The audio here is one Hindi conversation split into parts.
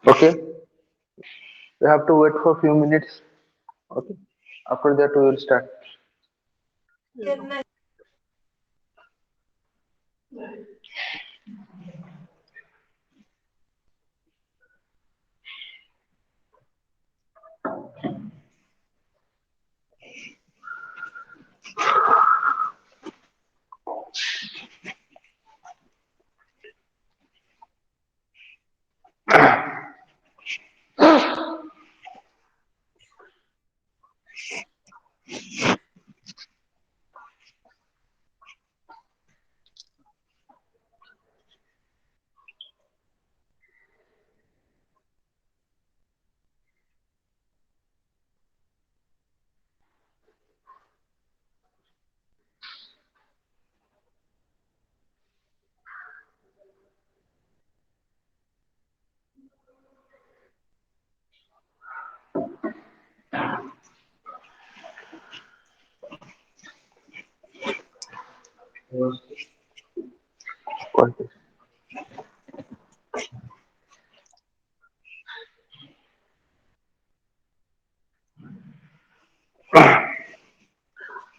Okay, we have to wait for a few minutes. Okay, after that we will start.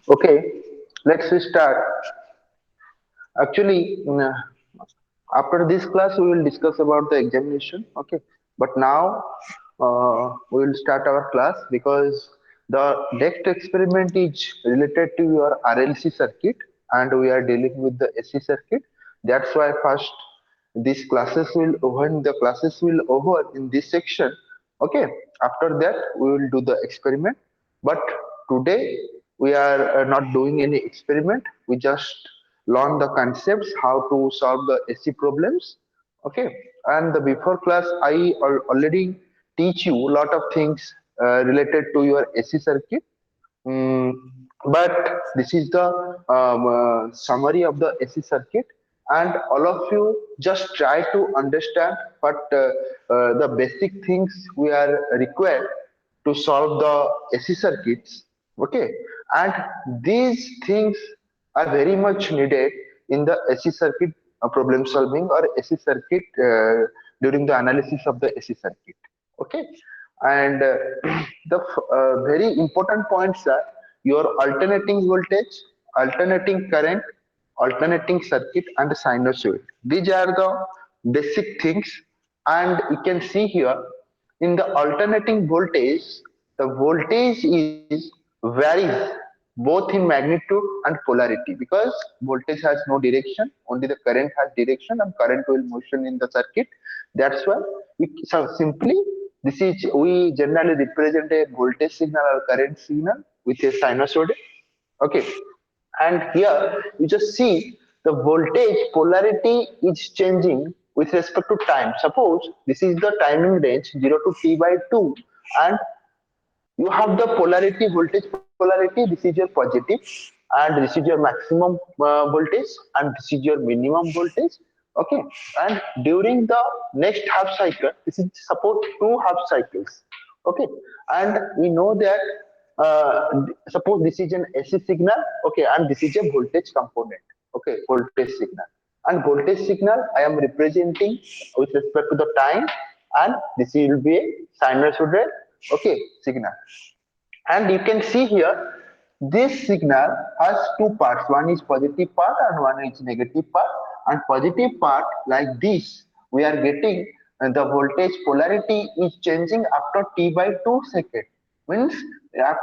Okay, let's start. Actually, after this class, we will discuss about the examination. Okay, but now we will start our class because the next experiment is related to your RLC circuit, and we are dealing with the AC circuit. That's why first these classes will when the classes will over in this section. Okay, after that we will do the experiment. But today we are not doing any experiment. We just learn the concepts how to solve the AC problems. Okay, and the before class I already teach you a lot of things related to your AC circuit. Mm, but this is the summary of the AC circuit, and all of you just try to understand what the basic things we are required to solve the AC circuits. Okay, and these things are very much needed in the AC circuit problem solving or AC circuit during the analysis of the AC circuit. Okay, and the very important points are your alternating voltage, alternating current, alternating circuit, and sinusoid. These are the basic things, and you can see here in the alternating voltage, the voltage is varies both in magnitude and polarity because voltage has no direction, only the current has direction, and current will motion in the circuit. That's why so simply this is we generally represent a voltage signal or current signal with a sinusoid. Okay, and here you just see the voltage polarity is changing with respect to time. Suppose this is the timing range 0 to t by 2, and you have the polarity voltage polarity. This is your positive, and this is your maximum voltage, and this is your minimum voltage. Okay, and during the next half cycle, this is suppose two half cycles. Okay, and we know that suppose this is an AC signal. Okay, and this is a voltage component. Okay, voltage signal, and voltage signal I am representing with respect to the time, and this will be a sinusoidal, okay, signal. And you can see here this signal has two parts, one is positive part and one is negative part. And positive part like this we are getting, the voltage polarity is changing after t by 2 second, means at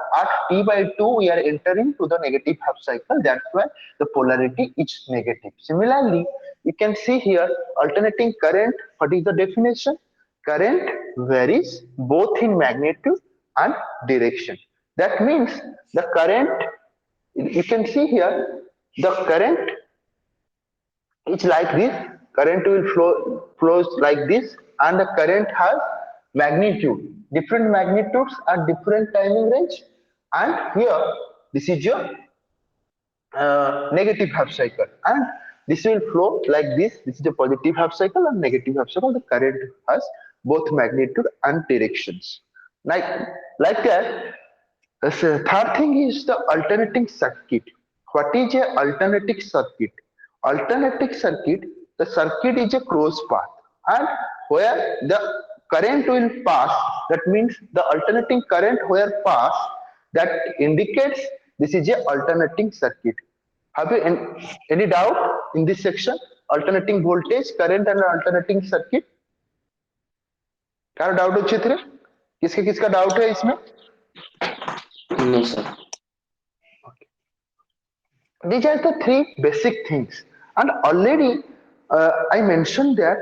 t by 2 we are entering to the negative half cycle. That's why the polarity is negative. Similarly, you can see here alternating current. What is the definition? Current varies both in magnitude and direction. That means the current, you can see here, the current is like this. Current will flows like this, and the current has magnitude. Different magnitudes are different timing range, and here this is your negative half cycle, and this will flow like this. This is a positive half cycle and negative half cycle. The current has both magnitude and directions. Like that. The third thing is the alternating circuit. What is a alternating circuit? alternating circuit, the circuit is a closed path, and where the current will pass, that means the alternating current where pass, that indicates this is a alternating circuit. Have you any doubt in this section? Alternating voltage, current and alternating circuit. क्या डाउट अच्छे थे? किसके किसका डाउट है इसमें? No, sir. These are the three basic things, and already I mentioned that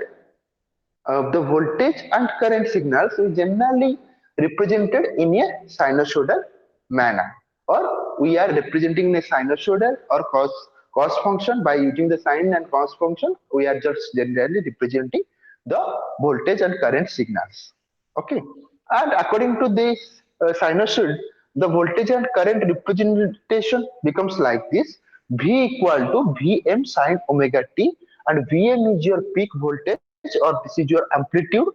the voltage and current signals is generally represented in a sinusoidal manner, or we are representing a sinusoidal or cos function by using the sine and cos function. We are just generally representing the voltage and current signals. Okay, and according to this sinusoid, the voltage and current representation becomes like this: V equal to Vm sine omega t, and Vm is your peak voltage or this is your amplitude.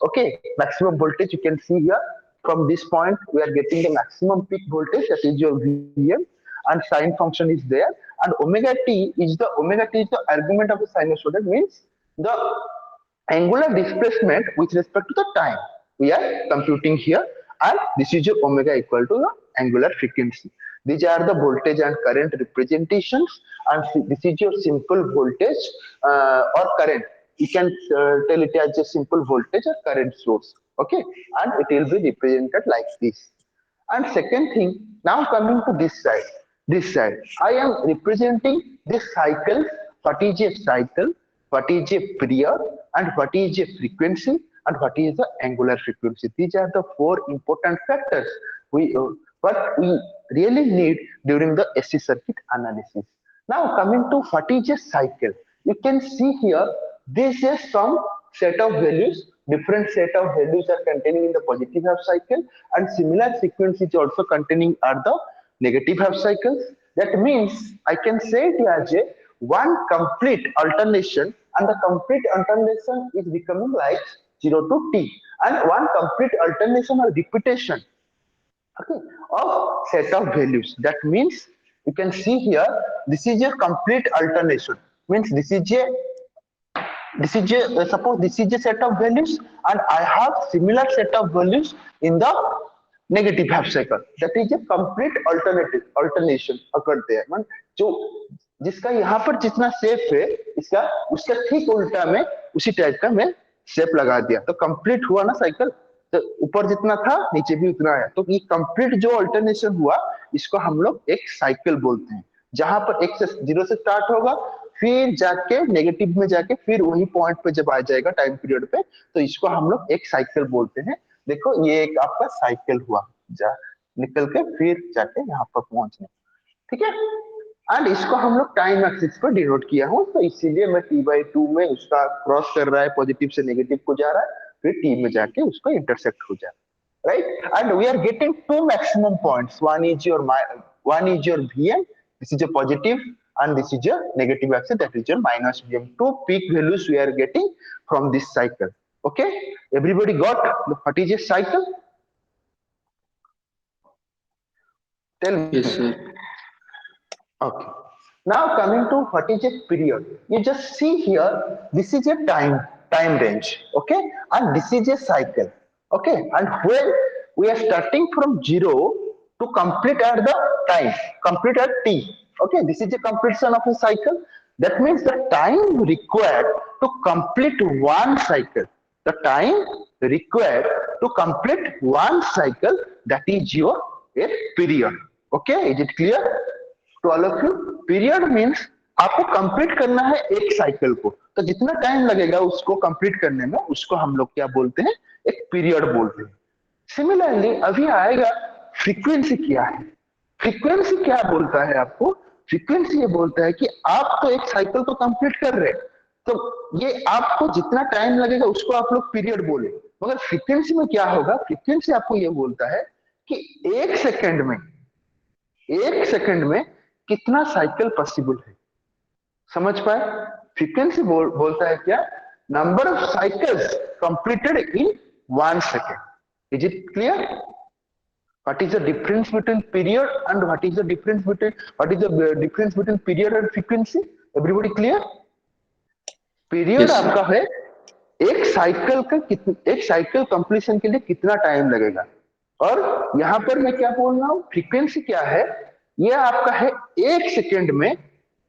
Okay, maximum voltage you can see here. From this point we are getting the maximum peak voltage, that is your Vm, and sine function is there, and omega t is the argument of the sinusoid, means the angular displacement with respect to the time we are computing here, and this is your omega equal to the angular frequency. These are the voltage and current representations, and this is your simple voltage or current. You can tell it as a simple voltage or current source. Okay, and it will be represented like this. And second thing, now coming to this side, I am representing this cycle. What is a cycle, what is a period, and what is a frequency, and what is the angular frequency. These are the four important factors what we really need during the AC circuit analysis. Now coming to what is a cycle, you can see here this is some set of values. Different set of values are containing in the positive half cycle, and similar sequence is also containing are the negative half cycles. That means I can say it as a one complete alternation, and the complete alternation is becoming like 0 to t, and one complete alternation or repetition, okay, of set of values. That means you can see here this is a complete alternation, means this is a suppose this is a set of values, and I have similar set of values in the negative half cycle. That is a complete alternation occurred there. मान जो जिसका यहाँ पर जितना शेप है इसका उसका ठीक उल्टा में उसी टाइप का मैं शेप लगा दिया, तो कंप्लीट हुआ ना साइकिल. तो ऊपर जितना था नीचे भी उतना है, तो ये कंप्लीट जो अल्टरनेशन हुआ इसको हम लोग एक साइकिल बोलते हैं, जहां पर एक से 0 से स्टार्ट होगा, फिर जाके नेगेटिव में जाके फिर वही पॉइंट पे जब आ जाएगा टाइम पीरियड पे, तो इसको हम लोग एक साइकिल बोलते हैं. देखो ये एक आपका साइकिल हुआ, जा निकल के फिर जाके यहाँ पर पहुंचने. ठीक है, एंड इसको हम लोग टाइम एक्सिस पर डिनोट किया हूं, तो इसीलिए मैं t/2 में उसका क्रॉस कर रहा है, पॉजिटिव से नेगेटिव को जा रहा है, फिर t में जाके उसको इंटरसेक्ट हो जा रहा है, right. And we are getting to maximum points, one is your Vm, this is a positive, and this is your negative axis, that is your minus Vm. Two peak values we are getting from this cycle. Okay, everybody got what is a cycle? Tell me. Yes, sir. Okay. Now coming to what is a period. You just see here, this is a time range, okay, and this is a cycle, okay, and where we are starting from 0 to complete at the time, complete at t. Okay, this is a completion of a cycle. That means the time required to complete one cycle, the time required to complete one cycle, that is your a period. Okay, is it clear to all of you? Period means आपको कंप्लीट करना है एक साइकिल को, तो जितना टाइम लगेगा उसको कंप्लीट करने में उसको हम लोग क्या बोलते हैं, एक पीरियड बोलते हैं. सिमिलरली अभी आएगा फ्रीक्वेंसी क्या है. फ्रीक्वेंसी क्या बोलता है आपको, फ्रीक्वेंसी ये बोलता है कि आप तो एक साइकिल को कंप्लीट कर रहे हैं, तो ये आपको जितना टाइम लगेगा उसको आप लोग पीरियड बोले, मगर फ्रीक्वेंसी में क्या होगा, फ्रीक्वेंसी आपको ये बोलता है कि एक सेकंड में कितना साइकिल पॉसिबल है. समझ पाए, फ्रीक्वेंसी बोलता है क्या, number of cycles completed in 1 second. Is it clear? What is the difference between period and what is the difference between period and frequency? Everybody clear? Period Yes, sir. आपका है एक साइकिल कंप्लीशन के लिए कितना टाइम लगेगा। और यहां पर मैं क्या बोल रहा हूं, फ्रीक्वेंसी क्या है, ये आपका है 1 सेकेंड में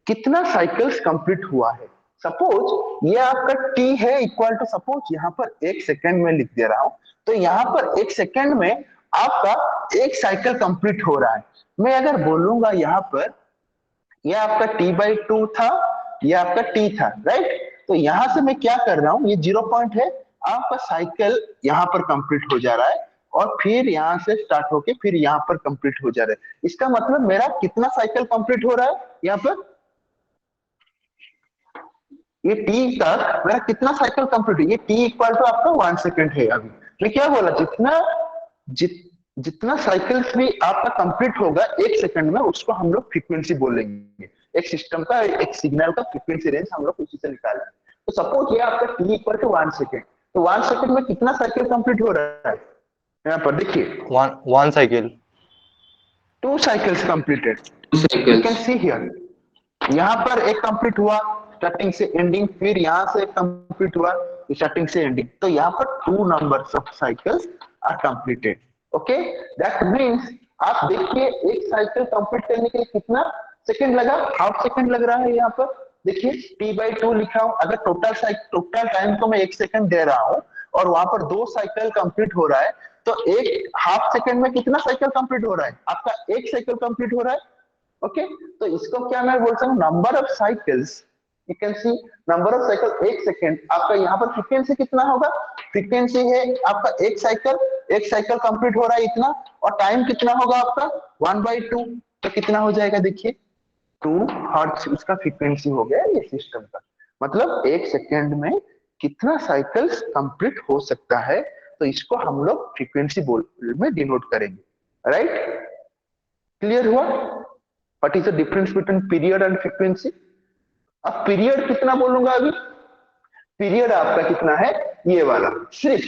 कितना साइकिल्स कंप्लीट हुआ है। सपोज ये आपका टी है इक्वल टू, सपोज यहां पर 1 सेकेंड में लिख दे रहा हूं, तो यहां पर 1 सेकेंड में आपका एक साइकिल कंप्लीट हो रहा है। मैं अगर बोलूंगा यहां पर ये आपका t/2 था, ये आपका t था, राइट। तो यहां से मैं क्या कर रहा हूं, ये 0 पॉइंट है, आपका साइकिल यहां पर कंप्लीट हो जा रहा है और फिर यहां से स्टार्ट होके फिर यहां पर कंप्लीट हो जा रहा है। इसका मतलब मेरा कितना साइकिल कंप्लीट हो रहा है यहाँ पर, ये टी तक मेरा कितना साइकिल कंप्लीट है, ये टी इक्वल टू आपका 1 सेकेंड है। अभी मैं क्या बोला, जितना साइकिल्स भी आपका कंप्लीट होगा 1 सेकंड में, उसको हम लोग फ्रीक्वेंसी बोलेंगे। एक सिस्टम का एक सिग्नल का फ्रीक्वेंसी रेंज हम लोग उसी से निकालेंगे। तो सपोज ये आपका टी इक्वल टू 1 सेकेंड, तो 1 सेकेंड में कितना साइकिल कंप्लीट हो रहा है, यहाँ पर देखिए one cycle. 2 cycles completed. Two you can cycles. See here, यहाँ पर एक कंप्लीट हुआ स्टार्टिंग से एंडिंग, फिर यहाँ से एक कंप्लीट हुआ स्टार्टिंग से एंडिंग, तो यहाँ पर 2 numbers of cycles are completed. Okay, that means आप देखिए एक साइकिल कंप्लीट करने के लिए कितना सेकंड लगा, हाफ सेकंड लग रहा है। यहाँ पर देखिए t/2 लिखा हूं, अगर टोटल टाइम को मैं 1 सेकंड दे रहा हूं और वहां पर 2 साइकिल कंप्लीट हो रहा है, तो एक हाफ सेकंड में कितना साइकिल कंप्लीट हो रहा है, आपका एक साइकिल कंप्लीट हो रहा है। ओके, तो इसको क्या मैं बोल सकता हूँ, number of cycles, you can see number of cycle 1 second. आपका यहाँ पर फ्रीक्वेंसी कितना होगा, फ्रीक्वेंसी है आपका एक साइकिल कंप्लीट हो रहा है इतना, और टाइम कितना होगा आपका 1/2, तो कितना हो जाएगा देखिए 2 हर्ट्ज उसका फ्रीक्वेंसी हो गया ये सिस्टम का। मतलब 1 सेकेंड में कितना साइकिल्स कंप्लीट हो सकता है, तो इसको हम लोग फ्रीक्वेंसी बोल में डिनोट करेंगे। राइट, क्लियर हुआ? What is the difference between period and frequency? अब पीरियड कितना बोलूंगा अभी, पीरियड आपका कितना है, ये वाला, सिर्फ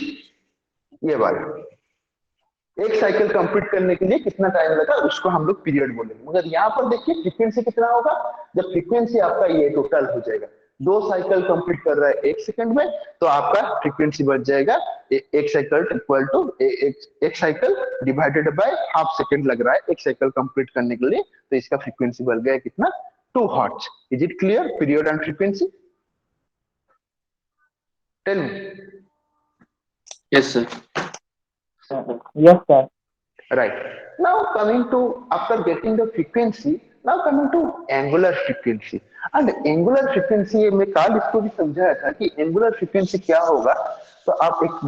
ये वाला एक साइकिल कंप्लीट करने के लिए कितना टाइम लगा उसको हम लोग पीरियड बोलेंगे। मगर यहाँ पर देखिए फ्रीक्वेंसी कितना होगा, जब फ्रीक्वेंसी आपका ये टोटल हो जाएगा, 2 साइकिल कंप्लीट कर रहा है 1 सेकंड में, तो आपका फ्रीक्वेंसी बच जाएगा एक साइकिल इक्वल टू एक cycle divided by half second लग रहा है एक साइकिल कंप्लीट करने के लिए, तो इसका फ्रीक्वेंसी बन गया कितना, 2 hertz. Is it clear, period and frequency? Tell me. Yes, sir. Yes, sir. Right. Now coming to, after getting the frequency, now coming to angular frequency. And angular frequency ये मैं कल इसको भी समझाया था कि angular frequency क्या होगा। तो आप एक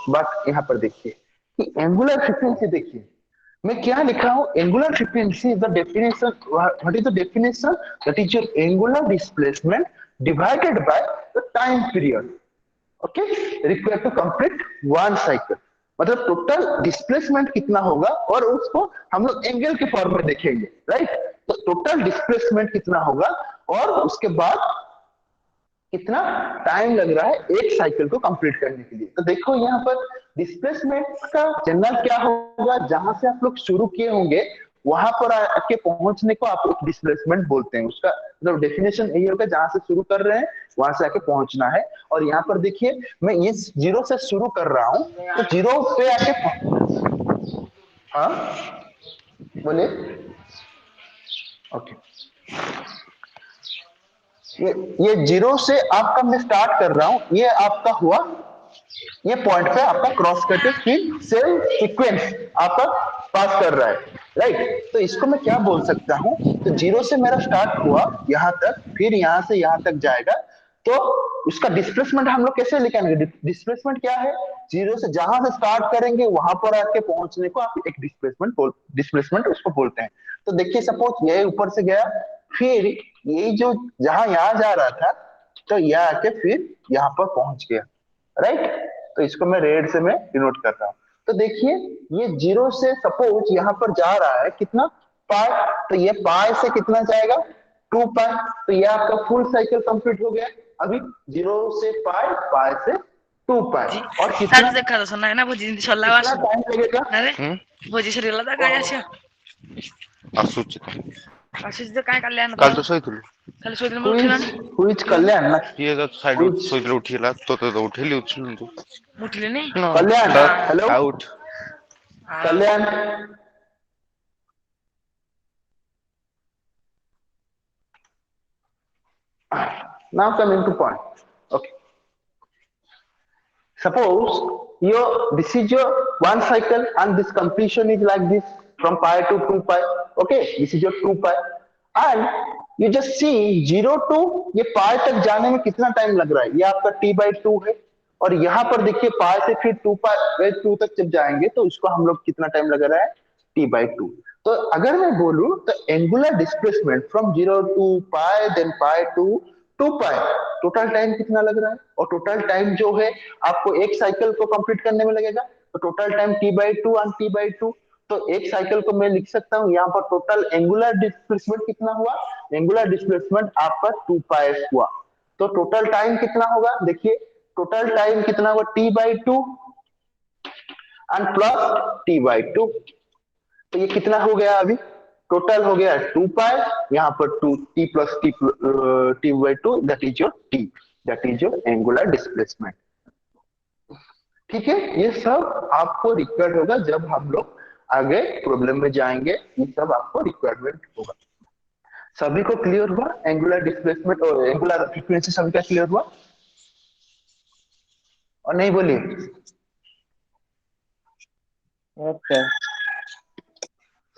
बात यहाँ पर देखिए कि angular frequency देखिए मैं क्या लिखा हूँ, angular frequency is the definition, what is the definition, that is your angular displacement divided by the time period, okay, required to complete 1 cycle. मतलब टोटल डिस्प्लेसमेंट कितना होगा और उसको हम लोग एंगल के फॉर्म में देखेंगे। राइट, तो टोटल डिस्प्लेसमेंट कितना होगा और उसके बाद कितना टाइम लग रहा है एक साइकिल को कंप्लीट करने के लिए। तो देखो यहाँ पर डिस्प्लेसमेंट का जनरल क्या होगा, जहां से आप लोग शुरू किए होंगे वहां पर आके पहुंचने को आप लोग डिस्प्लेसमेंट बोलते हैं। उसका मतलब डेफिनेशन यही होगा, जहां से शुरू कर रहे हैं वहां से आके पहुंचना है। और यहाँ पर देखिए मैं ये 0 से शुरू कर रहा हूँ, तो 0 पे आके हाँ बोलिए। ओके, ये 0 से आपका मैं स्टार्ट कर रहा हूँ, ये आपका हुआ, ये पॉइंट पे आपका क्रॉस करके फिर सेम सीक्वेंस आपका पास कर रहा है। राइट, तो इसको मैं क्या बोल सकता हूँ, तो 0 से मेरा स्टार्ट हुआ यहाँ तक, फिर यहाँ से यहाँ तक जाएगा, तो उसका डिस्प्लेसमेंट हम लोग कैसे निकालेंगे, डिस्प्लेसमेंट क्या है, 0 से जहां से स्टार्ट करेंगे वहां पर आके पहुंचने को आप एक डिस्प्लेसमेंट उसको बोलते हैं। तो देखिए सपोज ये ऊपर से गया, फिर ये जो जहां यहाँ जा रहा था, तो यह आके फिर यहाँ पर पहुंच गया। राइट, तो इसको मैं रेड से मैं डिनोट कर रहा हूं। तो देखिए ये 0 से सपोज यहाँ पर जा रहा है कितना, पाई, तो ये पाई से कितना जाएगा, 2 पाई, तो ये आपका फुल साइकिल कंप्लीट हो गया। अभी 0 से पाई, पाई से 2 पाई, और कितना देखा तो सुना है ना वो जिंदगी चला कितना टाइम लगेगा, अरे वो जी शरीर लगा गया Asuchi. आशिष काय कल्याण কাল তো শোইଥିଲୁ ଖାଲି ଶୋଇଥିଲେ Who ମୁଁ is ଉଠିଲାନି who is Kalyan? Na? କିଏ ତ ସାଇଡ Who is ଶୋଇଥିଲେ ଉଠିଗଲା ତ ଉଠେଇଲି ଉଠିଲୁ ତୁ ମୁଁ ଉଠିଲିନି Kalyan? ତ Hello, out Kalyan. Now coming to point. Okay. Suppose this is your one cycle and this completion is like this from pi to 2 pi. Okay, this is your 2 pi and you just see 0 to ये pi तक जाने में कितना टाइम लग रहा है, ये आपका t by 2 है और यहाँ पर देखिए pi से फिर 2 pi 2 तक जब जाएंगे तो उसको हम लोग कितना टाइम लग रहा है t by 2. तो अगर मैं बोलूं तो angular displacement from 0 to pi then pi to 2 pi, total time कितना लग रहा है और टोटल टाइम जो है आपको एक साइकिल को कंप्लीट करने में लगेगा तो total time t by 2 and t by 2. तो एक साइकिल को मैं लिख सकता हूं यहाँ पर टोटल एंगुलर डिस्प्लेसमेंट कितना हुआ, एंगुलर डिस्प्लेसमेंट आपका 2 पाई हुआ. तो टोटल टाइम कितना होगा, देखिए टोटल टाइम कितना होगा t by 2 and plus t by 2. तो ये कितना हो गया, अभी टोटल हो गया 2 पाई, यहाँ पर 2 t plus t by 2 that is your t, that is your angular displacement. ठीक है, ये सब आपको रिक्वायर्ड होगा जब हम लोग आगे प्रॉब्लम में जाएंगे, ये सब आपको रिक्वायरमेंट होगा. सभी को क्लियर हुआ एंगुलर डिस्प्लेसमेंट और एंगुलर फ्रीक्वेंसी, सभी का क्लियर हुआ और नहीं बोलिए. Yes, sir.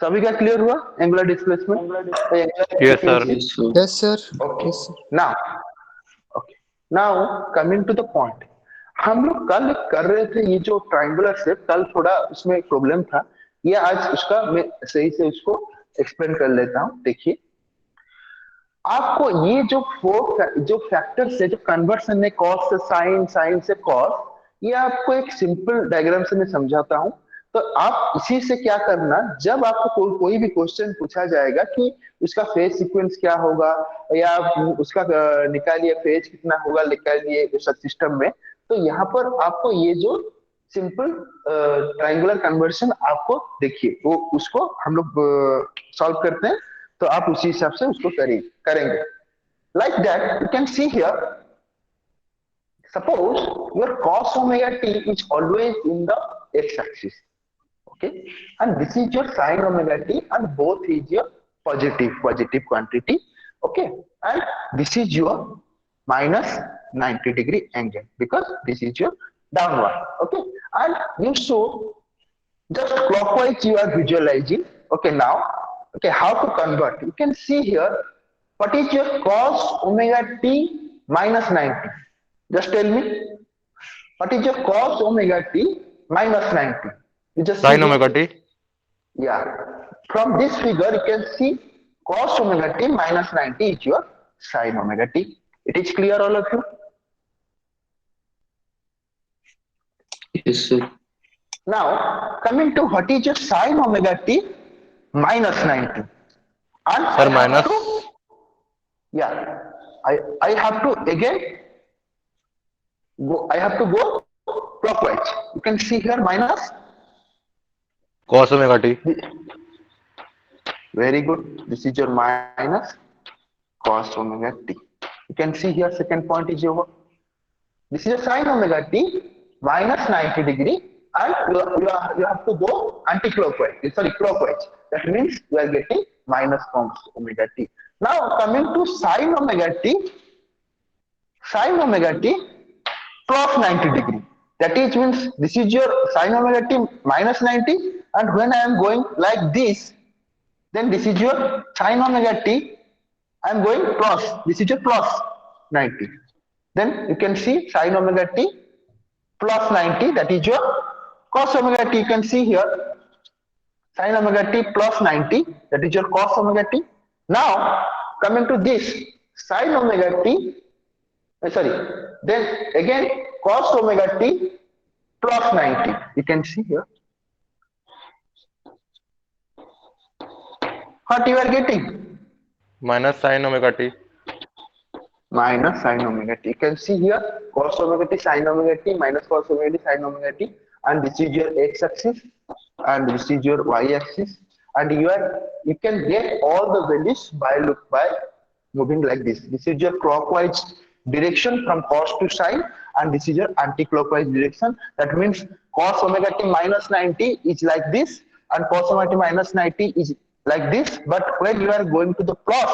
सभी का क्लियर हुआ angular displacement. Yes, sir. Yes, sir. Yes, sir. Okay. Yes, sir. Now, okay. Now coming to the point. हम लोग कल कर रहे थे ये जो ट्राइंगुलर शेप, कल थोड़ा उसमें प्रॉब्लम था, ये आज उसका मैं सही से उसको एक्सप्लेन कर लेता हूं. देखिए आपको ये जो जो फैक्टर्स है, जो कन्वर्सन है कॉस से साइन, साइन से कॉस, ये आपको एक सिंपल डायग्राम से मैं समझाता हूं. तो आप इसी से क्या करना, जब आपको कोई भी क्वेश्चन पूछा जाएगा कि उसका फेज सीक्वेंस क्या होगा या उसका निकालिए फेज कितना होगा, निकालिए सिस्टम में, तो यहाँ पर आपको ये जो सिंपल ट्राइंगुलर कन्वर्शन आपको देखिए वो उसको हम लोग सॉल्व करते हैं, तो आप उसी हिसाब से उसको करेंगे. Like that you can see here, suppose your cos omega t is always in the x-axis, okay, and this is your sin omega t and both is your positive quantity, okay, and this is your minus 90 degree angle because this is your downward, okay, and you show just clockwise you are visualizing. Okay, now okay, how to convert, you can see here what is your cos omega t minus 90. Just tell me what is your cos omega t minus 90. You just sin see omega this. t. Yeah, from this figure you can see cos omega t minus 90 is your sin omega t. It is clear all of you? Yes, sir. Now coming to what is your sin omega t minus 90. And Sir, I have minus? to, yeah, I have to again I have to go clockwise. You can see here minus. cos omega t. Very good. This is your minus cos omega t. You can see here second point is over. This is your sin omega t minus 90 degree and you have to go anti-clockwise. Sorry, clockwise. That means you are getting minus cos omega t. Now coming to sin omega t plus 90 degree. That is means this is your sin omega t minus 90 and when I am going like this, then this is your sin omega t, I am going plus, this is your plus 90. Then you can see sin omega t plus 90, that is your cos omega t. You can see here sin omega t plus 90, that is your cos omega t. Now coming to this sin omega t, sorry, then again cos omega t plus 90. You can see here what you are getting, minus sin omega t. minus sin omega t. You can see here cos omega t sin omega t minus cos omega t sin omega t, and this is your x axis and this is your y axis and you can get all the values by moving like this. This is your clockwise direction from cos to sine, and this is your anti-clockwise direction. That means cos omega t minus 90 is like this, and cos omega t minus 90 is like this. But when you are going to the plus,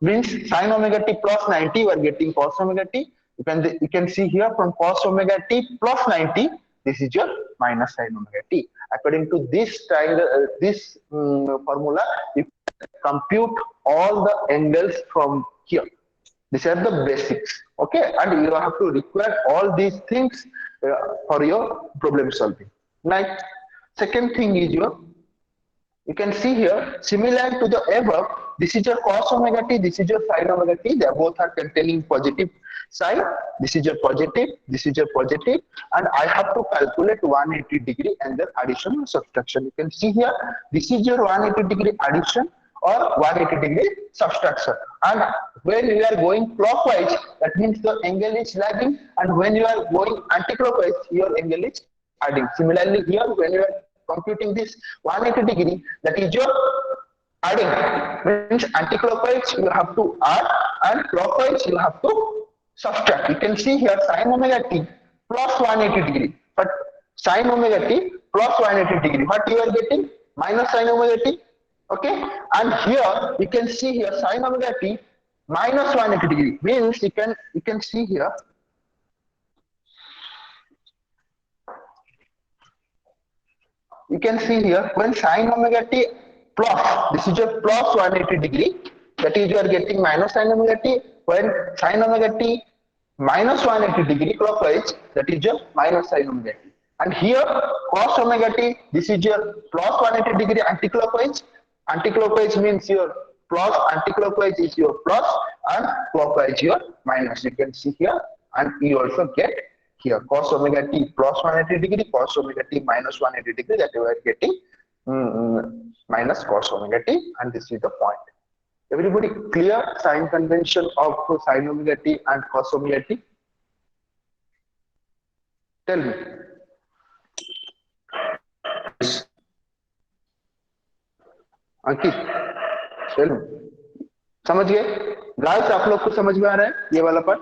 means sine omega t plus 90, you are getting cos omega t. You can see here from cos omega t plus 90, this is your minus sine omega t. According to this triangle, formula, you compute all the angles from here. These are the basics, okay? And you have to require all these things for your problem solving. Right? Second thing is you can see here, similar to the above, this is your cos omega t, this is your sin omega t. They both are containing positive sign. This is your positive, this is your positive, and I have to calculate 180 degree angle addition or subtraction. You can see here, this is your 180 degree addition or 180 degree subtraction. And when you are going clockwise, that means the angle is lagging, and when you are going anti-clockwise, your angle is adding. Similarly here, when you are computing this 180 degree, that is your adding. Means anti-clockwise you have to add, and clockwise you have to subtract. You can see here sin omega t plus 180 degree, but sin omega t plus 180 degree. What you are getting? Minus sin omega t. Okay, and here you can see here sin omega t minus 180 degree, means you can see here when sin omega t plus, this is your plus 180 degree, that is you are getting minus sin omega t. When sin omega t minus 180 degree clockwise, that is your minus sin omega t. And here cos omega t, this is your plus 180 degree anti-clockwise. Anti-clockwise means your plus, anti-clockwise is your plus, and clockwise your minus. You can see here, and you also get here cos omega t plus 180 degree, cos omega t minus 180 degree, that you are getting minus cos omega t, and this is the point. Everybody clear sign convention of sin omega t and cos omega t? Tell me. अंकित, चलो समझ गए गाइस? आप लोग को समझ में आ रहा है ये वाला पार्ट?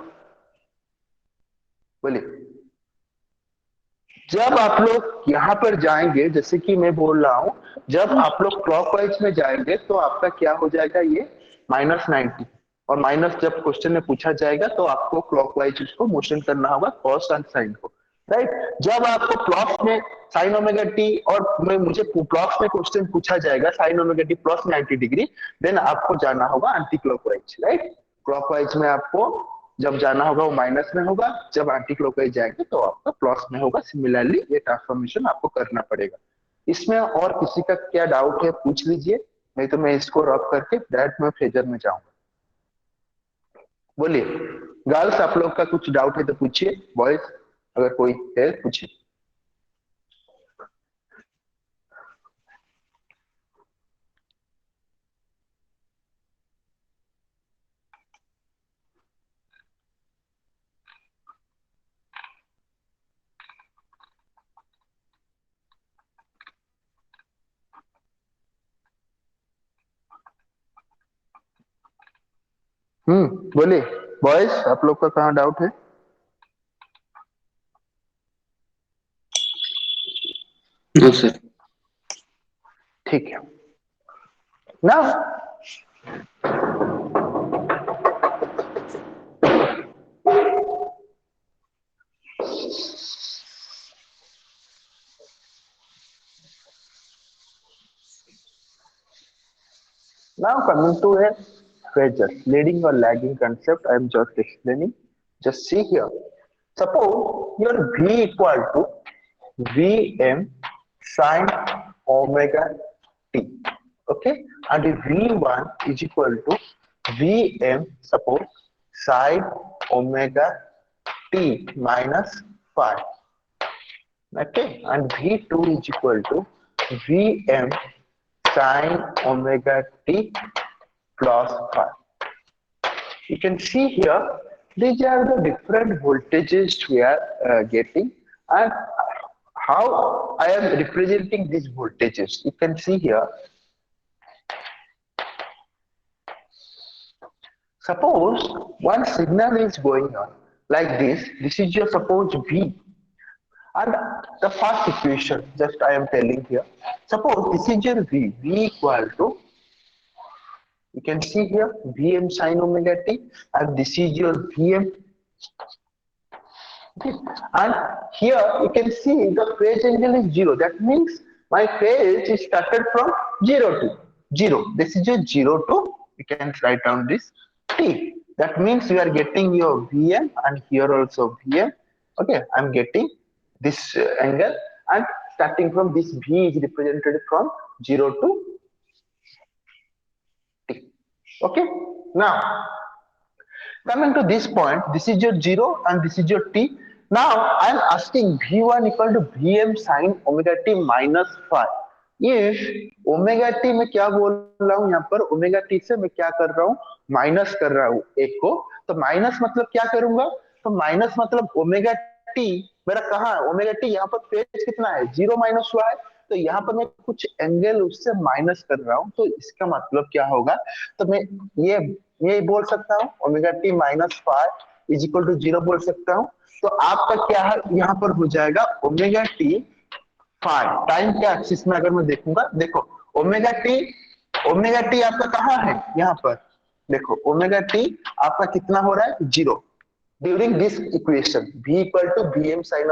बोलिए। जब आप लोग यहाँ पर जाएंगे, जैसे कि मैं बोल रहा हूं, जब आप लोग क्लॉकवाइज में जाएंगे तो आपका क्या हो जाएगा, ये माइनस 90, और माइनस जब क्वेश्चन में पूछा जाएगा तो आपको क्लॉकवाइज उसको मोशन करना होगा कॉस एंड साइन को, राइट? जब आपको प्लस में साइन ओमेगा टी और मुझे प्लस में क्वेश्चन पूछा जाएगा sine omega T plus 90 degree, then आपको जाना होगा एंटी क्लॉकवाइज, राइट? क्लॉकवाइज में आपको जब जाना होगा वो माइनस में होगा, जब एंटी क्लॉकवाइज जाएंगे तो आपका प्लस में होगा। सिमिलरली ये ट्रांसफॉर्मेशन आपको करना पड़ेगा। इसमें और किसी का क्या डाउट है पूछ लीजिए, नहीं तो मैं इसको रब करके डायरेक्ट में फेजर में जाऊंगा। बोलिए गर्ल्स, आप लोग का कुछ डाउट है तो पूछिए, बॉयज अगर कोई है पूछिए। बोलिए बॉयज, आप लोग का कहाँ डाउट है? No sir. ठीक है ना, now coming to a phasor, leading or lagging concept I am just explaining. Just see here, suppose your V equal to Vm sin omega t, okay, and V1 is equal to Vm suppose sin omega t minus phi, okay, and V2 is equal to Vm sin omega t plus phi. You can see here these are the different voltages we are getting, and how I am representing these voltages. You can see here Suppose one signal is going on like this. This is your suppose V. And the first equation, just I am telling here. Suppose this is your V. V equal to, you can see here, Vm sin omega t, and this is your Vm. Okay. And here you can see the phase angle is 0. That means my phase is started from 0 to 0. This is your 0 to, you can write down this t. That means you are getting your Vm, and here also Vm. Okay, I'm getting this angle, and starting from this V is represented from 0 to t. Okay, now coming to this point, this is your 0 and this is your t. Now I am asking V1 equal to Vm sin omega t minus phi. If omega t मैं क्या बोल रहा हूँ यहाँ पर, omega t से मैं क्या कर रहा हूँ, माइनस कर रहा हूँ एक को, तो माइनस मतलब क्या करूंगा, तो माइनस मतलब ओमेगा टी मेरा कहाँ है, ओमेगा टी यहाँ पर फेज कितना है, 0 माइनस हुआ है, तो यहाँ पर मैं कुछ एंगल उससे माइनस कर रहा हूँ, तो इसका मतलब क्या होगा, तो मैं ये बोल सकता हूँ omega T minus five is equal to 0 बोल सकता हूँ। तो आपका क्या है, यहाँ पर हो जाएगा ओमेगा टी फाइव टाइम के एक्सिस में अगर मैं देखूंगा, देखो ओमेगा टी आपका कहाँ है, यहाँ पर देखो ओमेगा टी आपका कितना हो रहा है, 0 during this equation v equal to Vm sin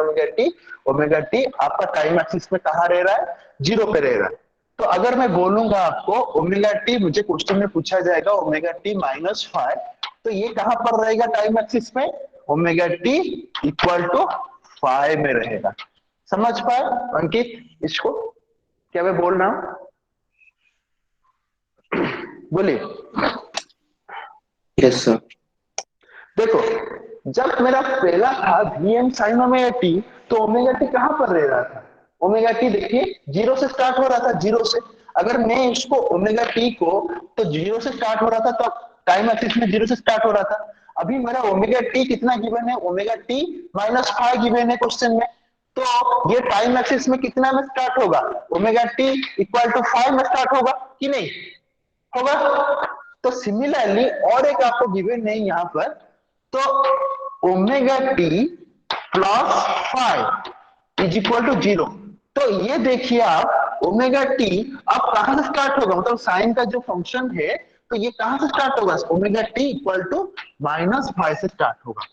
omega T आपका टाइम एक्सिस में कहाँ रह रहा है, 0 पे रह रहा है। तो अगर मैं बोलूंगा आपको ओमेगा टी, मुझे क्वेश्चन में पूछा जाएगा ओमेगा टी माइनस फाइव, तो ये कहां पर रहेगा टाइम एक्सिस में, omega T equal to five में रहेगा। समझ पाए अंकित इसको, क्या मैं बोल रहा हूं, बोलिए। Yes sir. देखो जब मेरा पहला था Vm sin ओमेगा टी, तो ओमेगा टी कहां पर रह रहा था, ओमेगा टी देखिए 0 से स्टार्ट हो रहा था, 0 से, अगर मैं इसको ओमेगा टी को, तो 0 से स्टार्ट हो रहा था, तो टाइम एक्सिस में 0 से स्टार्ट हो रहा था। अभी मेरा ओमेगा टी कितना गिवन है, omega T minus five given है क्वेश्चन में, तो ये टाइम एक्सिस में कितना में स्टार्ट होगा, omega T equal to five में स्टार्ट होगा कि नहीं होगा। तो सिमिलरली और एक आपको गिवन है यहाँ पर, तो omega T plus five is equal to 0। तो ये देखिए आप ओमेगा टी अब कहां से स्टार्ट होगा, मतलब साइन का जो फंक्शन है, तो ये कहां से स्टार्ट होगा, omega T equal to minus five से स्टार्ट होगा,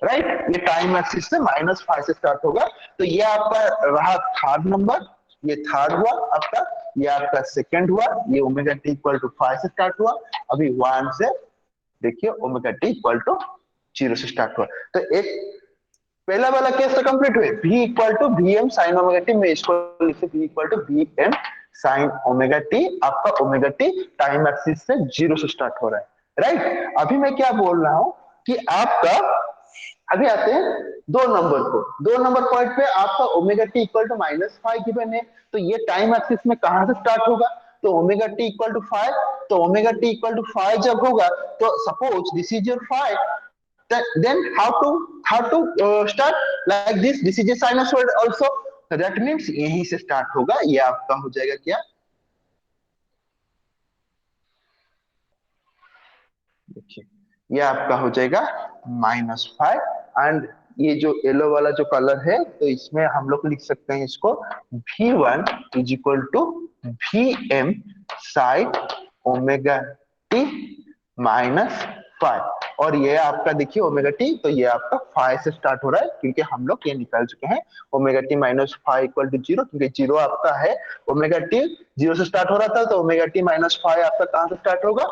राइट ये टाइम एक्सिस से माइनस फाइव से स्टार्ट होगा। तो ये आपका रहा थर्ड नंबर, ये थर्ड हुआ आपका, ये आपका सेकंड हुआ, ये omega T equal to five से स्टार्ट हुआ, अभी वन से देखिए ओमेगा टी इक्वल टू 0 से स्टार्ट हुआ। तो एक पहला वाला केस तो कंप्लीट हुए, v equal to Vm sin omega T, मैं इसको लिखे v equal to Vm sin omega T, आपका ओमेगा टी टाइम एक्सिस से 0 से स्टार्ट हो रहा है, राइट। अभी मैं क्या बोल रहा हूं कि आपका, अभी आते हैं 2 नंबर को, 2 नंबर पॉइंट पे आपका omega T equal to minus five given है, तो ये टाइम एक्सिस में कहां से स्टार्ट होगा, तो omega T equal to five, तो omega T equal to five जब होगा, तो suppose this is your five, then how to start like this is a sinusoid also, so that means यहीं से स्टार्ट होगा, ये आपका हो जाएगा क्या, देखिए ये आपका हो जाएगा माइनस फाइव, एंड ये जो येलो वाला जो कलर है, तो इसमें हम लोग लिख सकते हैं इसको V1 is equal to Vm sine omega T minus five, और ये आपका देखिए ओमेगा टी, तो ये आपका फाइव से स्टार्ट हो रहा है, क्योंकि हम लोग ये निकाल चुके हैं omega T minus five equal to 0, क्योंकि 0 आपका है, ओमेगा टी 0 से स्टार्ट हो रहा था, तो ओमेगा टी माइनस फाइव आपका कहां से स्टार्ट होगा,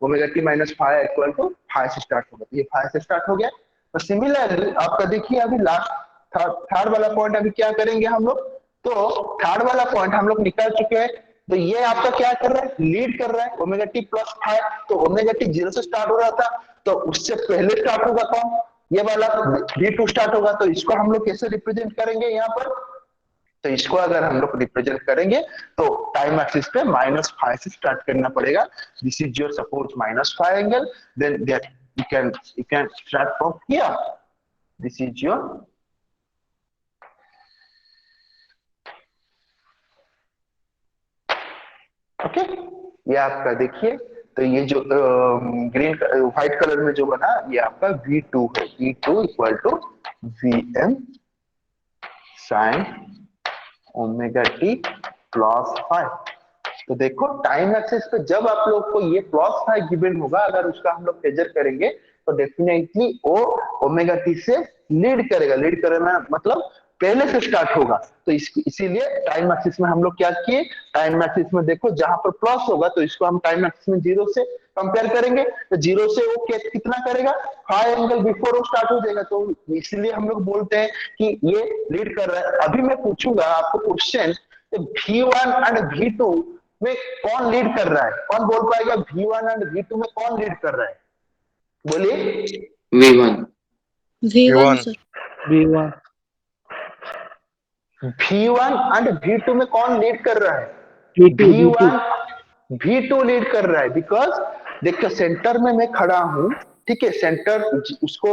omega T minus five equal to five से स्टार्ट होगा, ये फाइव से स्टार्ट हो गया। तो सिमिलरली आपका देखिए अभी लास्ट थर्ड वाला पॉइंट अभी क्या करेंगे हम लोग, तो थर्ड वाला पॉइंट हम लोग निकाल चुके हैं, तो ये आपका क्या कर रहा है, लीड कर रहा है ओमेगा टी प्लस फाइव, तो ओमेगा टी 0 से स्टार्ट हो रहा था, तो उससे पहले स्टार्ट होगा कौन, ये वाला V2 स्टार्ट होगा, तो इसको हम लोग कैसे रिप्रेजेंट करेंगे यहाँ पर, तो इसको अगर हम लोग रिप्रेजेंट करेंगे, तो टाइम एक्सिस पे माइनस फाइव से स्टार्ट करना पड़ेगा, this is your suppose minus five angle, then that you can start from here, this is your okay, ये आपका देखिए, तो ये जो ग्रीन व्हाइट कलर में जो बना ये आपका V2 है। V2 equal to Vm sine omega T plus 5। तो देखो टाइम एक्सिस पे जब आप लोग को ये प्लस 5 गिवन होगा, अगर उसका हम लोग मेजर करेंगे तो डेफिनेटली वो ओमेगा टी से लीड करेगा। लीड करना मतलब पहले से स्टार्ट होगा। तो इसीलिए टाइम एक्सिस में हम लोग क्या किए, टाइम एक्सिस में देखो जहां पर प्लस होगा तो इसको हम टाइम एक्सिस में जीरो से कंपेयर करेंगे, तो जीरो से वो कितना करेगा, 5 एंगल बिफोर वो स्टार्ट हो जाएगा। तो इसलिए हम लोग बोलते हैं कि ये लीड कर रहा है। अभी मैं पूछूंगा आपको क्वेश्चन, V1 एंड V2 में कौन लीड कर रहा है? कौन बोल पाएगा V1 एंड V2 में कौन लीड कर रहा है? बोलिए। V1 V1 V1 sir. V1 V1 and V2 में कौन लीड कर रहा है? V2 V1 V2 लीड कर रहा है। बिकॉज देखो सेंटर में मैं खड़ा हूं, ठीक है, सेंटर उसको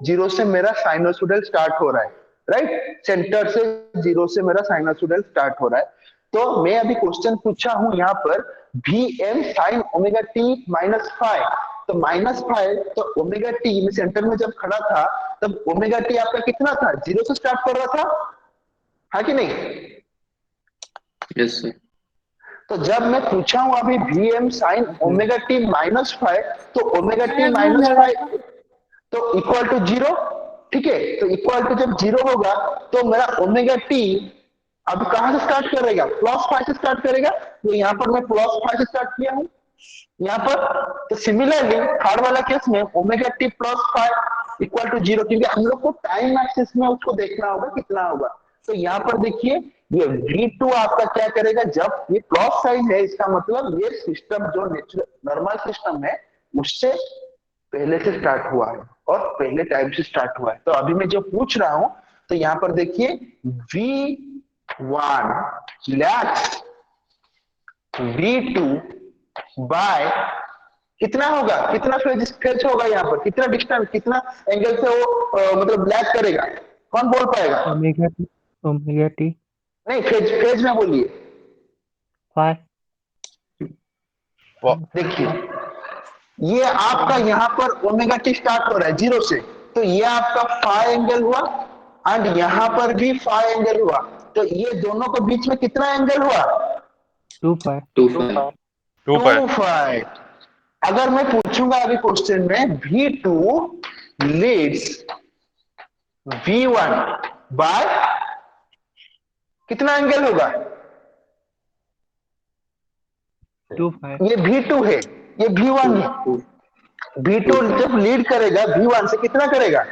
जीरो से मेरा साइनोसोइडल स्टार्ट हो रहा है, राइट? सेंटर से जीरो से मेरा साइनोसोइडल स्टार्ट हो रहा है। तो मैं अभी क्वेश्चन पूछा हूं यहाँ पर Vm sine omega T minus 5। तो माइनस 5 तो ओमेगा टी में सेंटर में जब खड़ा था तब ओमेगा टी आपका कितना था? जीरो से स्टार्ट कर रहा था, हाँ कि नहीं? yes sir तो जब मैं पूछा हूं अभी Vm sine omega T minus 5, तो ओमेगा टी माइनस 5 तो इक्वल टू जीरो, ठीक है? तो इक्वल टू जब जीरो होगा तो मेरा ओमेगा टी अब कहां से स्टार्ट करेगा? प्लस 5 से स्टार्ट करेगा। तो यहाँ पर मैं प्लस 5 से स्टार्ट किया हूं यहाँ पर। तो सिमिलरली थर्ड वाला केस में omega T plus 5 equal to zero, क्योंकि हम लोग को टाइम एक्सिस में उसको देखना होगा कितना होगा। तो यहाँ पर देखिए ये V2 आपका क्या करेगा, जब ये प्लस साइन है इसका मतलब ये सिस्टम जो नेचुरल नॉर्मल सिस्टम है उससे पहले से स्टार्ट हुआ है और पहले टाइम से स्टार्ट हुआ है। तो अभी मैं जो पूछ रहा हूं तो यहाँ पर देखिए V1 लैक्स V2 बाय कितना होगा, कितना फेज होगा यहाँ पर, कितना डिस्टेंस, कितना एंगल से वो मतलब लैग करेगा? कौन बोल पाएगा? ओमेगा टी नहीं, फेज में बोलिए। 5 देखिए ये आपका यहाँ पर ओमेगा टी स्टार्ट हो रहा है जीरो से, तो ये आपका 5 एंगल हुआ एंड यहाँ पर भी 5 एंगल हुआ। तो ये दोनों के बीच में कितना एंगल हुआ? 2 2 5 2 5। अगर मैं पूछूंगा अभी क्वेश्चन में V2 लीड्स V1 बाय कितना एंगल होगा? 2 5 ये V2 है, ये V1 है। V2 जब लीड करेगा V1 से कितना करेगा?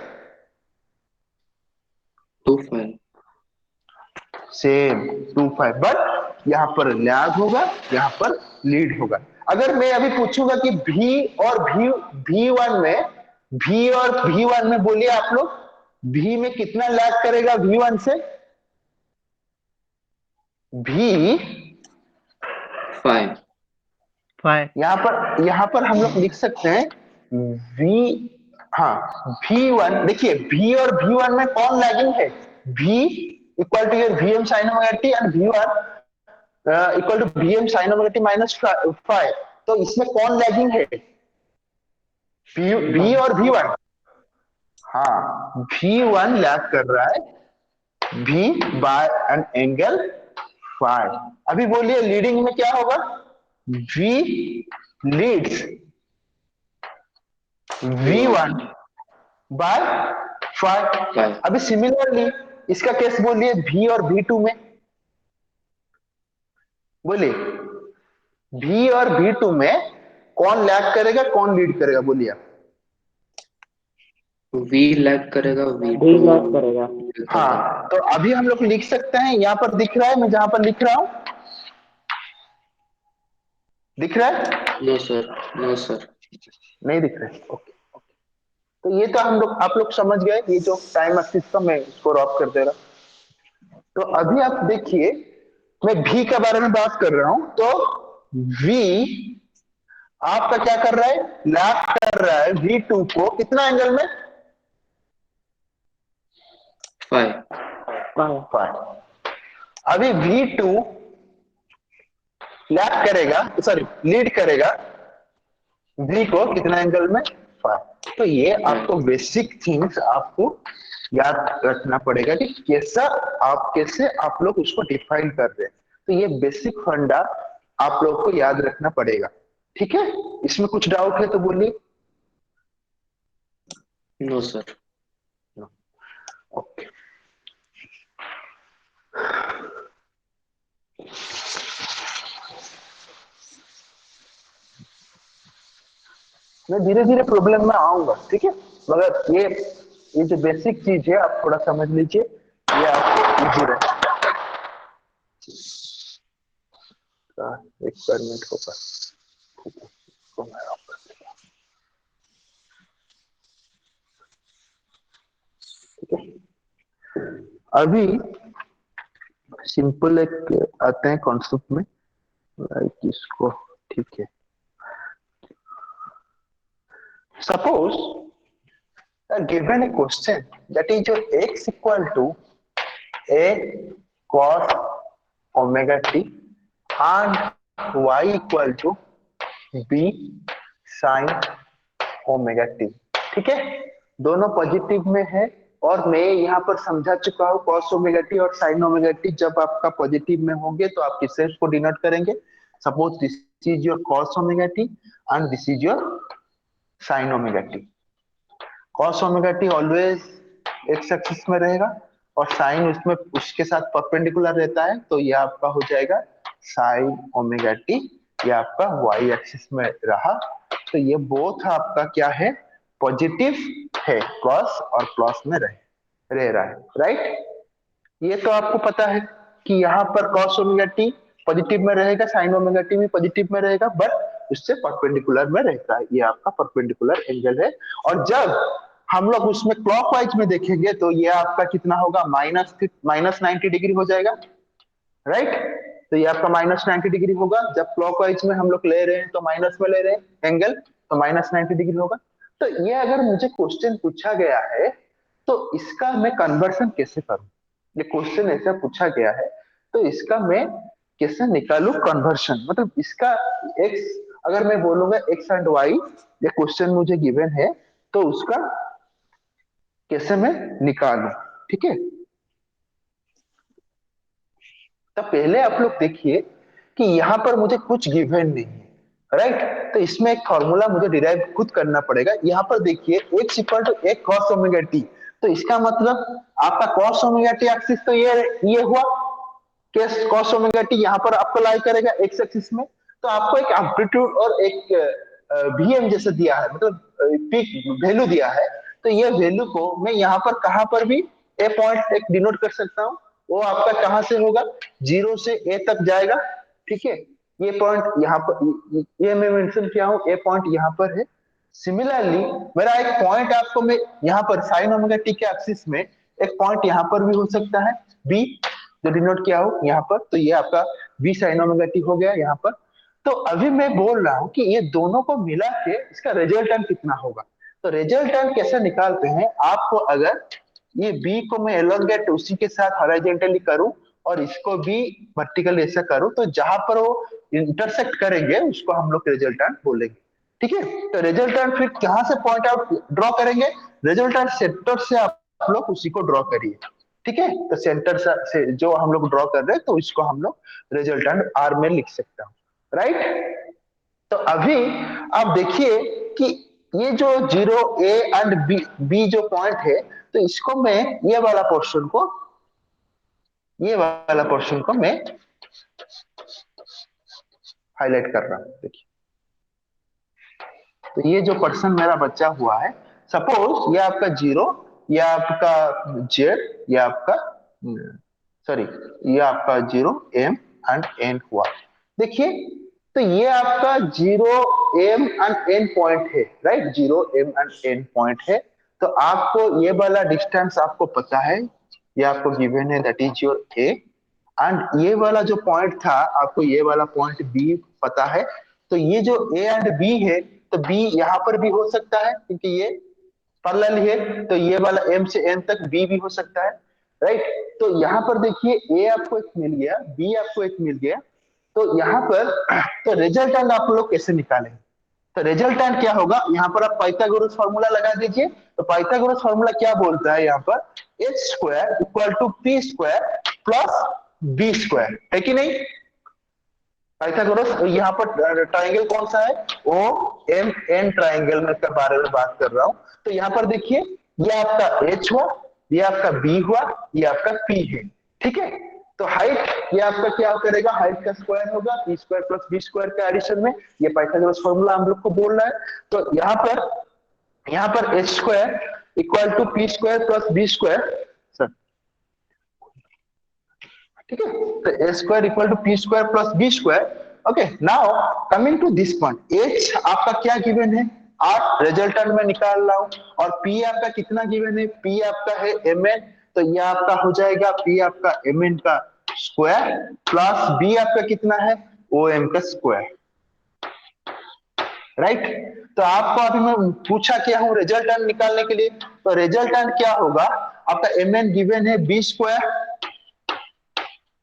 2 5 सेम 2 5, बट यहाँ पर लैग होगा, यहाँ पर लीड होगा। अगर मैं अभी पूछूंगा कि V और V1 में बोलिए आप लोग, V में कितना लैग करेगा V1 से? V 5 यहाँ पर हम लोग लिख सकते हैं V, हाँ V1। देखिए V और V1 में कौन लैगिंग है? V equal to your Vm sine omega T and V1 equal to Vm sine omega T minus 5। तो इसमें कौन लैगिंग है? V और V1। हाँ V1 लैग कर रहा है V बाय एन एंगल 5। अभी बोलिए लीडिंग में क्या होगा? V leads V1 by 5। अभी सिमिलरली इसका केस बोलिए V और V2 में, बोलिए V और V2 में कौन लैग करेगा कौन लीड करेगा? बोलिए आप। V लैग करेगा V लैग करेगा। हाँ तो अभी हम लोग लिख सकते हैं, यहाँ पर दिख रहा है, मैं जहां पर लिख रहा हूं दिख रहा है? नो सर नहीं दिख रहा है, ओके। तो ये तो हम लोग आप लोग समझ गए, ये जो टाइम एक्सिस का मैं इसको रॉप कर दे रहा। तो अभी आप देखिए मैं V के बारे में बात कर रहा हूं। तो V आपका क्या कर रहा है? लैग कर रहा है V2 को कितना एंगल में? 5 अभी V2 लैग करेगा, सॉरी लीड करेगा बी को कितना एंगल में 5। तो ये आपको बेसिक थिंग्स आपको याद रखना पड़ेगा कि कैसे आप लोग उसको डिफाइन कर रहे हैं। तो ये बेसिक फंडा आप लोग को याद रखना पड़ेगा। ठीक है, इसमें कुछ डाउट है तो बोलिए। No sir. ओके, मैं धीरे धीरे प्रॉब्लम में आऊंगा, ठीक है, मगर ये जो बेसिक चीज है आप थोड़ा समझ लीजिए, ये आपको इजी रहेगा। एक्सपेरिमेंट होगा, ठीक है, इसको मैं ऑफ कर देता हूं, ठीक है। अभी सिंपल एक आते हैं कॉन्सेप्ट में, लाइक इसको, ठीक है। Suppose given a question that is your x equal to a cos omega t and y equal to b sin omega T, ठीक है, दोनों पॉजिटिव में है। और मैं यहाँ पर समझा चुका हूँ कॉस ओमेगा टी और साइन ओमेगा टी जब आपका पॉजिटिव में होंगे तो आप किससे इसको डिनोट करेंगे। Suppose this is your cos omega T and this is your sign omega T. Cos omega T always x axis में रहेगा और साइन उसमें उसके साथ परपेंडिकुलर रहता है, तो ये आपका हो जाएगा साइन ओमेगा टी। ये आपका वाई एक्सिस में रहा, तो ये बोथ आपका क्या है, पॉजिटिव है, प्लस और प्लस में रह रहा है, राइट। ये तो आपको पता है कि यहाँ पर cos ओमेगा टी पॉजिटिव में रहेगा, साइन ओमेगा टी भी पॉजिटिव में रहेगा, बट उससे परपेंडिकुलर में रहता है, ये आपका परपेंडिकुलर एंगल है। और जब हम लोग उसमें क्लॉकवाइज में देखेंगे तो ये आपका कितना होगा, माइनस 90 डिग्री हो जाएगा, राइट। तो ये आपका माइनस 90 डिग्री होगा, जब क्लॉकवाइज में हम लोग ले रहे हैं तो माइनस में ले रहे हैं एंगल, तो माइनस 90 डिग्री होगा। तो ये अगर मुझे क्वेश्चन पूछा गया है तो इसका मैं कन्वर्सन कैसे करूं, ये क्वेश्चन ऐसा पूछा गया है तो इसका मैं कैसे निकालू कन्वर्शन, मतलब इसका एक्स, अगर मैं बोलूंगा एक्स एंड वाई, ये क्वेश्चन मुझे गिवन है तो उसका कैसे मैं निकालू, ठीक है। तो पहले आप लोग देखिए कि यहाँ पर मुझे कुछ गिवन नहीं है, राइट। तो इसमें एक फॉर्मूला मुझे डिराइव खुद करना पड़ेगा। यहाँ पर देखिए x इक्वल टू एक cos ओमेगा टी, तो इसका मतलब आपका cos ओमेगा टी एक्सिस तो ये हुआ, केस cos ओमेगा टी यहाँ पर आपको लाई करेगा x एक्सिस में। तो आपको एक एम्पलीट्यूड और एक vm जैसे दिया है, मतलब पीक वैल्यू दिया है, तो ये वैल्यू को मैं यहाँ पर कहां पर भी ए पॉइंट एक डिनोट कर सकता हूँ। वो आपका कहां से होगा, 0 से a तक जाएगा, ठीक है। ये पॉइंट यहाँ पर, ये मैं मेंशन किया हूँ, ए पॉइंट यहाँ पर है। सिमिलरली मेरा एक पॉइंट आपको मैं यहाँ पर साइन ओमेगा टी के एक्सिस में एक पॉइंट यहाँ पर भी हो सकता है बी, जो डिनोट किया हो यहाँ पर, तो ये आपका बी साइन ओमेगा टी हो गया यहाँ पर। तो अभी मैं बोल रहा हूँ कि ये दोनों को मिला के इसका रिजल्टेंट कितना होगा। तो रिजल्टेंट कैसे निकालते हैं, आपको अगर ये बी को मैं एलोंगेट उसी के साथ हॉरिजॉन्टली करूं और इसको भी वर्टिकली ऐसा करूं, तो जहां पर वो इंटरसेक्ट करेंगे उसको हम लोग रिजल्टेंट बोलेंगे, ठीक है। तो रिजल्टेंट फिर कहां से पॉइंट आउट ड्रॉ करेंगे, रिजल्टेंट सेंटर से आप लोग उसी को ड्रॉ करिए, ठीक है। तो सेंटर से जो हम लोग ड्रॉ कर रहे हैं तो इसको हम लोग रिजल्टेंट आर में लिख सकते हैं, राइट। तो अभी आप देखिए कि ये जो 0 a एंड बी जो पॉइंट है, तो इसको मैं ये वाला पोर्शन को मैं हाईलाइट कर रहा हूं, देखिए। तो ये जो पर्सन मेरा बचा हुआ है, सपोज ये आपका 0, ये आपका जेड, ये आपका सॉरी, ये आपका 0 m एंड n हुआ, देखिए। तो ये आपका 0 m एंड n पॉइंट है, right, 0 m and n point है। तो आपको ये वाला डिस्टेंस आपको पता है, ये आपको गिवन है, that is your a। And ये वाला जो पॉइंट था आपको ये वाला पॉइंट बी पता है। तो ये जो ए एंड बी है, तो बी यहाँ पर भी हो सकता है क्योंकि ये पैरेलल है, तो ये वाला एम से एन तक बी भी हो सकता है, राइट। तो यहाँ पर देखिए ए आपको एक मिल गया, बी आपको एक मिल गया, तो यहाँ पर तो रिजल्टेंट आप लोग कैसे निकालेंगे, तो रिजल्टेंट क्या होगा, यहाँ पर आप पाइथागोरस फॉर्मूला लगा दीजिए। तो पाइथागोरस फॉर्मूला क्या बोलता है यहाँ पर, H square equal to P square plus B square, है कि नहीं। पाइथागोरस यहाँ पर ट्राइंगल कौन सा है, ओ एम एन ट्राइंगल में के बारे में बात कर रहा हूं। तो यहाँ पर देखिए, ये आपका एच हुआ, ये आपका बी हुआ, ये आपका पी है, ठीक है। तो हाइट ये आपका क्या करेगा, हाइट का स्क्वायर होगा, P square plus B square के एडिशन में, ये पाइथागोरस फॉर्मूला हम लोग को बोल रहा है। तो यहाँ पर H square equal to P square plus B square, ठीक है। तो A square equal to P square plus B square. Okay, now coming to this point, H आपका क्या गिवन है, 8 रिजल्टेंट में निकाल रहा हूं, और पी आपका कितना गिवन है, पी आपका है एम एन, तो ये आपका हो जाएगा पी आपका एम एन का स्क्वायर प्लस बी आपका कितना है, ओ एम का स्क्वायर, राइट। तो आपको अभी मैं पूछा क्या हूं रिजल्टेंट निकालने के लिए, तो रिजल्टेंट क्या होगा, आपका एम एन गिवन है B square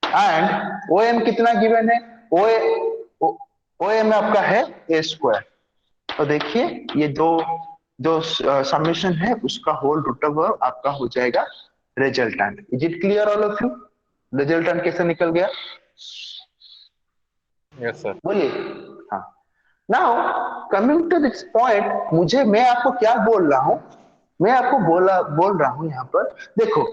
and O M कितना गिवन है, ओ एम आपका है ए स्क्वायर। तो देखिए ये दो जो समेशन है उसका होल रूट ओवर आपका हो जाएगा resultant. Is it clear all of you, resultant कैसे निकल गया, यस सर। बोलिए। हाँ, now coming to this point, मैं आपको क्या बोल रहा हूं, मैं आपको बोल रहा हूं यहाँ पर देखो,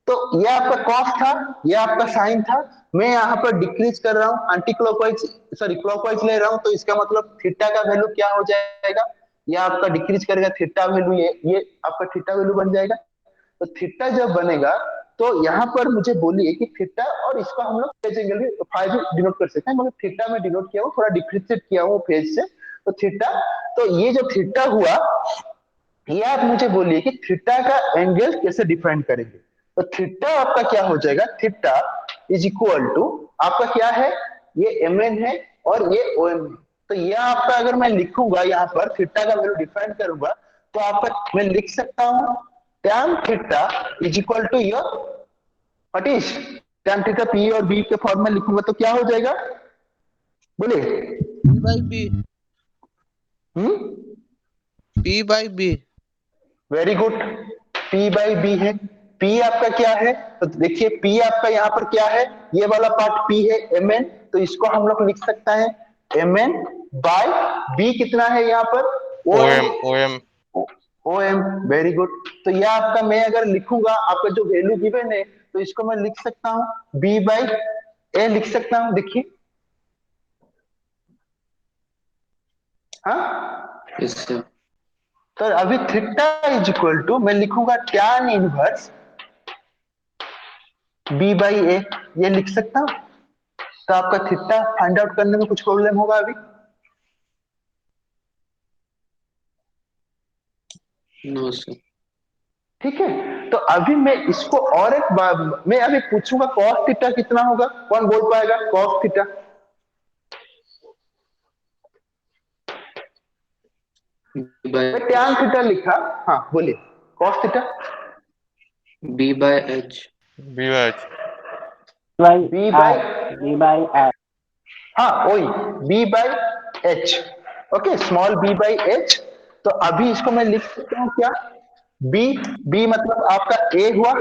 तो ये आपका कॉस था, ये आपका साइन था, मैं यहाँ पर डिक्रीज कर रहा हूँ, एंटी क्लॉकवाइज सॉरी क्लॉकवाइज ले रहा हूँ, तो इसका मतलब थीटा का वैल्यू क्या हो जाएगा, ये आपका डिक्रीज करेगा थीटा वैल्यू, ये आपका थीटा वैल्यू बन जाएगा। तो थीटा जब बनेगा तो यहाँ पर मुझे बोलिए कि थीटा, और इसको हम लोग फेज एंगल भी फाइव डिनोट कर सकते हैं, मगर थीटा में डिनोट किया हूँ, थोड़ा डिफरेंशिएट किया हूँ फेज से, तो थीटा, तो ये जो थीटा हुआ, ये आप मुझे बोलिए कि थीटा का एंगल कैसे डिफाइन करेंगे। तो थीटा आपका क्या हो जाएगा, थीटा इज इक्वल टू आपका क्या है, ये एम एन है और ये ओ एम है। तो ये आपका अगर मैं लिखूंगा यहाँ पर थीटा का वैल्यू डिफाइन करूंगा, तो आपका मैं लिख सकता हूँ tan theta is equal to your what is tan theta, P और बी के फॉर्म में लिखूंगा तो क्या हो जाएगा, बोलिए। P by B. P by B. Very good, P by B है। P आपका क्या है, तो देखिए P आपका यहाँ पर क्या है, ये वाला पार्ट P है एम एन, तो इसको हम लोग लिख सकता है एम एन बाय बी, कितना है यहाँ पर O M O M O M, very good. तो यह आपका मैं अगर लिखूंगा, आपका जो वैल्यू गिवन है, तो इसको मैं लिख सकता हूँ बी बाई ए लिख सकता हूँ, देखिए। हाँ, यस सर। तो अभी थीटा इज इक्वल टू मैं लिखूंगा टैन इनवर्स बी बाई ए, ये लिख सकता हूं। तो आपका थीटा फाइंड आउट करने में कुछ प्रॉब्लम होगा अभी, नो सर। ठीक है। तो अभी मैं इसको और एक बार मैं अभी पूछूंगा कॉस थीटा कितना होगा, कौन बोल पाएगा कॉस थीटा, मैं टैन थीटा लिखा, हाँ बोलिए cos theta, B by H. B H B by, B by F. हाँ वही B by H, okay, small B by H. तो अभी इसको मैं लिख सकता हूँ क्या, बी, बी मतलब आपका ए हुआ,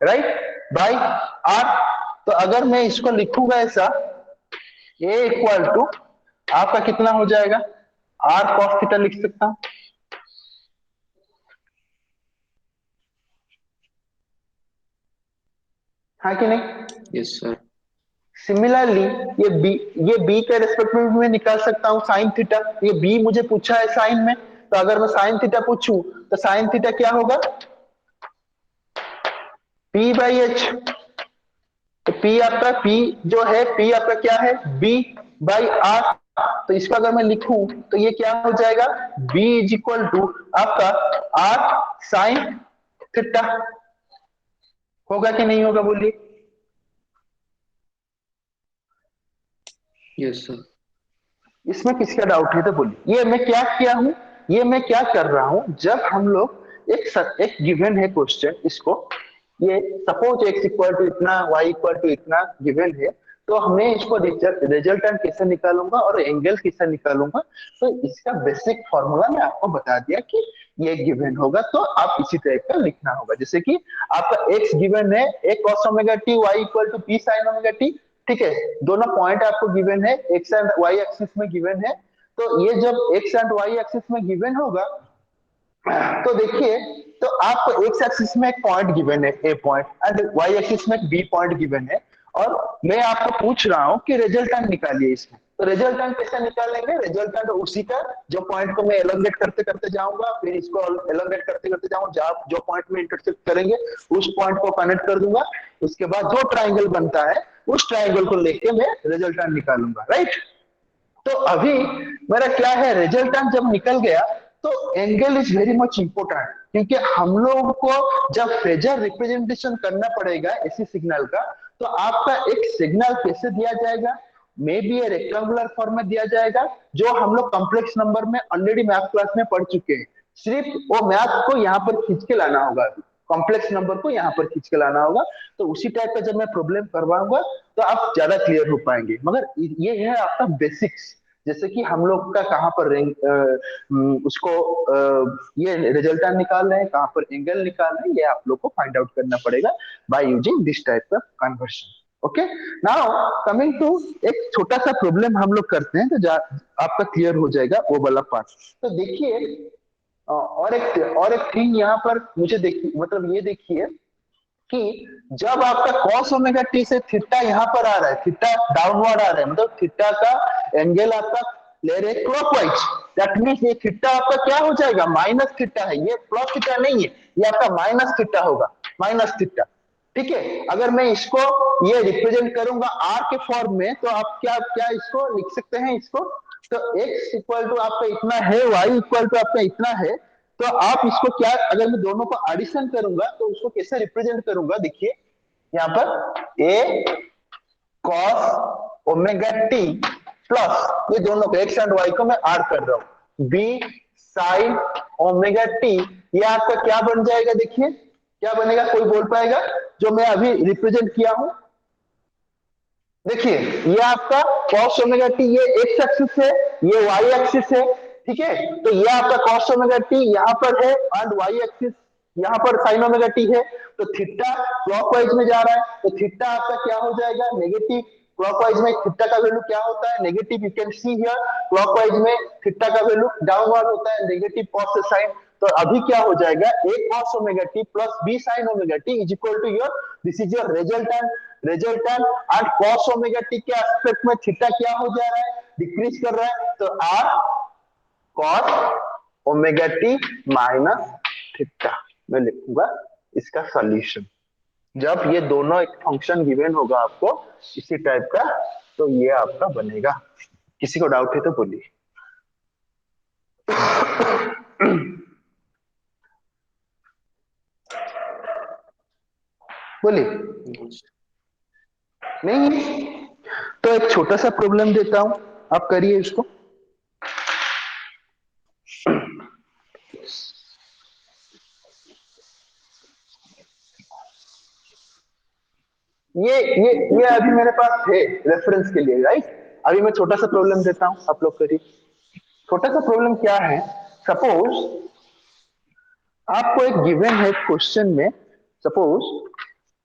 राइट, बाई आर। तो अगर मैं इसको लिखूंगा ऐसा, ए इक्वल टू आपका कितना हो जाएगा, आर कॉस थीटा लिख सकता हूं, हाँ कि नहीं। Yes sir. सिमिलरली ये बी के रेस्पेक्ट में भी मैं निकाल सकता हूँ साइन थीटा, ये बी मुझे पूछा है साइन में, तो अगर मैं साइन थीटा पूछूं तो साइन थीटा क्या होगा, पी बाई एच। तो पी आपका, पी जो है, पी आपका क्या है, बी बाई आर। तो इसको अगर मैं लिखूं तो ये क्या हो जाएगा, बी इज इक्वल टू आपका आर साइन थीटा, होगा कि नहीं होगा बोलिए। Yes sir. इसमें किसका डाउट है तो बोलिए। ये मैं क्या किया हूं, ये मैं क्या कर रहा हूं, जब हम लोग एक गिवन है क्वेश्चन, इसको ये सपोज x इक्वल टू इतना, y इक्वल टू इतना गिवन है, तो हमें इसको रिजल्टेंट कैसे निकालूंगा और एंगल कैसे निकालूंगा, तो इसका बेसिक फॉर्मूला मैं आपको बता दिया कि ये गिवन होगा, तो आप इसी टाइप का लिखना होगा। जैसे कि आपका x गिवन है a cos omega t y equal to b sin omega t, ठीक है, दोनों पॉइंट आपको गिवन है, x एंड y एक्सिस में गिवन है। तो ये जब x एंड y एक्सिस में गिवन होगा तो देखिए, तो आपको एक्स एक्सिस में एक पॉइंट गिवन है ए पॉइंट एंड वाई एक्सिस में एक बी पॉइंट गिवन है, और मैं आपको पूछ रहा हूं कि रिजल्टेंट निकालिए इसमें। तो रिजल्टेंट कैसे निकालेंगे? रिजल्टेंट उसी का जो पॉइंट को मैं एलोंगेट करते करते जाऊंगा, फिर इसको एलोंगेट करते करते जाऊंगा, जो पॉइंट में इंटरसेक्ट करेंगे उस पॉइंट को कनेक्ट कर दूंगा, उसके बाद जो ट्राइंगल बनता है उस ट्राइंगल को लेके मैं रिजल्टेंट निकालूंगा, राइट। तो अभी मेरा क्या है, रिजल्टेंट जब निकल गया तो angle is very much important, क्योंकि हम लोग को जब फेजर रिप्रेजेंटेशन करना पड़ेगा ऐसी सिग्नल का, तो आपका एक सिग्नल कैसे दिया जाएगा, may be A rectangular form में दिया जाएगा, जो हम लोग कॉम्प्लेक्स नंबर में ऑलरेडी मैथ क्लास में पढ़ चुके हैं। सिर्फ वो मैथ को यहाँ पर खींच के लाना होगा, कॉम्प्लेक्स नंबर को यहाँ पर खींच के लाना होगा। तो उसी टाइप का जब मैं प्रॉब्लम करवाऊंगा तो आप ज्यादा क्लियर हो पाएंगे। मगर ये है आपका बेसिक्स, जैसे कि हम लोग का कहाँ पर उसको ये रिजल्टेंट निकाल रहे हैं, कहाँ पर एंगल निकाल रहे हैं, ये आप लोग को फाइंड आउट करना पड़ेगा by using this type of conversion. Okay, now coming to एक छोटा सा प्रॉब्लम हम लोग करते हैं, तो आपका क्लियर हो जाएगा वो वाला पार्ट। तो देखिए, और एक थिंग यहाँ पर मुझे देखिए, मतलब ये देखिए कि जब आपका cos ओमेगा t से थीटा यहाँ पर आ रहा है, थीटा डाउनवर्ड आ रहा है, मतलब थीटा का एंगल आपका ले रहे क्लॉकवाइज, दैट मींस ये थीटा आपका क्या हो जाएगा, माइनस थीटा है, ये प्लस थीटा नहीं है, ये आपका माइनस थीटा होगा, माइनस थीटा, ठीक है। अगर मैं इसको ये रिप्रेजेंट करूंगा r के फॉर्म में, तो आप क्या क्या इसको लिख सकते हैं इसको, तो x इक्वल टू आपका इतना है, y इक्वल टू आपका इतना है, तो आप इसको क्या, अगर मैं दोनों को एडिशन करूंगा तो उसको कैसे रिप्रेजेंट करूंगा, देखिए यहाँ पर a cos omega t plus ये दोनों को x एंड y को मैं r कर रहा हूं, b sin ओमेगा t, ये आपका क्या बन जाएगा, देखिए क्या बनेगा, कोई बोल पाएगा जो मैं अभी रिप्रेजेंट किया हूं। देखिए ये आपका cos ओमेगा t ये x एक्सिस है, ये y एक्सिस है, ठीक है। तो ये आपका cos ओमेगा t यहाँ पर है एंड y एक्सिस यहाँ पर sin ओमेगा t है, तो थीटा क्लॉकवाइज में जा रहा है, तो थीटा आपका क्या हो जाएगा, नेगेटिव। क्लॉकवाइज में थीटा का वैल्यू क्या होता है, negative. You can see here clockwise में थीटा का वैल्यू डाउनवर्ड होता है, नेगेटिव cos से sin। तो अभी क्या हो जाएगा, a cos omega t plus b sin omega t is equal to your, this is your resultant and cos omega t के एस्पेक्ट में थीटा क्या हो जा रहा है, डिक्रीज कर रहा है, तो r cos omega t minus theta मैं लिखूंगा इसका सॉल्यूशन। जब ये दोनों एक फंक्शन गिवन होगा आपको इसी टाइप का, तो ये आपका बनेगा। किसी को डाउट है तो बोलिए। बोलिए। नहीं, तो एक छोटा सा प्रॉब्लम देता हूं, आप करिए इसको। ये अभी मेरे पास है रेफरेंस के लिए, राइट। अभी मैं छोटा सा प्रॉब्लम देता हूं, आप लोग करिए। छोटा सा प्रॉब्लम क्या है, सपोज आपको एक गिवन है क्वेश्चन में, सपोज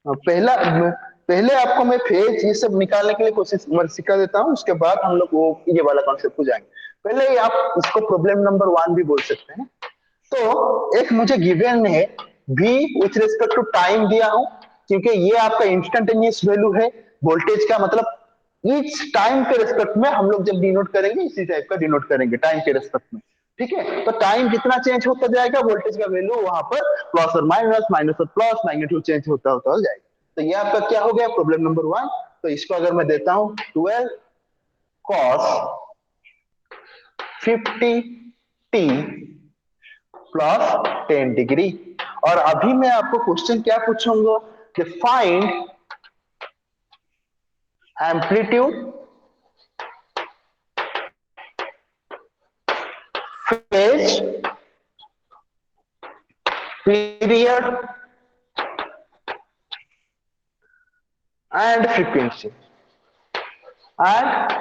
पहले आपको मैं फेज ये सब निकालने के लिए कोशिश सिखा देता हूं, उसके बाद हम लोग वो ये वाला कॉन्सेप्ट को जाएंगे। पहले ही आप इसको प्रॉब्लम नंबर 1 भी बोल सकते हैं। तो एक मुझे गिवन है v with respect to time दिया हूं, क्योंकि ये आपका इंस्टेंटेनियस वैल्यू है वोल्टेज का, मतलब ईच टाइम के रिस्पेक्ट में हम लोग जब डिनोट करेंगे इसी टाइप का डिनोट करेंगे टाइम के रिस्पेक्ट में, ठीक है। तो टाइम जितना चेंज होता जाएगा वोल्टेज का वैल्यू वहां पर प्लस और माइनस, माइनस और प्लस, मैग्नीट्यूड चेंज होता होता जाएगा। तो ये आपका क्या हो गया, प्रॉब्लम नंबर 1। तो इसको अगर मैं देता हूं 12 cos 50t प्लस 10 डिग्री, और अभी मैं आपको क्वेश्चन क्या पूछूंगा कि find amplitude, phase, period and frequency. and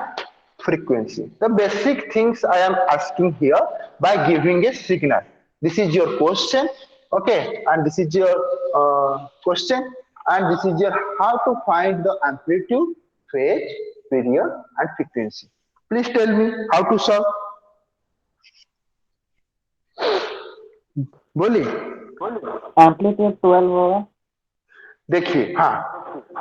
frequency. The basic things I am asking here by giving a signal. This is your question, okay, and this is your question, and this is your how to find the amplitude, phase, period, and frequency. Please tell me how to solve. बोलिए. एम्पलीट्यूड 12 होगा. देखिए, हाँ,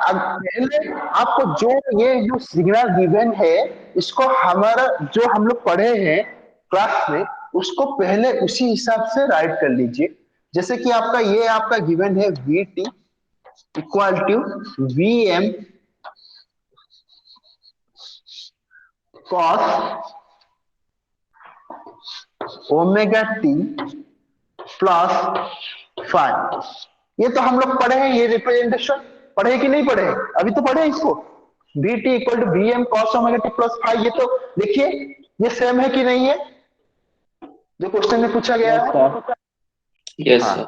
अब पहले आपको जो ये जो सिग्नल गिवन है, इसको हमारा जो हम लोग पढ़े हैं क्लास में, उसको पहले उसी हिसाब से राइट कर लीजिए. जैसे कि आपका ये आपका गिवन है V T equal to V M cos omega T plus 5. ये तो हम लोग पढ़े हैं, ये रिप्रेजेंटेशन पढ़े कि नहीं पढ़े? अभी तो पढ़े इसको. B T equal to B M cos omega T plus 5. ये तो देखिए, ये सेम है कि नहीं है जो क्वेश्चन में पूछा गया है? यस हाँ. सर.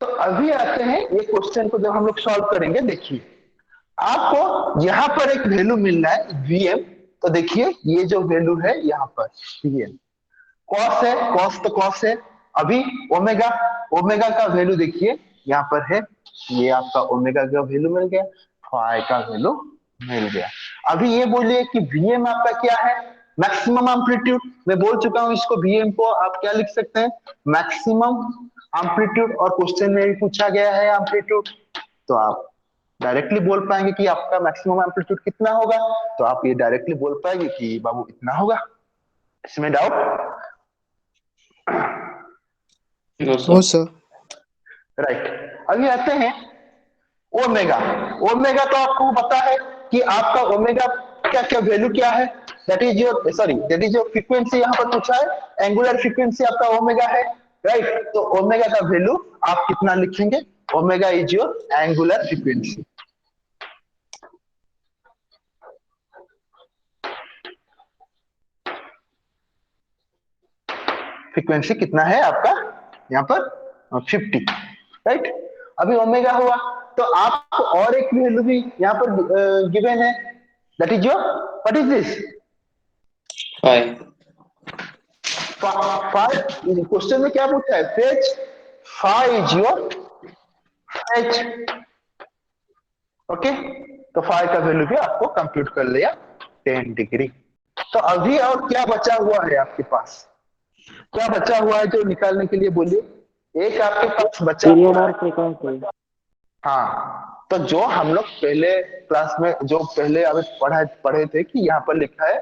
तो अभी आते हैं ये क्वेश्चन को जब हम लोग सॉल्व करेंगे. देखिए, आपको यहाँ पर एक वैल्यू मिल रहा है वीएम. तो देखिए, ये जो वैल्यू है यहाँ पर वीएम, कॉस है, कॉस तो कॉस है. अभी ओमेगा, ओमेगा का वैल्यू देखिए यहाँ पर है, ये आपका ओमेगा का वैल्यू मिल गया, फाई का वैल्यू मिल गया. अभी ये बोलिए कि वीएम आपका क्या है? Maximum amplitude. मैं बोल चुका हूं इसको, वीएम को आप क्या लिख सकते हैं? Maximum amplitude. और क्वेश्चन में भी पूछा गया है एम्पलीट्यूड, तो आप डायरेक्टली बोल पाएंगे कि आपका मैक्सिमम एम्पलीट्यूड कितना होगा. तो आप ये डायरेक्टली बोल पाएंगे कि बाबू इतना होगा. इसमें डाउट? No sir. राइट. अभी आते हैं ओमेगा. ओमेगा तो आपको पता है कि आपका ओमेगा क्या क्या वैल्यू क्या है. That is your, sorry, that is your frequency. यहाँ पर पूछा है एंगुलर फ्रीक्वेंसी आपका ओमेगा है, राइट. तो ओमेगा का वैल्यू आप कितना लिखेंगे? Omega is your angular frequency. Frequency कितना है आपका यहाँ पर? 50, राइट. अभी ओमेगा हुआ, तो आपको और एक वैल्यू भी यहाँ पर गिवन है. That is your, what is this? 5. 5. Question में क्या पूछा है? Fetch. 5 is your fetch. Okay. तो 5 का वैल्यू भी आपको कंप्यूट कर लिया 10 डिग्री. तो अभी और क्या बचा हुआ है आपके पास? क्या बचा हुआ है जो निकालने के लिए बोलिए? एक आपके पास बचा पीरियड हुआ और है. फ्रीक्वेंसी. हाँ, तो जो हम लोग पहले क्लास में जो पहले अभी पढ़े थे कि यहाँ पर लिखा है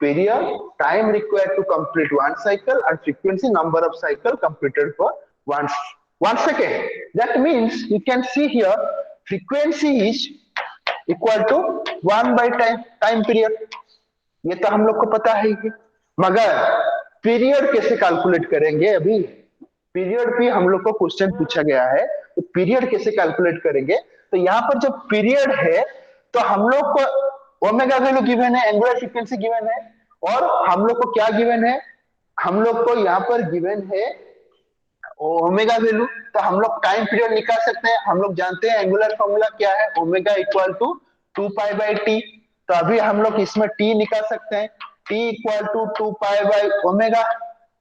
period time required to complete one cycle and frequency number of cycle completed for one second. That means you can see here frequency is equal to 1 by time period. ये तो हम लोग को पता है ही, मगर पीरियड कैसे कैलकुलेट करेंगे? अभी पीरियड भी हम लोग को क्वेश्चन पूछा गया है, तो पीरियड कैसे कैलकुलेट करेंगे? तो यहाँ पर जब पीरियड है तो हम लोग को ओमेगा वैल्यू गिवन है, एंगुलर फ्रीक्वेंसी गिवन है, और हम लोग को क्या गिवन है? हम लोग को यहाँ पर गिवन है ओमेगा वैल्यू. तो हम लोग टाइम पीरियड निकाल सकते हैं. हम लोग जानते हैं एंगुलर फॉर्मूला क्या है, omega equal to 2 pi by T. तो अभी हम लोग इसमें टी निकाल सकते हैं. T equal to 2 pi by omega.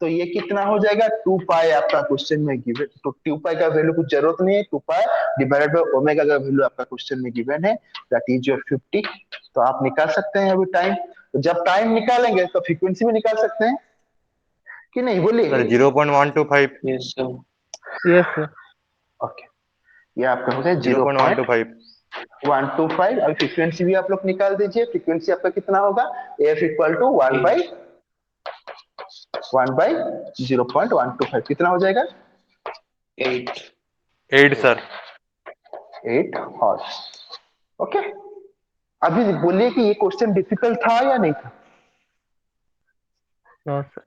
तो ये कितना हो जाएगा? 2 पाई आपका क्वेश्चन में गिवन. तो 2 पाई का वैल्यू कुछ जरूरत नहीं है, 2 पाई डिवाइडेड बाय ओमेगा का वैल्यू आपका क्वेश्चन में गिवन है, दैट इज योर 50. तो आप निकाल सकते हैं अभी टाइम. तो जब टाइम निकालेंगे तो फ्रीक्वेंसी भी निकाल सकते हैं कि नहीं? बोलिए. Sir 0.125. Yes sir. Yes sir. Okay, ये आपका हो गया 0.125. 0.125. अभी फ्रीक्वेंसी भी आप लोग निकाल दीजिए. फ्रीक्वेंसी आपका कितना होगा? F equal to 1 by 0.125. कितना हो जाएगा? 8. 8 सर. 8 हॉर्स. ओके. अभी बोलिए कि ये क्वेश्चन डिफिकल्ट था या नहीं था? No sir.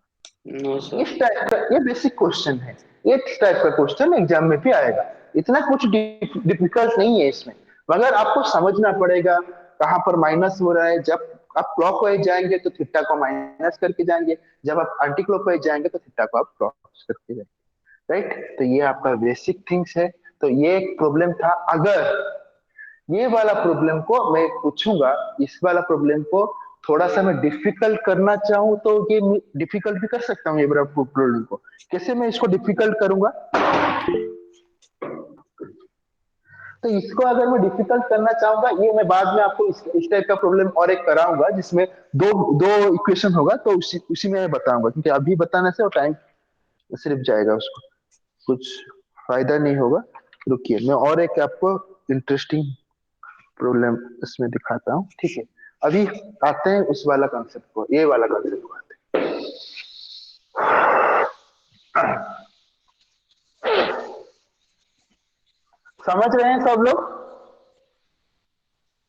No sir. इस टाइप का ये बेसिक क्वेश्चन है. इस टाइप का क्वेश्चन एग्जाम में भी आएगा. इतना कुछ डिफिकल्ट नहीं है इसमें, मगर आपको समझना पड़ेगा कहां पर माइनस हो रहा है. जब आप क्लॉकवाइज जाएंगे तो थीटा को माइनस करके जाएंगे, जब आप एंटी क्लॉकवाइज जाएंगे तो थीटा को आप क्रॉस करके जाएंगे, राइट. तो ये आपका बेसिक थिंग्स है. तो ये एक प्रॉब्लम था. अगर ये वाला प्रॉब्लम को मैं पूछूंगा, इस वाला प्रॉब्लम को थोड़ा सा मैं डिफिकल्ट करना चाहूँ तो ये डिफिकल्ट भी कर सकता हूँ ये वाला प्रॉब्लम को। कैसे मैं इसको डिफिकल्ट करूंगा? तो इसको अगर मैं डिफिकल्ट करना चाहूंगा, ये मैं बाद में आपको इस टाइप का प्रॉब्लम और एक कराऊंगा जिसमें दो दो इक्वेशन होगा, तो उसी में मैं बताऊंगा, क्योंकि अभी बताने से वो टाइम सिर्फ जाएगा, उसको कुछ फायदा नहीं होगा। रुकिए, मैं और एक आपको इंटरेस्टिंग प्रॉब्लम इसमें दिखाता हूँ, ठीक है? अभी आते हैं उस वाला कॉन्सेप्ट को, ये वाला कॉन्सेप्ट को आते हैं। समझ रहे हैं सब लोग?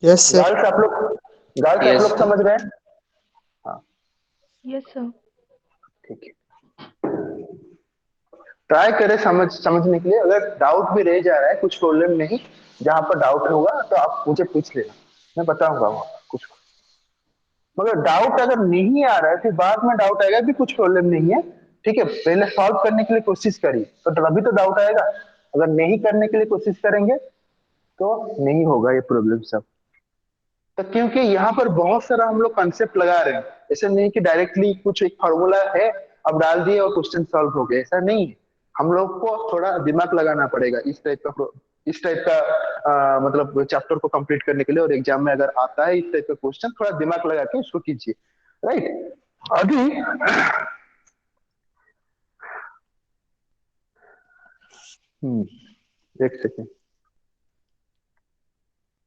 Yes, sir. गर्ल्स आप लोग, गर्ल्स आप Yes, लोग sir. समझ रहे हैं? हाँ, Yes, sir. ठीक है। ट्राई करें समझने के लिए। अगर डाउट भी रह जा रहा है, कुछ प्रॉब्लम नहीं, जहां पर डाउट होगा तो आप मुझे पूछ लेना, मैं बताऊंगा वहां पर कुछ। मगर डाउट अगर नहीं आ रहा है, फिर बाद में डाउट आएगा भी, कुछ प्रॉब्लम नहीं है, ठीक है? पहले सॉल्व करने के लिए कोशिश करिए, तो तभी तो डाउट आएगा। अगर नहीं करने के लिए कोशिश करेंगे तो नहीं होगा ये प्रॉब्लम सब। तो क्योंकि यहाँ पर बहुत सारा हम लोग कंसेप्ट लगा रहे हैं, ऐसा नहीं कि डायरेक्टली कुछ एक फॉर्मूला है अब डाल दिए और क्वेश्चन सॉल्व हो गया, ऐसा नहीं है। हम लोग को थोड़ा दिमाग लगाना पड़ेगा इस टाइप का मतलब चैप्टर को कंप्लीट करने के लिए, और एग्जाम में अगर आता है इस टाइप का क्वेश्चन, थोड़ा दिमाग लगा के उसको कीजिए, राइट? अभी एक सेकेंड।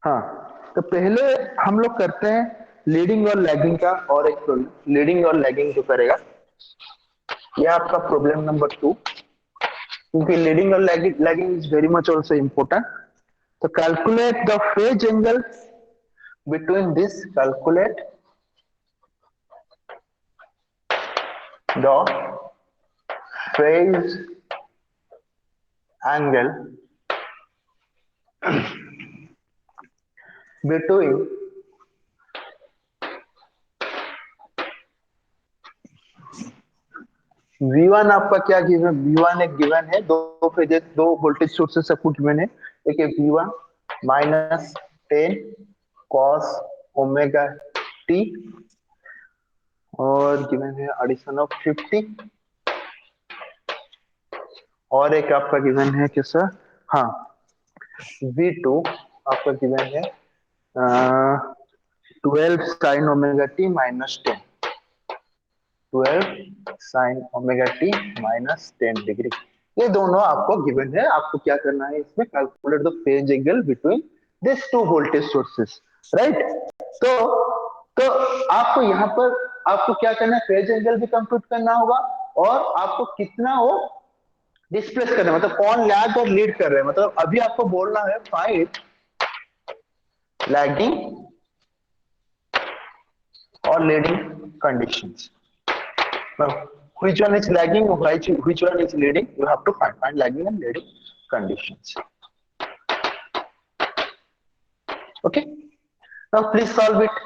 हाँ, तो पहले हम लोग करते हैं लीडिंग और लैगिंग का, और एक प्रॉब्लम लीडिंग और लैगिंग जो करेगा, यह आपका प्रॉब्लम नंबर 2, क्योंकि लीडिंग और lagging is very much also important. तो calculate the phase angle between this, calculate the phase angle between V1 आपका क्या गिवन? V1 एक गिवन है, दो फेजेस, दो वोल्टेज सोर्सेस सबको गिवन है। एक है V1 minus 10 cos omega T, और गिवन है एडिशन ऑफ 50, और एक आपका गिवन है कैसा? हाँ, V2 आपका गिवन है 12 sign omega T minus 10, 12 sign omega T minus 10 degree. ये दोनों आपको गिवन है। आपको क्या करना है इसमें? Calculate the phase angle between this two voltage sources, right? तो आपको यहाँ पर आपको क्या करना है? फेज एंगल भी कंप्यूट करना होगा, और आपको कितना हो डिस्प्लेस करना है, मतलब कौन लैग और लीड कर रहे हैं। मतलब अभी आपको बोलना है फाइंड लैगिंग और leading conditions. Now, which one is lagging, which one is leading? You have to find lagging and leading conditions. Okay. Now, please solve it.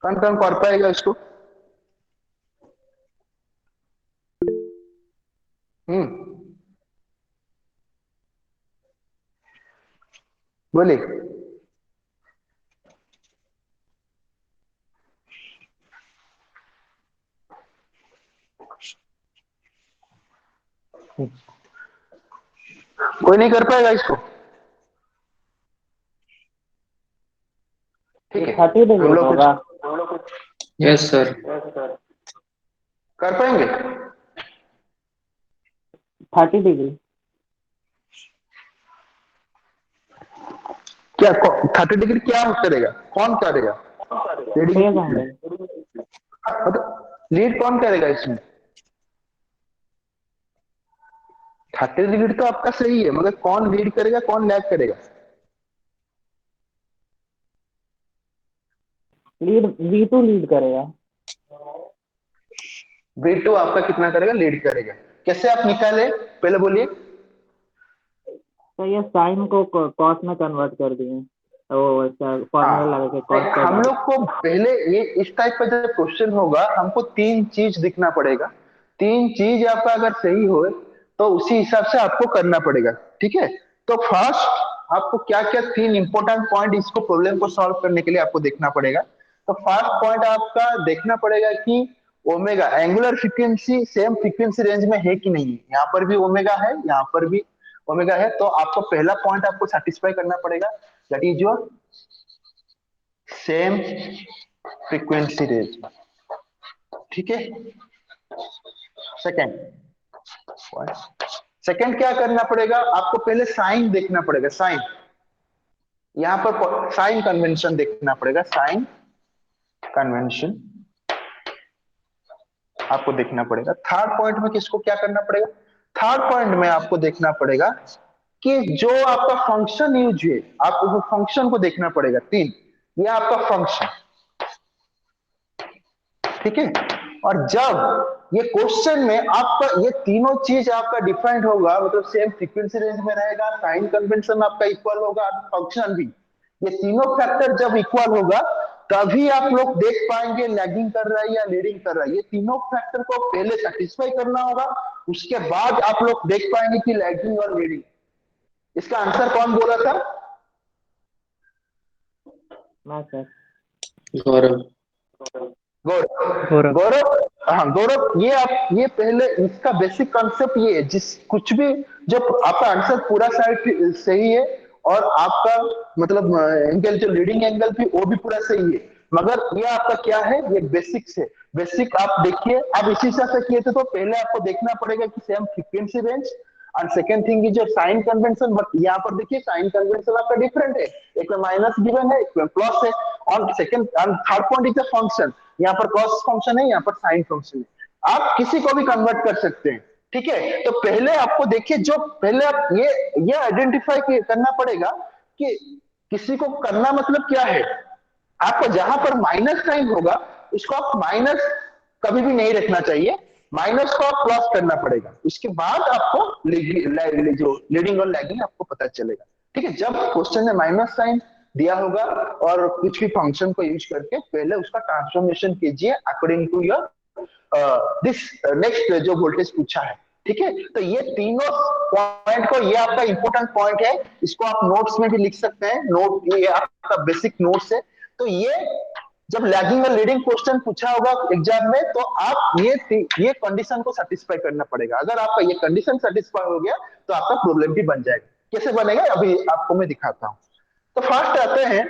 कौन कर पाएगा इसको? बोलिए। कोई नहीं कर पाएगा इसको? ठीक है, 30 डिग्री हम लोग होगा। Yes, sir. कर पाएंगे। 30 डिग्री। क्या 30 डिग्री क्या करेगा? कौन करेगा? Phase angle. मतलब लीड कौन करेगा इसमें? 30 डिग्री तो आपका सही है, मगर कौन लीड करेगा, कौन लैग करेगा? V2 लीड करेगा। V2 आपका कितना करेगा? लीड करेगा। कैसे आप निकाले, पहले बोलिए। तो ये साइन को कॉस में कन्वर्ट कर दिए, तो फॉर्मूला लगा के कॉस हम लोग को पहले ये इस टाइप का जब क्वेश्चन होगा, हमको तीन चीज दिखना पड़ेगा। तीन चीज आपका अगर सही हो तो उसी हिसाब से आपको करना पड़ेगा। ठीक है, तो फर्स्ट आपको क्या क्या 3 इंपॉर्टेंट पॉइंट इसको प्रॉब्लम को सॉल्व करने के लिए आपको देखना पड़ेगा। तो फर्स्ट पॉइंट आपका देखना पड़ेगा कि omega angular frequency same frequency range में है कि नहीं है। यहाँ पर भी ओमेगा है, यहाँ पर भी ओमेगा है, तो आपको पहला पॉइंट आपको सेटिस्फाई करना पड़ेगा, that is your same frequency range. ठीक है, सेकंड क्या करना पड़ेगा, आपको पहले साइन देखना पड़ेगा। साइन, यहां पर साइन कन्वेंशन देखना पड़ेगा, साइन कन्वेंशन आपको देखना पड़ेगा। थर्ड पॉइंट में किसको क्या करना पड़ेगा, थर्ड पॉइंट में आपको देखना पड़ेगा कि जो आपका फंक्शन यूज है, आपको फंक्शन को देखना पड़ेगा। 3, ये आपका फंक्शन। ठीक है, और जब ये क्वेश्चन में आपका ये तीनों चीज आपका डिफाइंड होगा, मतलब सेम फ्रीक्वेंसी रेंज में रहेगा, साइन कन्वेंशन आपका इक्वल होगा, फंक्शन भी, ये तीनों फैक्टर जब इक्वल होगा तभी आप लोग देख पाएंगे लैगिंग कर रहा है या लीडिंग कर रहा है। ये तीनों फैक्टर को पहले सेटिस्फाई करना होगा, उसके बाद आप लोग देख पाएंगे कि लैगिंग और लीडिंग। इसका आंसर कौन बोला था? मैं सर। गौरव। गौरव, हाँ गौरव, ये आप ये पहले इसका बेसिक कॉन्सेप्ट ये है, जिस कुछ भी जो आपका आंसर पूरा साइड सही है और आपका मतलब एंगल जो लीडिंग एंगल भी वो भी पूरा सही है, मगर ये आपका क्या है, ये बेसिक्स है। बेसिक आप देखिए, आप इसी हिसाब से किए थे, तो पहले आपको देखना पड़ेगा कि सेम फ्रीक्वेंसी रेंज, और सेकंड थिंग इज जो साइन कन्वेंशन। बट यहाँ पर देखिए साइन कन्वेंशन आपका डिफरेंट है, एक में माइनस गिवन है, एक में प्लस है, और सेकंड और third point is the function, यहाँ पर कॉस फंक्शन है, यहाँ पर साइन फंक्शन है, आप किसी को भी कन्वर्ट कर सकते हैं। ठीक है, तो पहले आपको देखिए, जो पहले आप ये आइडेंटिफाई करना पड़ेगा कि किसी को करना मतलब क्या है। आपको जहां पर माइनस साइन होगा उसको आप माइनस कभी भी नहीं रखना चाहिए, माइनस को आप प्लस करना पड़ेगा, उसके बाद आपको जो लीडिंग और लैगिंग आपको पता चलेगा। ठीक है, जब क्वेश्चन में माइनस साइन दिया होगा और कुछ भी फंक्शन को यूज करके पहले उसका ट्रांसफॉर्मेशन कीजिए according to your this next जो वोल्टेज पूछा है। ठीक है, तो ये तीनों पॉइंट को, ये आपका इंपॉर्टेंट पॉइंट है, इसको आप नोट्स में भी लिख सकते हैं, नोट ये आपका बेसिक नोट्स है। तो ये जब लैगिंग और लीडिंग क्वेश्चन पूछा होगा एग्जाम में, तो आप ये कंडीशन को सेटिस्फाई करना पड़ेगा। अगर आपका ये कंडीशन सेटिस्फाई हो गया तो आपका प्रॉब्लम भी बन जाएगा। कैसे बनेगा अभी आपको मैं दिखाता हूं। तो फर्स्ट आते हैं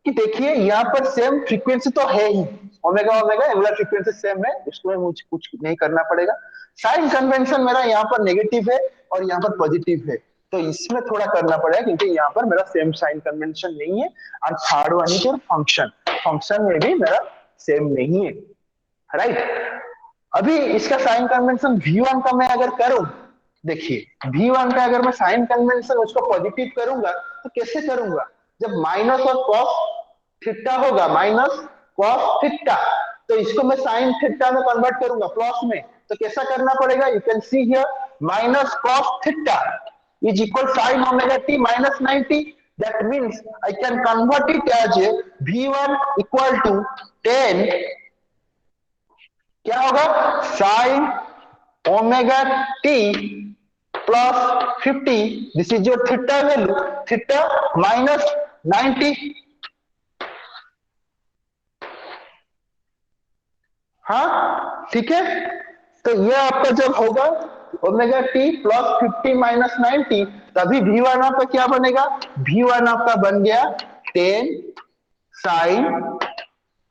कि देखिए यहाँ पर सेम फ्रीक्वेंसी तो है ही, omega omega angular frequency same है, उसमें मुझे कुछ नहीं करना पड़ेगा। साइन कन्वेंशन मेरा यहाँ पर नेगेटिव है और यहाँ पर पॉजिटिव है, तो इसमें थोड़ा करना पड़ेगा क्योंकि यहाँ पर मेरा सेम साइन कन्वेंशन नहीं है। और third one is function, function में भी मेरा सेम नहीं है, राइट। अभी इसका साइन कन्वेंशन V1 का मैं अगर करूं, देखिए V1 का अगर मैं साइन कन्वेंशन उसको पॉजिटिव करूंगा तो कैसे करूंगा, जब माइनस और कॉस थीटा होगा, माइनस कॉस थीटा, तो इसको मैं साइन थीटा में कन्वर्ट करूंगा प्लस में, तो कैसा करना पड़ेगा, you can see here minus cos theta is equal sin omega t minus 90. That means I can convert it as a V1 equal to 10, क्या होगा, sin omega t plus 50, this is your theta value, theta minus 90। हाँ ठीक है, तो ये आपका जब होगा ओमेगा टी प्लस 50 माइनस 90, तभी V1 आपका क्या बनेगा, V1 आपका बन गया 10 sine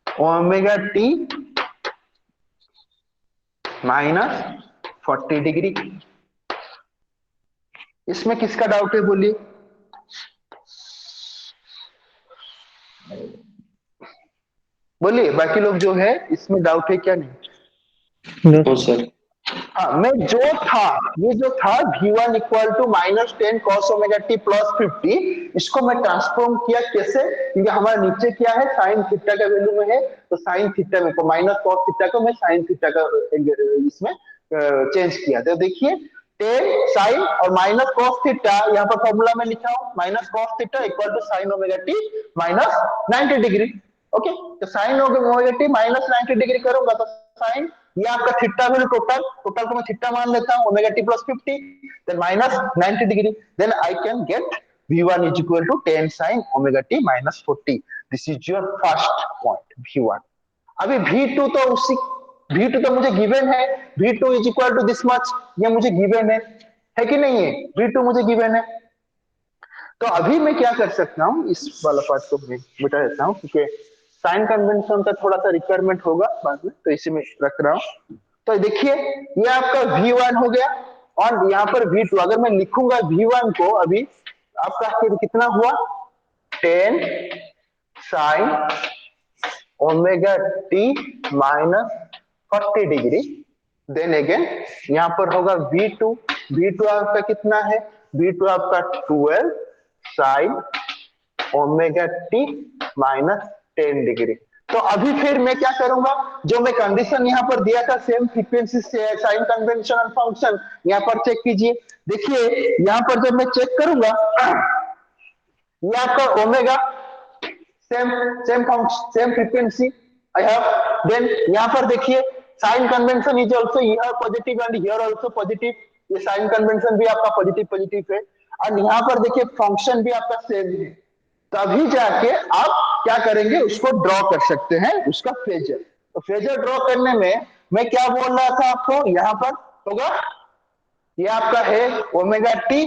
omega T minus 40 degree. इसमें किसका डाउट है बोलिए, बोलिए बाकी लोग जो है इसमें डाउट है क्या नहीं? No sir. हाँ, मैं जो था ये जो था V1 equal to minus 10 cos omega T plus 50, इसको मैं ट्रांसफॉर्म किया कैसे, क्योंकि हमारा नीचे क्या है साइन थीटा का वैल्यू में है, तो साइन थीटा में को माइनस कॉस थीटा को मैं साइन थीटा का इसमें चेंज किया। तो देखिए 10 साइन और माइनस कॉस थीटा, यहाँ पर फॉर्मूला में लिखा हूं, minus cos theta equal to sine omega T minus 90 degree. Okay, तो sine omega T minus 90 degree करूंगा तो साइन ये आपका थीटा वैल्यू टोटल को मैं थीटा मान लेता हूँ omega T plus 50 then minus 90 degree then I can get v1 is equal to 10 sin omega t minus 40 this is your first point v1 अभी v2 तो उसी v2 तो मुझे गिवन है v2 is equal to this much ये मुझे गिवन है कि नहीं है v2 मुझे गिवन है तो अभी मैं क्या कर सकता हूँ इस वाला पार्ट को मैं मिटा देता हूँ क्योंकि साइन कन्वेंशन का थोड़ा सा रिक्वायरमेंट होगा बाद में तो इसी में रख रहा हूँ तो देखिए ये आपका v1 हो गया और यहाँ पर v2 अगर मैं लिखूंगा v1 को अभी आपका कितना हुआ 10 sine omega T minus 40 degree then again यहाँ पर होगा v2 आपका कितना है v2 आपका 12 sign omega T minus 10 degree तो अभी फिर मैं क्या करूंगा जो मैं कंडीशन यहाँ पर दिया था सेम फ्रीक्वेंसी से साइन कन्वेंशनल फंक्शन यहाँ पर चेक कीजिए देखिए यहाँ पर जब मैं चेक करूंगा ये आपका omega same frequency I have then यहाँ पर देखिए sign convention is also here positive and here also positive ये साइन कन्वेंशन भी आपका पॉजिटिव है और यहाँ पर देखिए फंक्शन भी आपका सेम है तो अभी जाके आप क्या करेंगे उसको ड्रॉ कर सकते हैं उसका फेजर तो फेजर ड्रॉ करने में मैं क्या बोल रहा था आपको यहाँ पर होगा ये आपका है ओमेगा टी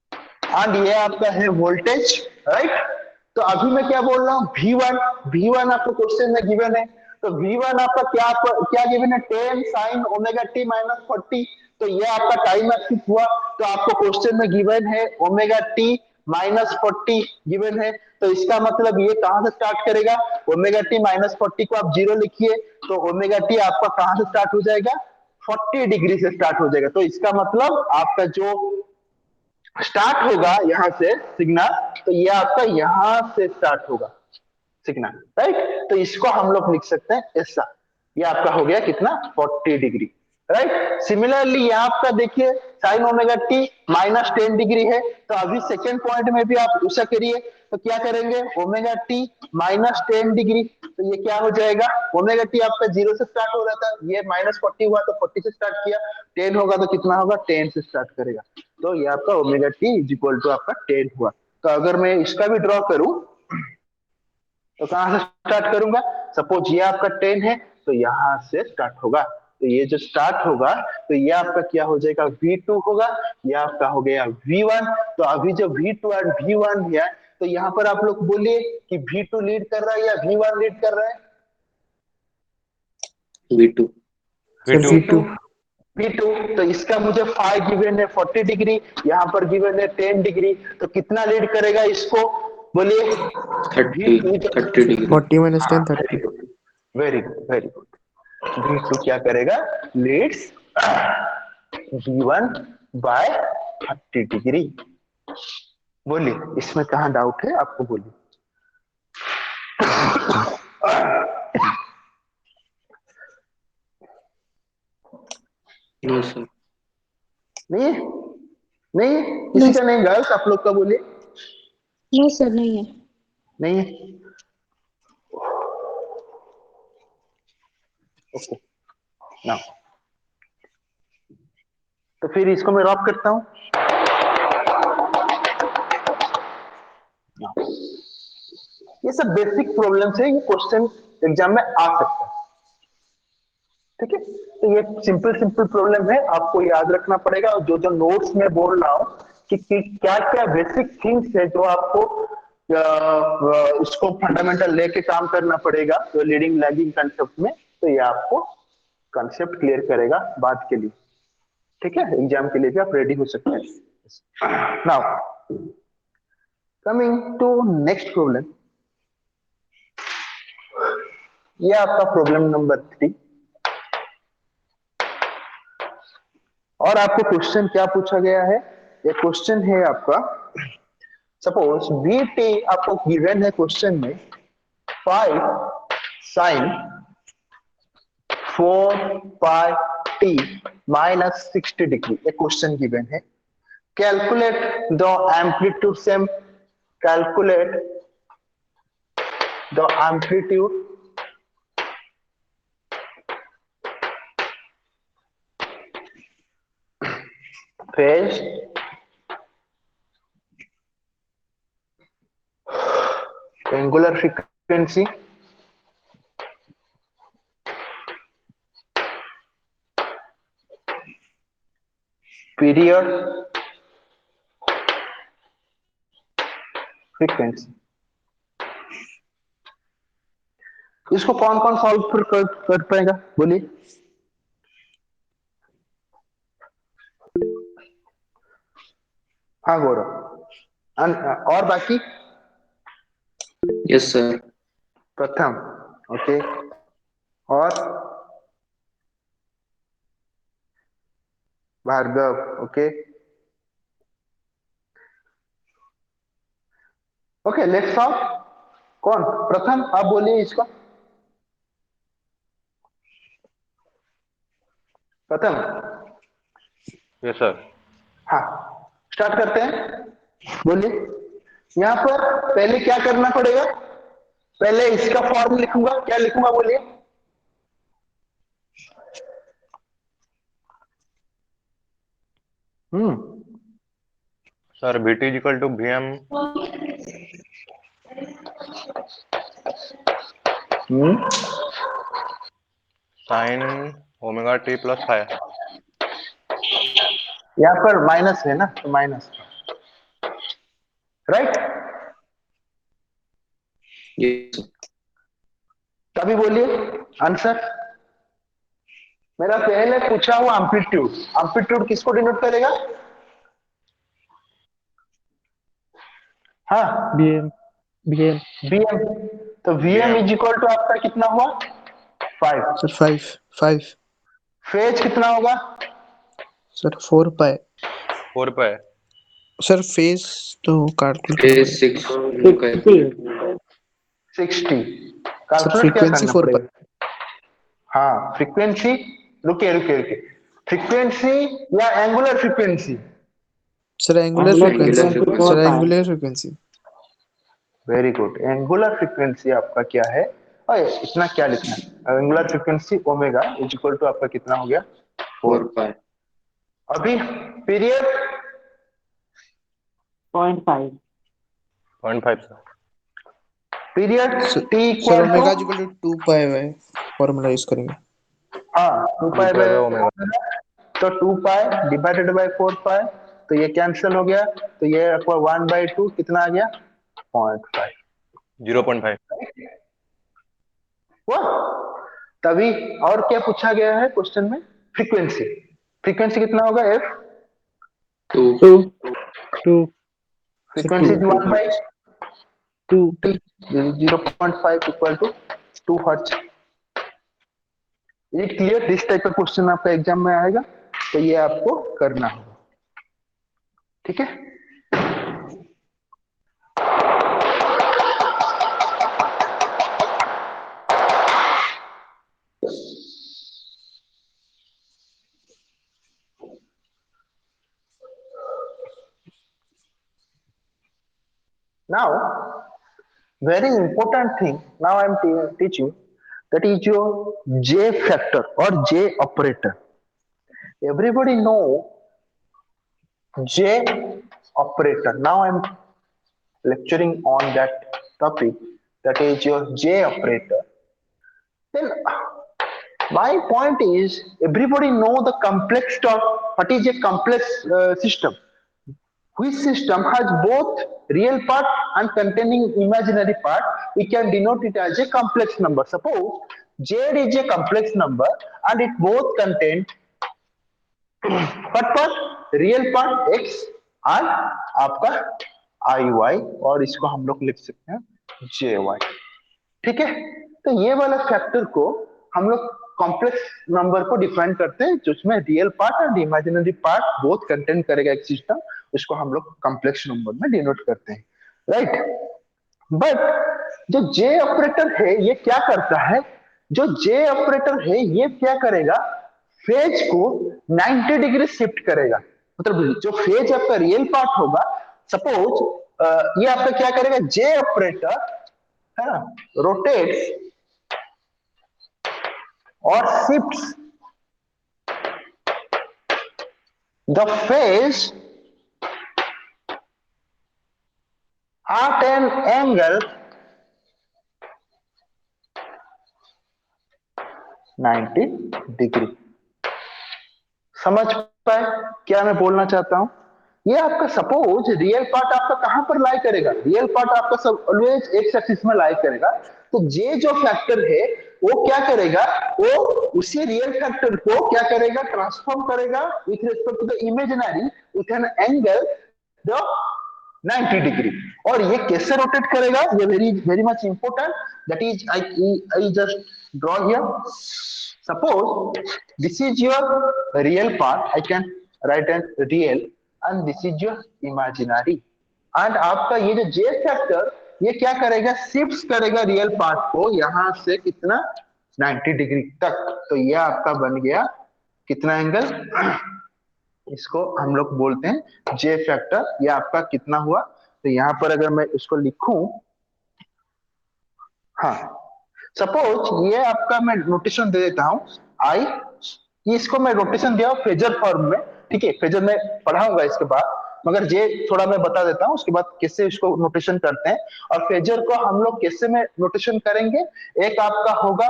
एंड ये आपका है वोल्टेज राइट तो अभी मैं क्या बोल रहा हूँ v1 आपको क्वेश्चन में गिवन है तो v1 आपका क्या गिवन है 10 साइन ओमेगा टी माइनस 40 तो ये आपका टाइम एक्सिस हुआ तो आपको क्वेश्चन में गिवन है ओमेगा टी माइनस 40 गिवन है तो इसका मतलब ये कहां से स्टार्ट करेगा ओमेगा टी माइनस 40 को आप 0 लिखिए तो ओमेगा टी आपका कहां से स्टार्ट हो जाएगा 40 डिग्री से स्टार्ट हो जाएगा तो इसका मतलब आपका जो स्टार्ट होगा यहां से सिग्नल तो ये आपका यहां से स्टार्ट होगा सिग्नल राइट तो इसको हम लोग लिख सकते हैं ऐसा ये आपका हो गया कितना 40 डिग्री राइट सिमिलरली यहाँ आपका देखिए sign omega T minus 10 degree है तो अभी सेकेंड पॉइंट में भी आप उसे करिए तो क्या करेंगे ओमेगा टी माइनस 10 डिग्री तो ये क्या हो जाएगा ओमेगा टी आपका 0 से स्टार्ट हो रहा था ये माइनस 40 हुआ तो 40 से स्टार्ट किया 10 होगा तो कितना होगा 10 से स्टार्ट करेगा तो ये आपका omega T is equal to आपका 10 हुआ तो अगर मैं इसका भी ड्रॉ करूं तो कहां से स्टार्ट करूंगा सपोज ये आपका 10 है तो यहां से स्टार्ट होगा तो ये जो स्टार्ट होगा तो ये आपका क्या हो जाएगा v2 होगा ये आपका हो गया v1 तो अभी जो v2 और v1 है तो यहाँ पर आप लोग बोलिए कि v2 लीड कर रहा है या v1 लीड कर रहा है V2 v2 तो इसका मुझे फाई गिवन है 40 डिग्री यहाँ पर गिवन है 10 डिग्री तो कितना लीड करेगा इसको बोलिए 30 degree 40 minus 10 30 very good v2 क्या करेगा लीड्स v1 बाय 30 डिग्री बोलिए इसमें कहां डाउट है आपको बोलिए नो सर नहीं किसी का नहीं गर्ल्स आप लोग का बोलिए नो सर नहीं है नहीं है ओके ना तो फिर इसको मैं रॉप करता हूं ये सब बेसिक प्रॉब्लम्स है ये क्वेश्चन एग्जाम में आ सकता है ठीक है तो ये सिंपल प्रॉब्लम है आपको याद रखना पड़ेगा और जो नोट्स में बोल रहा हूं कि क्या क्या बेसिक थिंग्स है जो आपको इसको फंडामेंटल लेके काम करना पड़ेगा तो लीडिंग लैगिंग कंसेप्ट में तो ये आपको कंसेप्ट क्लियर करेगा बाद के लिए ठीक है एग्जाम के लिए भी आप रेडी हो सकते हैं now coming to next problem ये आपका प्रॉब्लम नंबर 3 और आपको क्वेश्चन क्या पूछा गया है ये क्वेश्चन है आपका सपोज VT आपको गिवन है क्वेश्चन में 5 sin 4 pi t minus 60 degree a question given है calculate the amplitude same calculate the amplitude phase, angular frequency, period, frequency. इसको कौन कौन सॉल्व कर पाएगा बोलिए? हाँ गौरव। और बाकी? Yes, sir. प्रथम, ओके, और Bhargav, okay okay, let's solve. कौन प्रथम, आप बोलिए इसका। प्रथम, यस सर। हाँ स्टार्ट करते हैं, बोलिए। यहाँ पर पहले क्या करना पड़ेगा? पहले इसका फॉर्म लिखूंगा, क्या लिखूंगा बोलिए? Sir VT is equal to VM sine omega T plus five. यहाँ पर माइनस है ना, तो माइनस, राइट? Yes, sir. तभी बोलिए आंसर। मेरा पहले पूछा हुआ एम्पलीट्यूड, एम्पलीट्यूड किसको डिनोट करेगा? हाँ BM BM Vm। तो Vm इज इक्वल टू आपका कितना हुआ? 5। सर 5 फेज कितना होगा? सर 4 पाई 4 पे। सर फेस तो calculate Phase 6 calculate. 60। Sir calculate क्या फ्रीक्वेंसी करना 4 पड़ेगा? पाई हाँ फ्रीक्वेंसी, रुके, फ्रीक्वेंसी या angular frequency? Sir angular Angular frequency frequency. Sir angular frequency very good. Angular frequency आपका क्या है? ओए इतना क्या लिखना है? Angular frequency omega is equal to आपका कितना हो गया? 4। 4 pi. अभी period 0.5 0.5 sir. Period T sir equal omega two, equal to 2 pi by formula use करेंगे हाँ 2 पाई 2 बाय पे ओमेगा। तो 2 पाई डिवाइडेड बाय 4 पाई, तो ये कैंसिल हो गया, तो ये आपका 1/2 कितना आ गया? 0.5। 0.5। वो तभी। और क्या पूछा गया है क्वेश्चन में? फ्रीक्वेंसी। फ्रीक्वेंसी कितना होगा? F 2. 2 2 sir frequency 2 2 1/2 0.5 equal to 2 hertz. ये क्लियर? दिस टाइप का क्वेश्चन आपका एग्जाम में आएगा, तो ये आपको करना होगा, ठीक है? Now, very important thing. Now I am teaching, that is your J factor or J operator. Everybody know J operator. Now I am lecturing on that topic, that is your J operator. Then my point is, everybody know the complex term. What is a complex system? Which system has both real part and containing imaginary part? We can denote it as a complex number. Suppose Z is a complex number and it both contain what part? Real part x and आपका IY, और इसको हम लोग लिख सकते हैं JY, ठीक है? तो ये वाला फैक्टर को हम लोग कॉम्प्लेक्स नंबर को डिफाइन करते हैं, जिसमें रियल पार्ट और इमेजिनरी पार्ट बोथ कंटेन करेगा एक सिस्टम, उसको हम लोग कॉम्प्लेक्स नंबर में डिनोट करते हैं, राइट? बट जो जे ऑपरेटर है ये क्या करता है? जो जे ऑपरेटर है ये क्या करेगा? फेज को 90 डिग्री शिफ्ट करेगा। मतलब जो फेज आपका रियल पार्ट होगा, सपोज ये आपका क्या करेगा? जे ऑपरेटर है ना, रोटेट्स और shifts the phase at an angle 90 degree. समझ पाए क्या मैं बोलना चाहता हूं? ये आपका सपोज रियल पार्ट आपका कहां पर लाई करेगा? रियल पार्ट आपका सब ऑलवेज एक्स एक्सिस में लाई करेगा। तो जे जो फैक्टर है वो क्या करेगा? वो उसी रियल फैक्टर को क्या करेगा? ट्रांसफॉर्म करेगा with respect to the imaginary with an angle the 90 degree. और ये कैसे रोटेट करेगा? ये very very much important. That is I just draw here. Suppose this is your real part, I can write as real and this is your imaginary. And आपका ये जो J फैक्टर ये क्या करेगा? शिफ्ट करेगा रियल पार्ट को यहां से कितना 90 डिग्री तक। तो ये आपका बन गया कितना एंगल? इसको हम लोग बोलते हैं J फैक्टर। ये आपका कितना हुआ? तो यहाँ पर अगर मैं इसको लिखूं, हाँ सपोज ये आपका मैं नोटेशन दे देता हूं आई, इसको मैं नोटेशन दिया फेजर फॉर्म में, ठीक है? फेजर में पढ़ाऊंगा इसके बाद, मगर ये थोड़ा मैं बता देता हूं उसके बाद कैसे इसको नोटेशन करते हैं। और फेजर को हम लोग कैसे में नोटेशन करेंगे? एक आपका होगा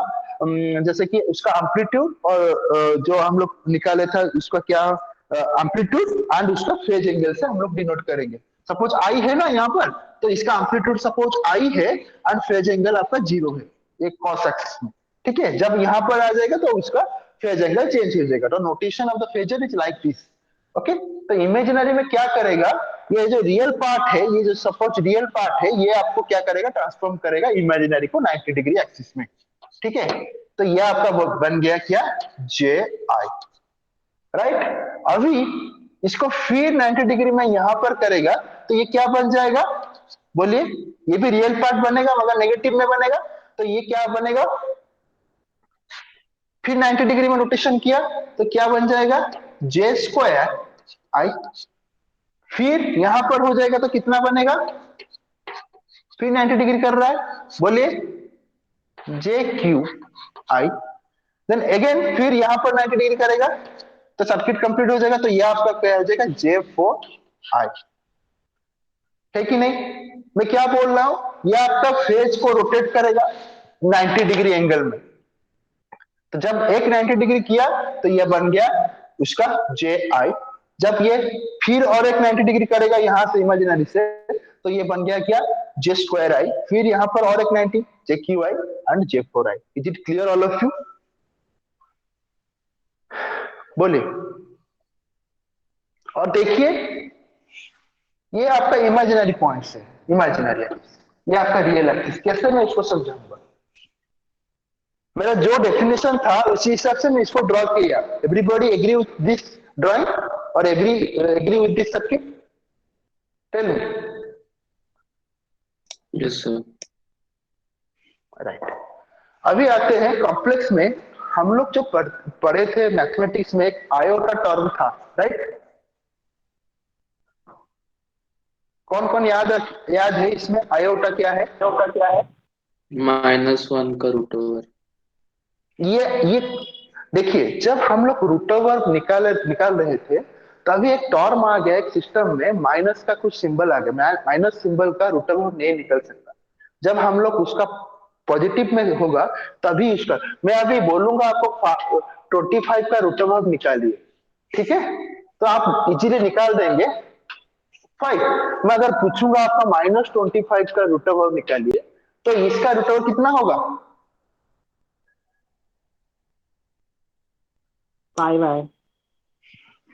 जैसे कि उसका एम्पलीट्यूड और जो हम लोग निकाले था उसका क्या एम्पलीट्यूड एंड उसका फेज एंगल से हम लोग डिनोट करेंगे। सपोज आई है ना यहाँ पर, तो इसका एम्पलीट्यूड सपोज आई है एंड फेज एंगल आपका 0 है एक कॉस एक्सिस में, ठीक है? जब यहाँ पर आ जाएगा तो उसका फेज एंगल चेंज हो जाएगा। तो notation of the phasor is like this, okay? तो इमेजिनरी में क्या करेगा? ये जो रियल पार्ट है, ये जो सपोज रियल पार्ट है, ये आपको क्या करेगा? ट्रांसफॉर्म करेगा इमेजिनरी को 90 डिग्री एक्सिस में, ठीक है? तो ये आपका बन गया क्या? जे आई, राइट? अभी इसको फिर 90 डिग्री में यहां पर करेगा तो ये क्या बन जाएगा? बोलिए। ये भी रियल पार्ट बनेगा मगर नेगेटिव में बनेगा। तो ये क्या बनेगा? फिर 90 डिग्री में रोटेशन किया तो क्या बन जाएगा? जे स्क्वायर आई। फिर यहां पर हो जाएगा तो कितना बनेगा? फिर 90 डिग्री कर रहा है, बोलिए, जे क्यू आई। देन अगेन फिर यहां पर 90 डिग्री करेगा तो सर्किट कंप्लीट हो जाएगा। तो ये आपका क्या हो जाएगा? जे फोर आई, है कि नहीं? मैं क्या बोल रहा हूं? ये आपका फेज को रोटेट करेगा 90 डिग्री एंगल में। तो जब एक 90 डिग्री किया तो ये बन गया उसका जे आई। जब ये फिर और एक 90 डिग्री करेगा यहां से इमेजिनरी से तो ये बन गया क्या? J square I. फिर यहां पर और एक 90, J Q I and J four I. Is it clear all of you? बोलिए। और देखिए ये आपका इमेजिनरी पॉइंट्स है, इमेजिनरी एक्सिस, ये आपका रियल एक्सिस। कैसे मैं इसको समझाऊंगा? मेरा जो डेफिनेशन था उसी हिसाब से मैं इसको ड्रॉ किया। Everybody agree with this drawing और agree with this circuit? Tell me. Yes sir. Right. अभी आते हैं कॉम्प्लेक्स में। हम लोग जो पढ़े थे मैथमेटिक्स में एक आयोटा टर्म था, राइट? कौन कौन याद है इसमें? आयोटा क्या है? -1 का रूट ओवर। ये देखिए, जब हम लोग रूट ओवर निकाल रहे थे तभी एक टर्म आ गया एक सिस्टम में, माइनस का कुछ सिंबल आ गया। माइनस सिंबल का रूट ओवर नहीं निकल सकता। जब हम लोग उसका पॉजिटिव में होगा तभी उसका, मैं अभी बोलूंगा आपको 25 का रूट ओवर निकालिए, ठीक है? तो आप इजीली निकाल देंगे 5। मैं अगर पूछूंगा आपका -25 का रूट ओवर निकालिए तो इसका रूट ओवर कितना होगा? 5i।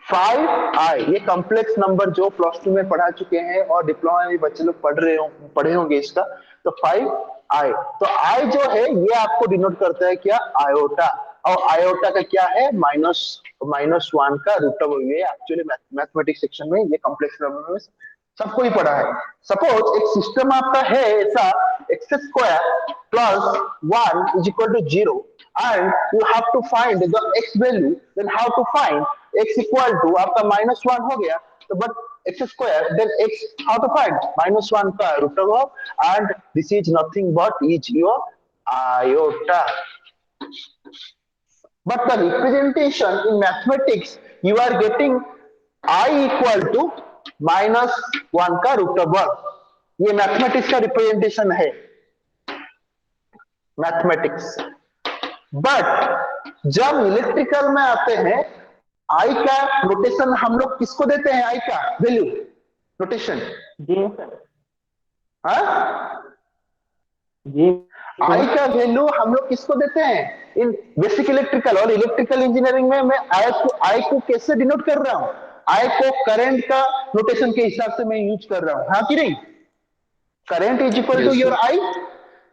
5i। ये कॉम्प्लेक्स नंबर जो +2 में पढ़ा चुके हैं और डिप्लोमा में भी बच्चे लोग पढ़े होंगे इसका। तो 5i, तो i जो है ये आपको डिनोट करता है क्या? आयोटा। और आयोटा का क्या है? -1 का रूट ओवर। ये एक्चुअली मैथमेटिक्स सेक्शन में ये कॉम्प्लेक्स नंबर में सबको ही पढ़ा है। सपोज एक सिस्टम आपका है ऐसा, x² + 1 = 0 and you have to find the x value, then how to find x = आपका -1 हो गया तो but x², then x how to find? -1 का root over and this is nothing but is your iota. But the representation in mathematics you are getting I equal to -1 का रूट ओवर। ये मैथमेटिक्स का रिप्रेजेंटेशन है, मैथमेटिक्स। बट जब इलेक्ट्रिकल में आते हैं, आई का नोटेशन हम लोग किसको देते हैं? आई का वैल्यू नोटेशन जे जे आई का वैल्यू हम लोग किसको देते हैं इन बेसिक इलेक्ट्रिकल और इलेक्ट्रिकल इंजीनियरिंग में? मैं आई को कैसे डिनोट कर रहा हूं? आई को करंट का नोटेशन के हिसाब से मैं यूज कर रहा हूं, हाँ कि नहीं? Current is equal to Yes, your sir. I.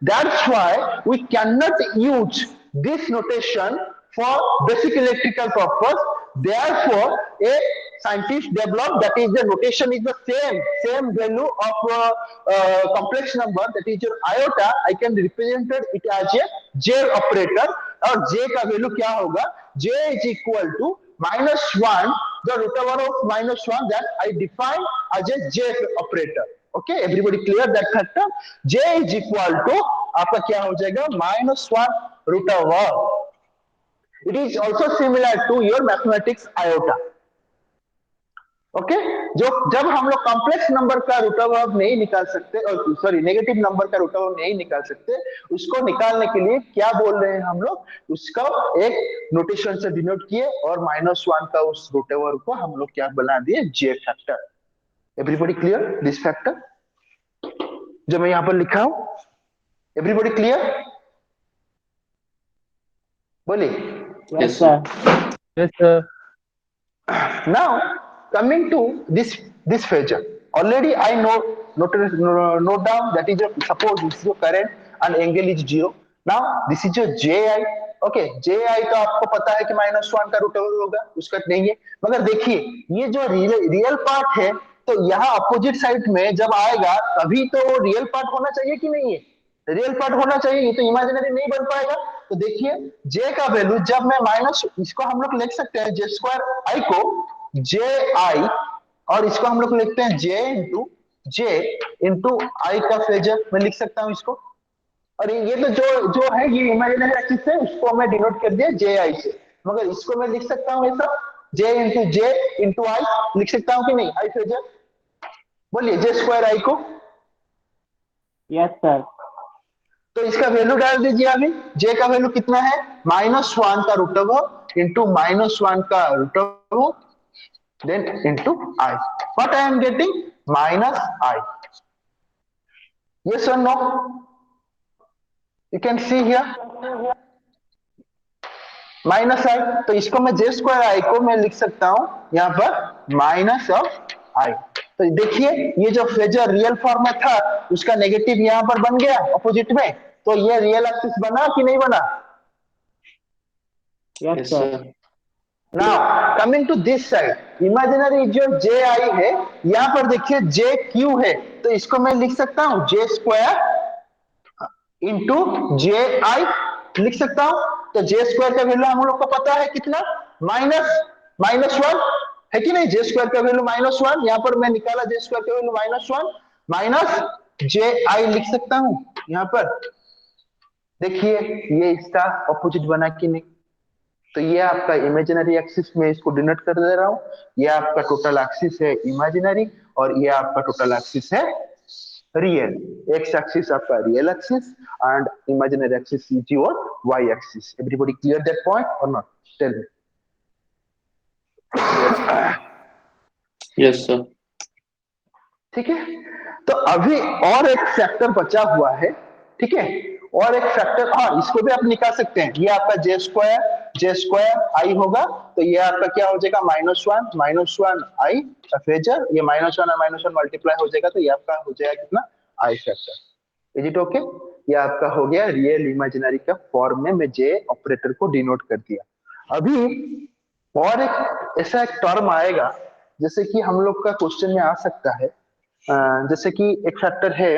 That's why we cannot use this notation for basic electrical purpose. Therefore, a scientist developed that is the notation is the same value of complex number, that is your iota. I can represent it as a J operator, और J का वैल्यू क्या होगा? J is equal to -1, the root over of -1 that I define as a J operator. Okay, everybody clear that factor? J is equal to आपका क्या हो जाएगा? -1 root over. It is also similar to your mathematics iota. Okay जो जब हम लोग कॉम्प्लेक्स नंबर का रूट ओवर नहीं निकाल सकते, और सॉरी नेगेटिव नंबर का रूट ओवर नहीं निकाल सकते, उसको निकालने के लिए क्या बोल रहे हैं हम लोग? उसका एक नोटेशन से डिनोट किए और -1 का उस रूट ओवर को हम लोग क्या बना दिए? J factor. Everybody clear this factor जो मैं यहां पर लिखा हूं? Everybody clear? बोलिए। Yes, sir. Yes, sir. Now coming to this phasor, already I note down that is your, suppose this is your current and angle is 0. Now this is your ji. Okay, ji तो आपको पता है कि -1 का रूट ओवर होगा, उसका नहीं है। मगर देखिए ये जो रियल पार्ट है, तो यहाँ अपोजिट साइड में जब आएगा तभी तो रियल पार्ट होना चाहिए कि नहीं है? रियल पार्ट होना चाहिए, ये तो इमेजिनरी नहीं बन पाएगा। तो देखिए जे का वैल्यू जब मैं माइनस, इसको हम लोग लिख सकते हैं जे स्क्वायर आई को जे आई, और इसको हम लोग लिखते हैं जे इंटू आई का फेजर, मैं लिख सकता हूं इसको। और ये तो जो है ये इमेजिनरी एक्सिस है, उसको मैं डिनोट कर दिया जे आई से। मगर इसको मैं लिख सकता हूँ ऐसा, जे इंटू आई लिख सकता हूँ कि नहीं? आई फेजर बोलिए, जे स्क्वायर आई को। Yes sir. तो इसका वैल्यू डाल दीजिए अभी। जे का वैल्यू कितना है? -1 का रूट ओवर इंटू -1 का root over then into i. What I am getting? -i। Yes और no? You can see here -i। तो इसको मैं जे स्क्वायर आई को मैं लिख सकता हूं यहां पर माइनस ऑफ आई। तो देखिए ये जो फेजर रियल फॉर्म में था उसका नेगेटिव यहां पर बन गया अपोजिट में, तो ये रियल एक्सिस बना कि नहीं बना? Yes yes, sir. sir. Now coming to this side, imaginary जो जे आई है, यहां पर देखिए जे क्यू है, तो इसको मैं लिख सकता हूं जे स्क्वायर इंटू जे आई लिख सकता हूं। तो जे स्क्वायर का वैल्यू हम लोग को पता है कितना? -1 है कि नहीं? जे स्क्वायर का वैल्यू -1, यहां पर मैं निकाला जे स्क्वायर का वैल्यू -1 माइनस जे आई लिख सकता हूं यहां पर। देखिए ये इसका ऑपोजिट बना कि नहीं? तो ये आपका इमेजिनरी एक्सिस में इसको डिनोट कर दे रहा हूं। ये आपका टोटल एक्सिस है इमेजिनरी, और ये आपका टोटल एक्सिस है रियल। एक्स एक्सिस आपका real axis and imaginary axis is your y axis. Everybody clear that point और not? Tell me. Yes, sir. ठीक है, तो अभी और एक फैक्टर बचा हुआ है। ठीक है, और एक फैक्टर, हाँ इसको भी आप निकाल सकते हैं। ये आपका जे स्क्वायर आई होगा, तो ये आपका क्या हो जाएगा? -1 आई फेजर, ये -1 और -1 मल्टीप्लाई हो जाएगा, तो ये आपका हो जाएगा कितना? आई फैक्टर। Is it okay? ये आपका हो गया रियल इमेजिनरी का फॉर्म में मैं जे ऑपरेटर को डिनोट कर दिया। अभी और एक ऐसा एक टर्म आएगा जैसे कि हम लोग का क्वेश्चन में आ सकता है, जैसे कि एक फैक्टर है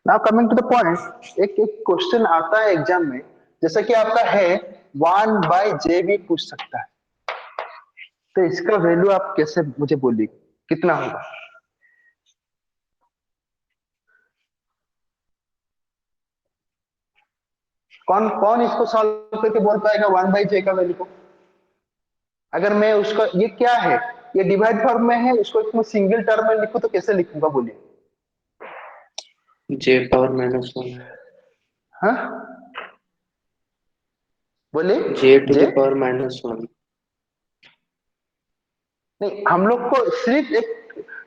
now coming to the point, एक एक क्वेश्चन आता है एग्जाम में, जैसा कि आपका है 1/j भी पूछ सकता है, तो इसका वैल्यू आप कैसे मुझे बोलिए कितना होगा? कौन कौन इसको सॉल्व करके बोल पाएगा 1/j का वैल्यू को? अगर मैं उसका, ये क्या है, ये डिवाइड फॉर्म में है, इसको मैं सिंगल टर्म में लिखूं तो कैसे लिखूंगा बोलिए? J power minus 1. हाँ बोलिए। J to J the power minus 1. नहीं, हम लोग को सिर्फ एक,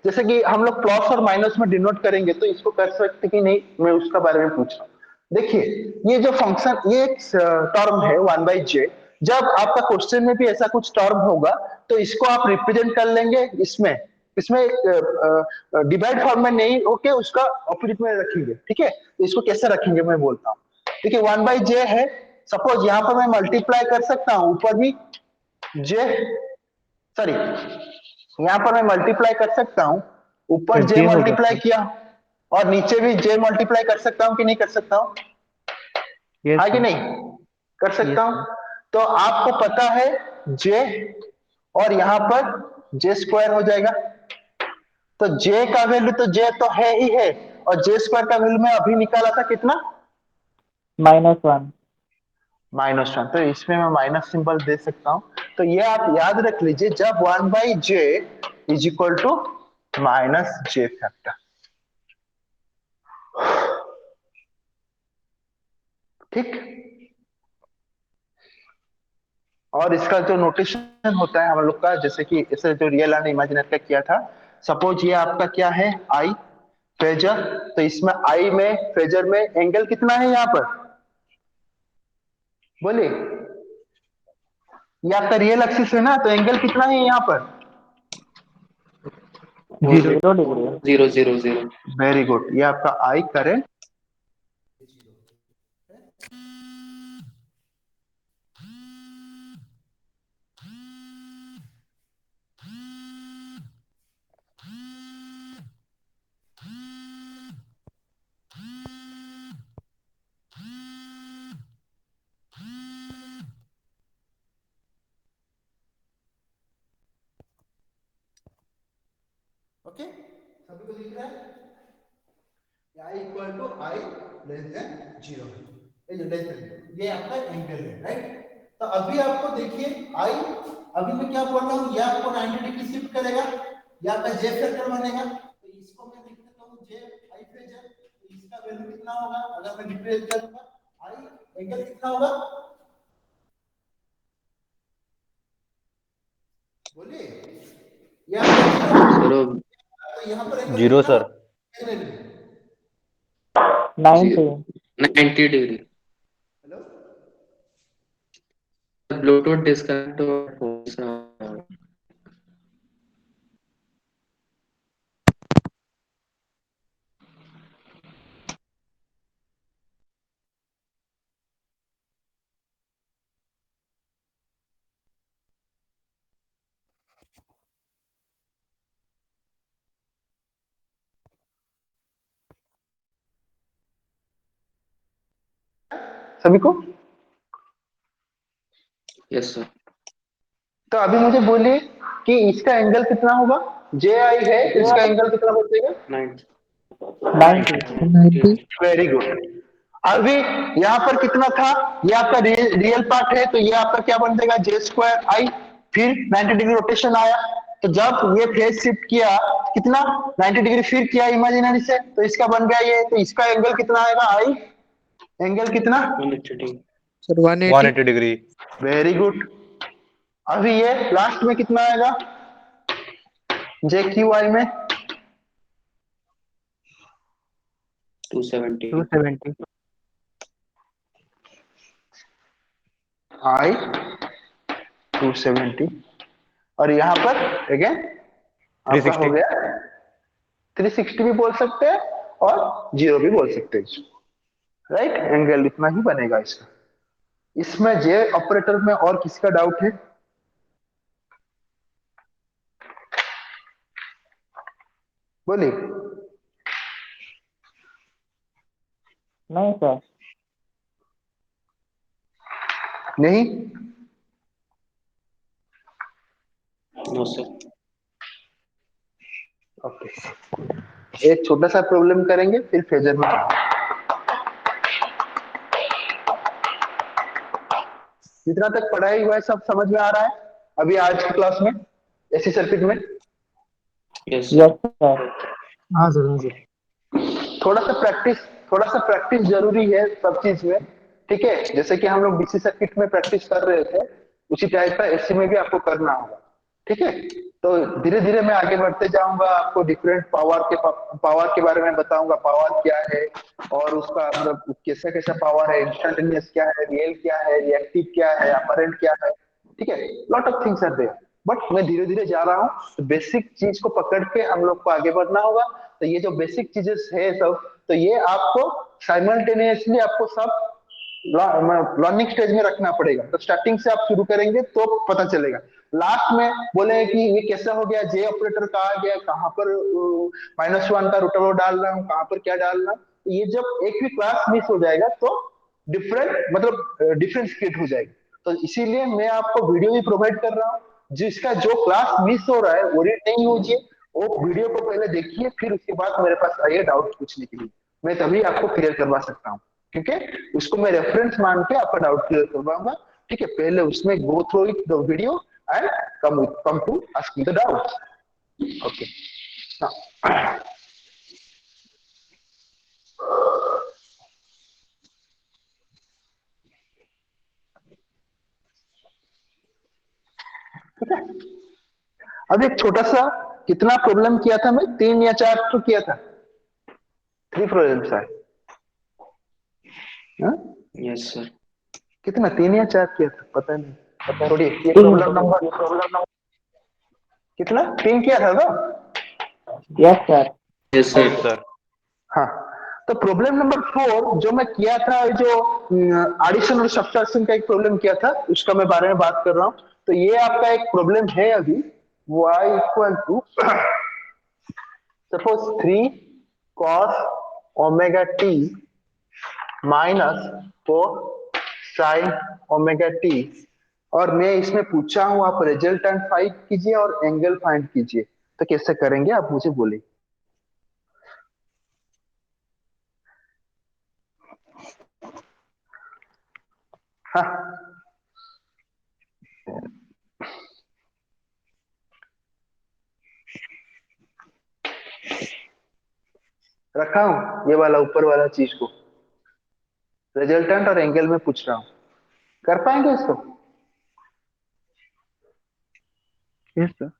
जैसे कि हम लोग प्लस और माइनस में डिनोट करेंगे तो इसको कर सकते कि नहीं, मैं उसका बारे में पूछ रहा हूँ। देखिए, ये जो फंक्शन, ये एक टर्म है 1/j, जब आपका क्वेश्चन में भी ऐसा कुछ टर्म होगा तो इसको आप रिप्रेजेंट कर लेंगे इसमें, इसमें डिवाइड फॉर्म में नहीं होके उसका ऑपोजिट में रखेंगे, ठीक है? तो इसको कैसे रखेंगे मैं बोलता हूँ। देखिए 1/j है, सपोज यहाँ पर मैं मल्टीप्लाई कर सकता हूँ, ऊपर भी j, सॉरी यहाँ पर मैं मल्टीप्लाई कर सकता हूँ, ऊपर सर j जे होगा मल्टीप्लाई सर। किया और नीचे भी j मल्टीप्लाई कर सकता हूँ कि नहीं कर सकता हूँ? यस हाँ कि सर। नहीं कर सकता यस हूँ? सर। तो आपको पता है j, और यहाँ पर j स्क्वायर हो जाएगा, तो j का वैल्यू तो j तो है ही है, और j स्क्वायर का वैल्यू मैं अभी निकाला था कितना? -1। -1, तो इसमें मैं माइनस सिंबल दे सकता हूँ। तो ये आप याद रख लीजिए, जब 1/j is equal to -j factor, ठीक। और इसका जो नोटेशन होता है हम लोग का, जैसे कि इसे जो रियल एंड इमेजिनरी का किया था, सपोज ये आपका क्या है आई फेजर, तो इसमें आई में फेजर में एंगल कितना है यहाँ पर बोलिए? ये आपका रियल एक्सिस है ना, तो एंगल कितना है यहाँ पर? वो 0। 0 डिग्री है। 0 0 0. वेरी गुड, ये आपका आई करेंट। ओके, सभी को दिख रहा है? I equal to I less than 0, ये आपका एंगल है, राइट? तो अभी आपको देखिए आई, अभी मैं क्या बोल रहा हूँ, ये आपको 90 डिग्री शिफ्ट करेगा, ये आपका जे फैक्टर बनेगा, तो इसको मैं लिख देता हूँ जे आई फेजर, तो इसका वैल्यू कितना होगा अगर मैं रिप्लेस करूंगा, आई एंगल कितना होगा बोलिए? ये आपका 0, Zero तो यहाँ पर एंगल 0 कितना सर। होगा? 90। 90 degree. Hello, Bluetooth disconnect or phone. सभी को? Yes sir. तो अभी मुझे बोलिए कि इसका एंगल कितना होगा? जे आई है तो इसका एंगल कितना बचेगा? 90. 90। 90। Very good. अभी यहाँ पर कितना था, ये आपका रियल पार्ट है, तो ये आपका क्या बन जाएगा जे स्क्वायर आई, फिर 90 डिग्री रोटेशन आया, तो जब ये फेज शिफ्ट किया कितना 90 डिग्री फिर किया इमेजिनरी से, तो इसका बन गया ये, तो इसका एंगल कितना आएगा आई, एंगल कितना? 180 degree. Sir 180। 180 degree. Very good. अभी ये लास्ट में कितना आएगा जे क्यू आई में? 270. 270। आई 270, और यहाँ पर अगेन आपका हो 360। गया 360 भी बोल सकते हैं और 0 भी बोल सकते हैं इसको, राइट? एंगल इतना ही बनेगा इसका। इसमें जे ऑपरेटर में और किसी का डाउट है? बोलिए। नहीं सर। नहीं? No sir. ओके, एक छोटा सा प्रॉब्लम करेंगे फिर फेजर में जाएंगे। जितना तक पढ़ाई हुआ है सब समझ में आ रहा है अभी आज की क्लास में, एसी सर्किट में? Yes yes sir. सर। हाँ सर, हाँ सर। थोड़ा सा प्रैक्टिस जरूरी है सब चीज में, ठीक है? जैसे कि हम लोग डीसी सर्किट में प्रैक्टिस कर रहे थे, उसी टाइप का एसी में भी आपको करना होगा, ठीक है? तो धीरे धीरे मैं आगे बढ़ते जाऊंगा, आपको डिफरेंट पावर के बारे में बताऊंगा, पावर क्या है और उसका मतलब कैसा कैसा पावर है, इंस्टेंटेनियस क्या है, रियल क्या है, रिएक्टिव क्या है, अपरेंट क्या है, ठीक है? Lot of things are there, but मैं धीरे धीरे जा रहा हूँ, तो बेसिक चीज को पकड़ के हम लोग को आगे बढ़ना होगा। तो ये जो बेसिक चीजें है सब, तो ये आपको साइमल्टेनियसली आपको सब लर्निंग स्टेज में रखना पड़ेगा। तो स्टार्टिंग से आप शुरू करेंगे तो पता चलेगा, लास्ट में बोले कि ये कैसा हो गया, जे ऑपरेटर कहा गया, कहाँ पर -1 का रूट ओवर डाल रहा हूँ, कहाँ पर क्या डाल रहा हूँ, तो ये जब एक भी क्लास मिस हो जाएगा तो डिफरेंस क्रिएट हो जाएगी। तो इसीलिए मैं आपको वीडियो भी प्रोवाइड कर रहा हूँ, जिसका जो क्लास मिस हो रहा है वो रीड नहीं कीजिए, वो वीडियो को पहले देखिए, फिर उसके बाद मेरे पास आइए डाउट पूछने के लिए, मैं तभी आपको क्लियर करवा सकता हूँ, ठीक है? उसको मैं रेफरेंस मान के आपका डाउट क्लियर करवाऊंगा, ठीक है? पहले उसमें go through it the video and come to ask me the doubt, okay? अब एक छोटा सा, कितना प्रॉब्लम किया था मैं, 3 या 4 तो किया था, 3 प्रॉब्लम्स आए, हाँ? Yes sir. कितना, 3 या 4 किया था, पता नहीं, थोड़ी ये प्रॉब्लम नंबर कितना, 3 किया था ना? Yes sir. Yes yes sir. Sir. हाँ, तो प्रॉब्लम नंबर 4 जो मैं किया था, जो एडिशन और सब्ट्रैक्शन का एक प्रॉब्लम किया था, उसका मैं बारे में बात कर रहा हूँ। तो ये आपका एक प्रॉब्लम है अभी, y equal to suppose 3 cos omega t -4 sin omega t, और मैं इसमें पूछा हूं आप रिजल्टेंट फाइंड कीजिए और एंगल फाइंड कीजिए। तो कैसे करेंगे आप मुझे बोलिए। हाँ, रखा हूं ये वाला ऊपर वाला चीज को, रिजल्टेंट और एंगल में पूछ रहा हूं, कर पाएंगे इसको? Yes sir.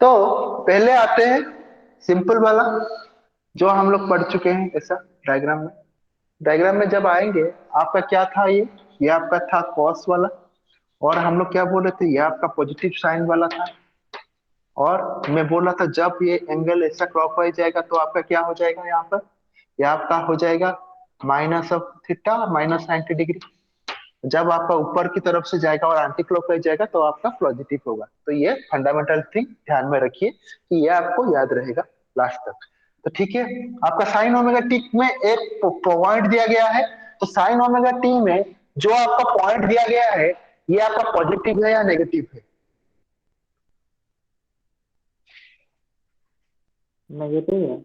तो पहले आते हैं सिंपल वाला, जो हम लोग पढ़ चुके हैं, ऐसा डायग्राम में जब आएंगे, आपका क्या था, ये आपका था कॉस वाला, और हम लोग क्या बोले थे, ये आपका पॉजिटिव साइन वाला था, और मैं बोला था जब ये एंगल ऐसा क्लॉकवाइज जाएगा तो आपका क्या हो जाएगा, यहाँ पर ये आपका हो जाएगा माइनस ऑफ थीटा, -90 डिग्री। जब आपका ऊपर की तरफ से जाएगा और एंटी क्लॉकवाइज जाएगा तो आपका पॉजिटिव होगा। तो ये फंडामेंटल थिंग ध्यान में रखिए कि ये आपको याद रहेगा लास्ट तक। तो ठीक है, आपका साइन ओमेगा टी में एक पॉइंट दिया गया है, तो साइन ओमेगा टी में जो आपका पॉइंट दिया गया है, ये आपका पॉजिटिव है या नेगेटिव है? नेगेटिव है।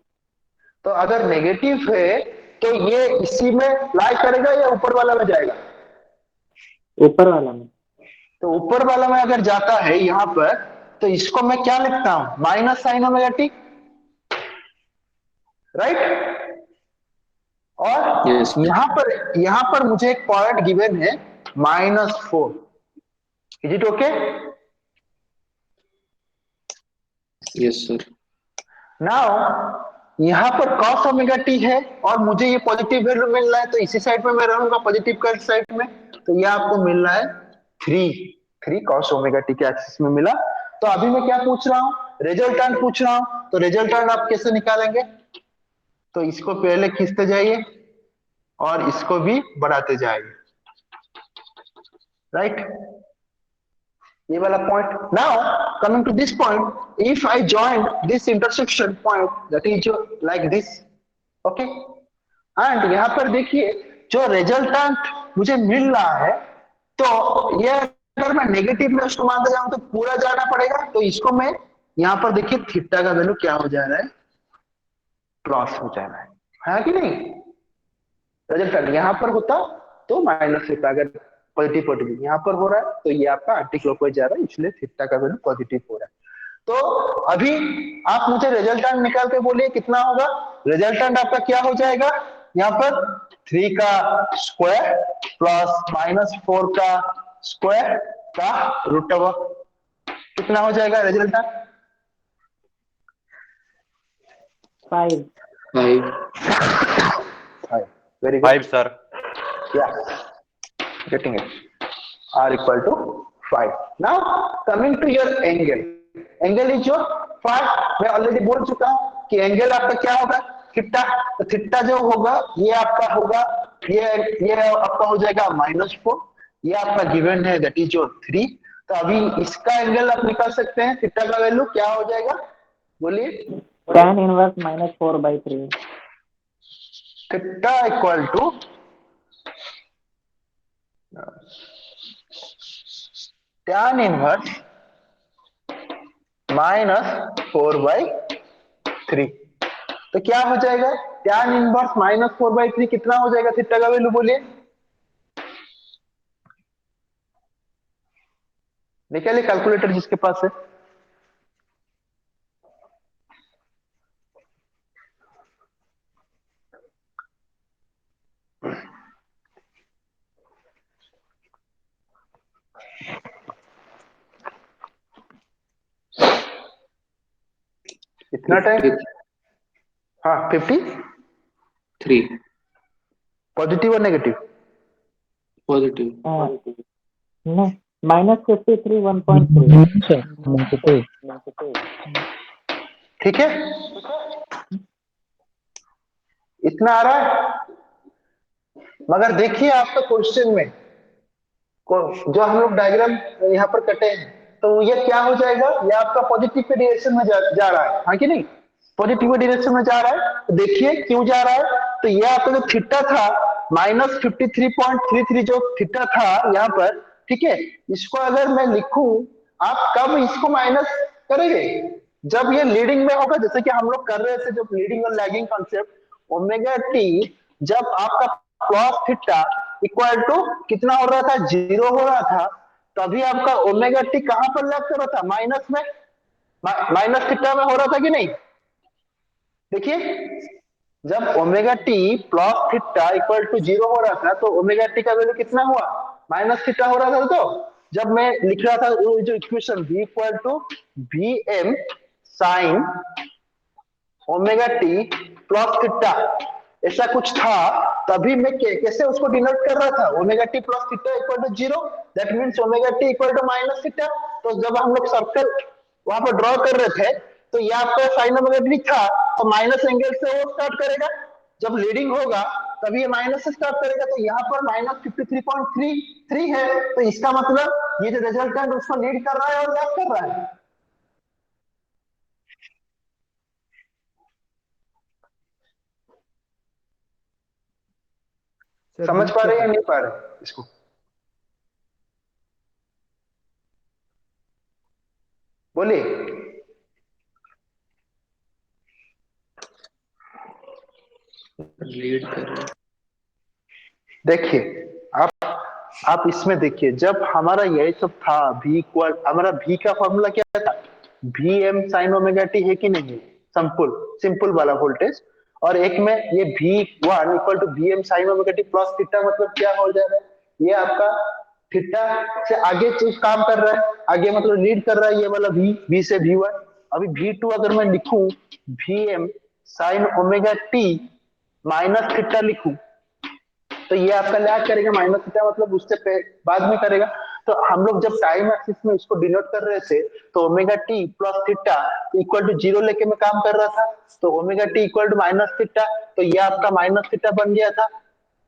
तो अगर नेगेटिव है तो ये इसी में लाई करेगा या ऊपर वाला में जाएगा? ऊपर वाला में। तो ऊपर वाला में अगर जाता है यहाँ पर, तो इसको मैं क्या लिखता हूं, minus sign omega T, right? और यस सर। यहाँ पर मुझे एक पॉइंट गिवन है -4, is it okay? Yes sir. Now यहाँ पर cos ओमेगा टी है और मुझे ये पॉजिटिव वैल्यू मिल रहा है, तो इसी साइड में मैं रहूंगा, पॉजिटिव का साइड में, तो ये आपको मिल रहा है 3 cos ओमेगा टी के एक्सिस में मिला। तो अभी मैं क्या पूछ रहा हूँ, रिजल्टेंट पूछ रहा हूँ, तो रिजल्टेंट आप कैसे निकालेंगे? तो इसको पहले खींचते जाइए और इसको भी बढ़ाते जाइए, right? ये वाला point. Now coming to this point, if I join this intersection point, that is like this, okay? And यहाँ पर देखिए जो रिजल्टेंट मुझे मिल रहा है, तो ये अगर मैं नेगेटिव में उसको मानते जाऊं तो पूरा जाना पड़ेगा, तो इसको मैं यहाँ पर देखिए थीटा का वैल्यू क्या हो जा रहा है, क्रॉस हो जा रहा है कि नहीं? रिजल्टेंट यहाँ पर होता तो माइनस थीटा, अगर पॉजिटिव पॉजिटिव यहाँ पर हो रहा है तो ये आपका एंटी क्लॉकवाइज जा रहा है, इसलिए थीटा का वैल्यू पॉजिटिव हो रहा है। तो अभी आप मुझे रिजल्टेंट निकाल के बोलिए कितना होगा। रिजल्टेंट आपका क्या हो जाएगा, यहाँ पर 3 का स्क्वायर प्लस -4 का स्क्वायर का रूट ओवर, कितना हो जाएगा resultant? 5. 5. Very good. 5 sir. Yeah, getting it. R equal to 5. Now coming to your angle. Angle is your 5. मैं ऑलरेडी बोल चुका हूं कि एंगल आपका क्या होगा, थीटा। तो थीटा जो होगा ये आपका होगा, ये आपका हो जाएगा -4, ये आपका गिवन है, दैट इज योर 3। तो अभी इसका एंगल आप निकाल सकते हैं, थीटा का वैल्यू क्या हो जाएगा, बोलिए। tan inverse -4/3. Theta equal to tan inverse -4/3। तो क्या हो जाएगा, tan इनवर्स -4/3 कितना हो जाएगा थीटा का वैल्यू, बोलिए। निकालिए कैलकुलेटर जिसके पास है। इतना टाइम, हाँ 53 पॉजिटिव और नेगेटिव, पॉजिटिव। No, -53 1.3. ठीक है, इतना आ रहा है। मगर देखिए आपका क्वेश्चन में जो हम लोग डायग्राम यहाँ पर कटे हैं, तो ये क्या हो जाएगा, ये आपका पॉजिटिव के डायरेक्शन में जा रहा है, हाँ कि नहीं? पॉजिटिव के डायरेक्शन में जा रहा है। तो देखिए क्यों जा रहा है, तो ये आपका जो थीटा था -53.33 जो थीटा था यहाँ पर, ठीक है, इसको अगर मैं लिखूं, आप कब इसको माइनस करेंगे, जब ये लीडिंग में होगा, जैसे कि हम लोग कर रहे थे, जब लीडिंग और लैगिंग कॉन्सेप्ट, ओमेगा टी जब आपका cos थीटा इक्वल टू कितना हो रहा था, 0 हो रहा था, तभी आपका ओमेगा टी कहां पर लैग कर रहा था, माइनस में, माइनस थीटा में हो रहा था कि नहीं? देखिए जब omega T plus theta equal to 0 हो रहा था, तो ओमेगा टी का वैल्यू कितना हुआ, माइनस थीटा हो रहा था। तो जब मैं लिख रहा था जो equation v equal to vm sine omega T plus theta, ऐसा कुछ था, तभी मैं कैसे उसको डिनोट कर रहा था, omega T plus theta equal to 0, that means omega T equal to minus theta. तो जब हम लोग सर्कल वहां पर ड्रॉ कर रहे थे, तो ये आपका साइन ओमेगा टी था, तो माइनस एंगल से वो स्टार्ट करेगा, जब लीडिंग होगा तभी ये माइनस से स्टार्ट करेगा। तो यहाँ पर -53.33 है, तो इसका मतलब ये जो रिजल्टेंट उसको लीड कर रहा है और लैग कर रहा है। समझ पा रहे हैं या नहीं पा रहे इसको? बोलिए। लीड कर रहे हैं। देखिए आप इसमें देखिए, जब हमारा यही सब था, v इक्वल, हमारा v का फॉर्मूला क्या था, vm sin ओमेगा t है कि नहीं, सिंपल वाला वोल्टेज, और एक में ये v1 equal to vm sin omega t plus theta, मतलब क्या हो जा रहा है, ये आपका थीटा से आगे चीज काम कर रहा है, आगे मतलब लीड कर रहा है, ये वाला v से v1। अभी v2 अगर मैं लिखूं vm sin omega t minus theta लिखूं, तो ये आपका लैग करेगा, माइनस थीटा मतलब उससे बाद में करेगा। तो हम लोग जब टाइम एक्सिस में इसको डिनोट कर रहे थे, तो omega T plus theta equal to 0 लेके मैं काम कर रहा था, तो omega T equal to minus theta, तो ये आपका माइनस थीटा बन गया था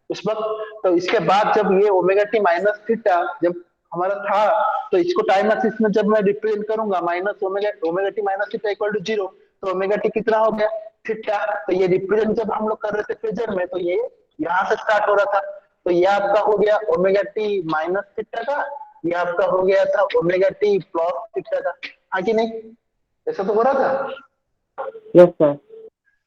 उस वक्त। तो इसके बाद जब ये ओमेगा टी माइनस थीटा जब हमारा था, तो इसको टाइम एक्सिस में जब मैं रिप्रेजेंट करूंगा minus omega omega T minus theta equal to 0, तो ओमेगा टी कितना हो गया थीटा। तो ये रिप्रेजेंट जब हम लोग कर रहे थे फेजर में, तो ये यहाँ से स्टार्ट हो रहा था, तो ये आपका हो गया ओमेगा टी माइनस थीटा का, ये आपका हो गया था ओमेगा टी प्लस थीटा का। हाँ कि नहीं, ऐसा तो हो रहा था। Yes sir.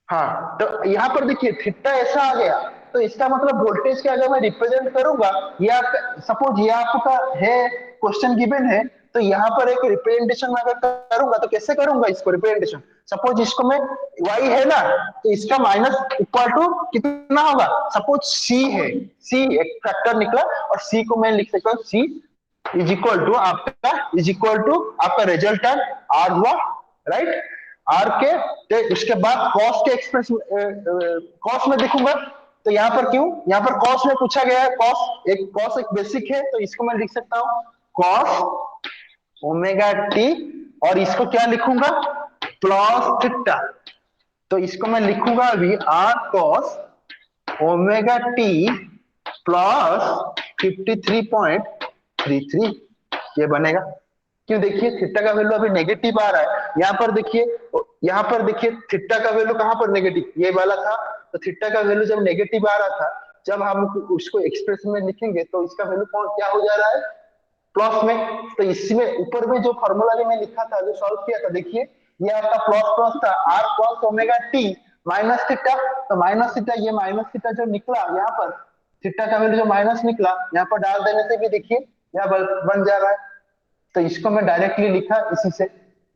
हाँ, तो यहाँ पर देखिए थीटा ऐसा आ गया, तो इसका मतलब वोल्टेज के अगर मैं रिप्रेजेंट करूंगा, ये आपका सपोज ये आपका है क्वेश्चन गिवन है, तो यहाँ पर एक रिप्रेजेंटेशन अगर करूंगा तो कैसे करूंगा इसको रिप्रेजेंटेशन। सपोज इसको मैं y है ना, तो इसका माइनस इक्वल टू कितना होगा, सपोज c है, c एक फैक्टर निकला और c को मैं लिख सकता हूँ c इज इक्वल टू आपका रिजल्टेंट r हुआ, राइट। आर के, तो उसके बाद कॉस के एक्सप्रेस कॉस में देखूंगा, तो यहाँ पर क्यों, यहाँ पर कॉस में पूछा गया है, कॉस एक बेसिक है, तो इसको मैं लिख सकता हूँ कॉस ओमेगा टी, और इसको क्या लिखूंगा प्लस थीटा, तो इसको मैं लिखूंगा अभी R cos omega T plus 53.33, ये बनेगा। क्यों, देखिए थीटा का वैल्यू अभी नेगेटिव आ रहा है, यहाँ पर देखिए थीटा का वैल्यू कहां पर नेगेटिव, ये वाला था, तो थीटा का वैल्यू जब नेगेटिव आ रहा था, जब हम उसको एक्सप्रेस में लिखेंगे तो इसका वैल्यू कौन क्या हो जा रहा है प्लस में। तो इसमें ऊपर में जो फॉर्मूला भी मैं लिखा था, जो सॉल्व किया था, देखिए ये आपका प्लस प्लस था R cos omega T minus theta, तो माइनस थीटा, ये माइनस थीटा जो निकला यहाँ पर, थीटा का वैल्यू जो माइनस निकला यहाँ पर डाल देने से भी देखिए यहाँ बन जा रहा है। तो इसको मैं डायरेक्टली लिखा इसी से,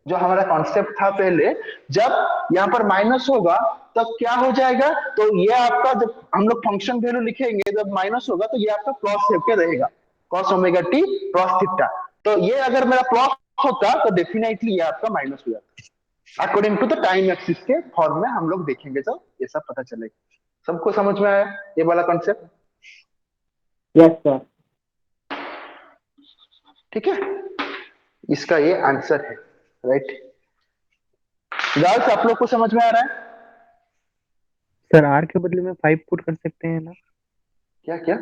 जो हमारा कॉन्सेप्ट था पहले, जब यहाँ पर माइनस होगा तब क्या हो जाएगा, तो ये आपका जब हम लोग फंक्शन वैल्यू लिखेंगे जब माइनस होगा तो ये आपका प्लस होकर रहेगा cos omega T plus theta. तो ये अगर मेरा प्लस होता तो डेफिनेटली ये आपका माइनस हो जाता, according to the time axis के फॉर्म में हम लोग देखेंगे तो ये सब पता चलेगा। सबको समझ में आया ये वाला कॉन्सेप्ट? Yes sir. ठीक है, इसका ये आंसर है, राइट। गर्ल्स आप लोग को समझ में आ रहा है? सर आर के बदले में 5 पुट कर सकते हैं ना? क्या क्या?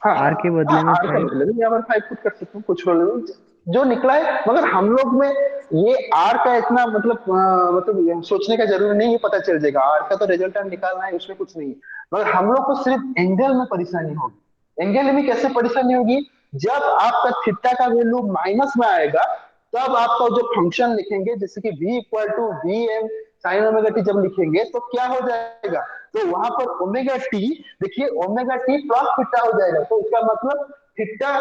हाँ, आर के बदले में आर का 5। मतलब यहाँ पर 5 पुट कर सकते हूँ, कुछ प्रॉब्लम नहीं जो निकला है, मगर हम लोग में ये आर का इतना मतलब ये सोचने का जरूरी नहीं है, पता चल जाएगा आर का तो रिजल्ट निकालना है, उसमें कुछ नहीं है। मगर हम लोग को सिर्फ एंगल में परेशानी होगी। एंगल में कैसे परेशानी होगी, जब आपका थीटा का वैल्यू माइनस में आएगा तब आपका जो फंक्शन लिखेंगे जैसे कि v equal to V M sine omega T जब लिखेंगे तो क्या हो जाएगा, तो वहां पर ओमेगा टी, देखिए ओमेगा टी प्लस थीटा हो जाएगा, तो इसका मतलब थीटा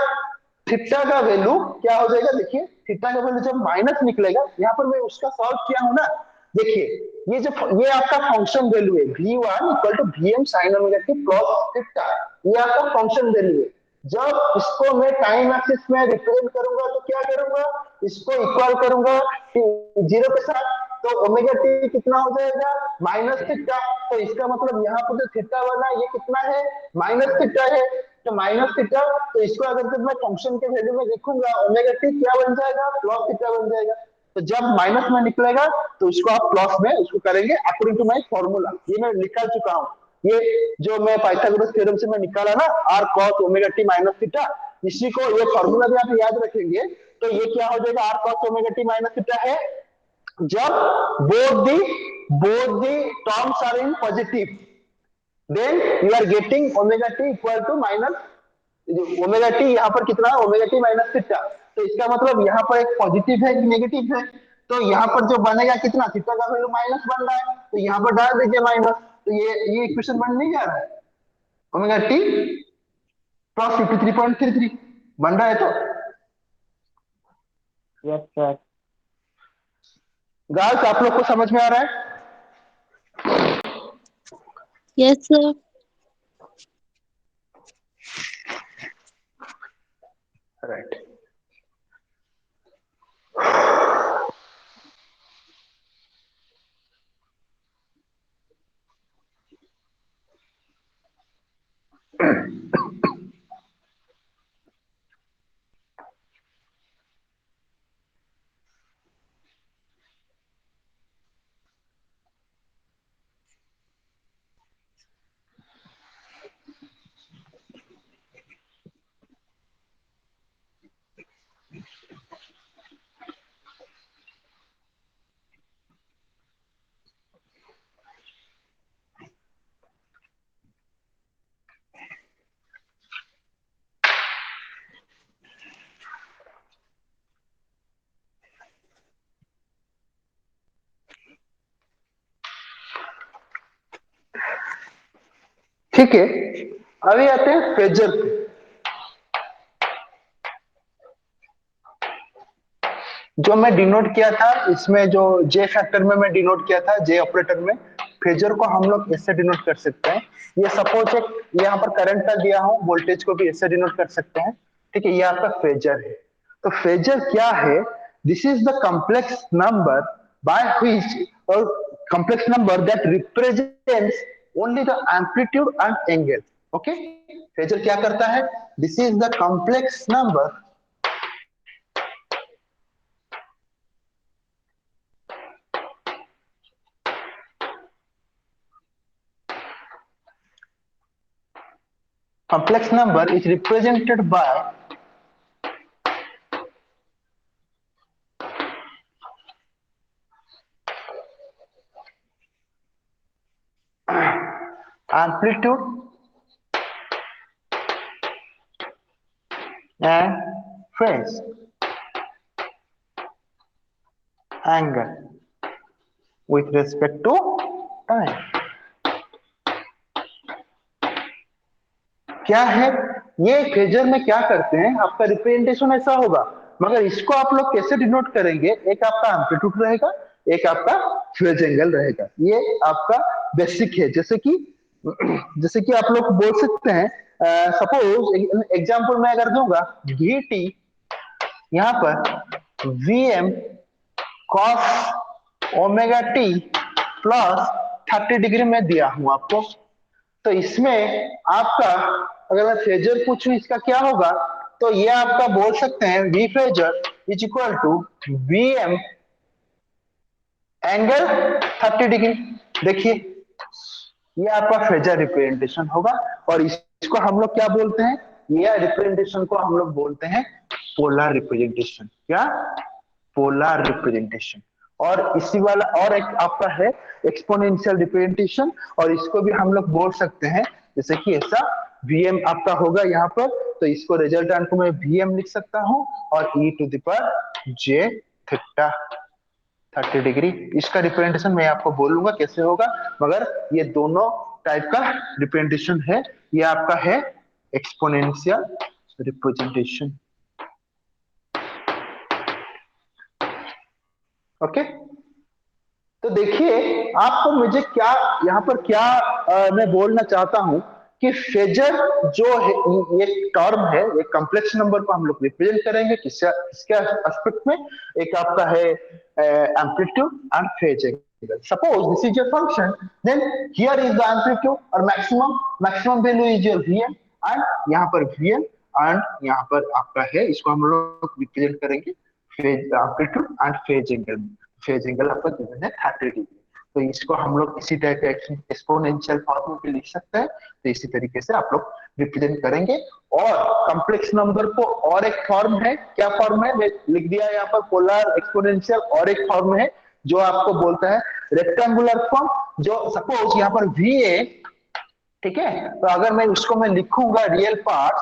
थीटा का वैल्यू क्या हो जाएगा, देखिए थीटा का वैल्यू जब माइनस निकलेगा, यहाँ पर मैं उसका सॉल्व किया हूं ना, देखिए ये आपका फंक्शन वैल्यू है v1 equal to V M sine omega T plus theta, ये आपका फंक्शन वैल्यू है। जब इसको मैं टाइम एक्सिस में रिप्रेजेंट करूंगा तो क्या करूंगा, इसको इक्वल करूंगा जीरो के साथ, तो ओमेगा टी कितना हो जाएगा माइनस थीटा, तो इसका मतलब यहाँ पर जो थीटा बना ये कितना है माइनस थीटा है, तो माइनस थीटा, तो इसको अगर जब मैं फंक्शन के वैल्यू में लिखूंगा ओमेगा टी क्या बन जाएगा प्लस थीटा बन जाएगा, तो जब माइनस में निकलेगा तो इसको आप प्लस में उसको करेंगे अकॉर्डिंग टू माई फॉर्मूला, ये मैं निकाल चुका हूँ, ये जो मैं पाइथागोरस थ्योरम से मैं निकाला ना R cos omega T minus theta, इसी को ये फॉर्मूला भी आप याद रखेंगे, तो ये क्या हो जाएगा R cos omega T minus theta है जब both the terms are in positive, then you are getting omega t equal to minus omega T, यहाँ पर कितना है ओमेगा टी माइनस थीटा, तो इसका मतलब यहाँ पर एक पॉजिटिव है कि नेगेटिव है, तो यहाँ पर जो बनेगा कितना थीटा का वैल्यू माइनस बन रहा है, तो यहाँ पर डाल दीजिए माइनस, तो ये इक्वेशन बन नहीं जा रहा है ओमेगा टी प्लस 53.33 बन रहा है। तो यस सर। गाइस आप लोग को समझ में आ रहा है? Yes sir. राइट। ठीक है, अभी आते हैं फेजर पे। जो मैं डिनोट किया था इसमें, जो जे फैक्टर में मैं डिनोट किया था, जे ऑपरेटर में, फेजर को हम लोग इससे डिनोट कर सकते हैं। ये सपोज एक यहाँ पर करंट का दिया हूं, वोल्टेज को भी इससे डिनोट कर सकते हैं। ठीक है, ये आपका फेजर है। तो फेजर क्या है? This is the complex number by which, और complex number that represents only the amplitude and angle. Okay, phasor क्या करता है? This is the complex number complex number is represented by amplitude and phase angle with respect to time। क्या है ये? फेजर में क्या करते हैं, आपका रिप्रेजेंटेशन ऐसा होगा, मगर इसको आप लोग कैसे डिनोट करेंगे? एक आपका एम्पलीट्यूड रहेगा, एक आपका फेज एंगल रहेगा। ये आपका बेसिक है। जैसे कि आप लोग बोल सकते हैं, सपोज एग्जांपल मैं अगर दूंगा, वी टी यहां पर V M cos omega T plus 30 degree में दिया हूं आपको। तो इसमें आपका, अगर मैं फेजर पूछूं इसका क्या होगा, तो ये आपका बोल सकते हैं V phasor is equal to V M angle 30 degree. देखिए, ये आपका फेजर रिप्रेजेंटेशन होगा। और इसको हम लोग क्या बोलते हैं? ये रिप्रेजेंटेशन को हम लोग बोलते हैं पोलर रिप्रेजेंटेशन। क्या? Polar representation. और इसी वाला और एक आपका है एक्सपोनेंशियल रिप्रेजेंटेशन, और इसको भी हम लोग बोल सकते हैं जैसे कि ऐसा Vm आपका होगा यहाँ पर, तो इसको रिजल्टेंट को मैं Vm लिख सकता हूँ, और e to the power j theta 30 degree. इसका रिप्रेजेंटेशन मैं आपको बोलूंगा कैसे होगा, मगर ये दोनों टाइप का रिप्रेजेंटेशन है। ये आपका है एक्सपोनेंशियल रिप्रेजेंटेशन। ओके, तो देखिए आपको मुझे क्या यहाँ पर क्या मैं बोलना चाहता हूं कि फेजर जो है, ये टर्म है, ये कॉम्प्लेक्स नंबर को हम लोग रिप्रेजेंट करेंगे किसके एस्पेक्ट में? एक आपका है amplitude and phase angle. Suppose this is your function, then here is the amplitude और maximum value is your VM, and यहाँ पर वीएम, एंड यहाँ पर आपका है, इसको हम लोग रिप्रेजेंट करेंगे phase amplitude and phase angle. Phase angle आपका गिवन है 30 डिग्री। तो इसको हम लोग इसी टाइप के एक्सपोनेंशियल फॉर्म में लिख सकते हैं। तो इसी तरीके से आप लोग रिप्रेजेंट करेंगे। और कॉम्प्लेक्स नंबर को और एक फॉर्म है, क्या फॉर्म है? मैं लिख दिया यहाँ पर पोलर एक्सपोनेंशियल। और एक फॉर्म है जो आपको बोलता है रेक्टेंगुलर फॉर्म। जो सपोज यहाँ पर वी ए, ठीक है, तो अगर मैं उसको मैं लिखूंगा रियल पार्ट,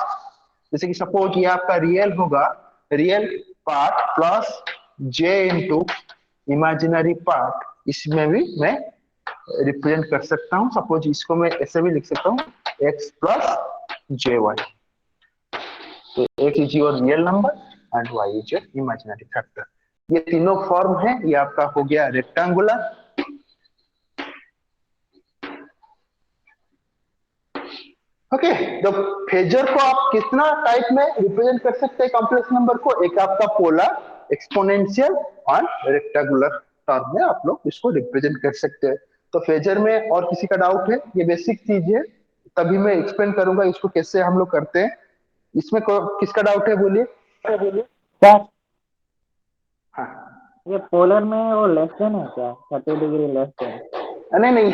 जैसे कि सपोज ये आपका रियल होगा, real part plus J into imaginary part, इसमें भी मैं रिप्रेजेंट कर सकता हूं। सपोज इसको मैं ऐसे भी लिख सकता हूं x प्लस जे वाई। तो x is your real number and y is your imaginary factor. ये तीनों फॉर्म है। ये आपका हो गया रेक्टेंगुलर, ओके। तो फेजर को आप कितना टाइप में रिप्रेजेंट कर सकते हैं कॉम्प्लेक्स नंबर को? एक आपका पोलर, एक्सपोनेंशियल और रेक्टेंगुलर टर्म में आप लोग इसको रिप्रेजेंट कर सकते हैं। तो फेजर में और किसी का डाउट है? ये बेसिक चीज है, तभी मैं एक्सप्लेन करूंगा इसको कैसे हम लोग करते हैं। इसमें किसका डाउट है? बोलिए। सर हाँ, ये पोलर में वो लेस देन है क्या? 30 डिग्री लेस देन? नहीं,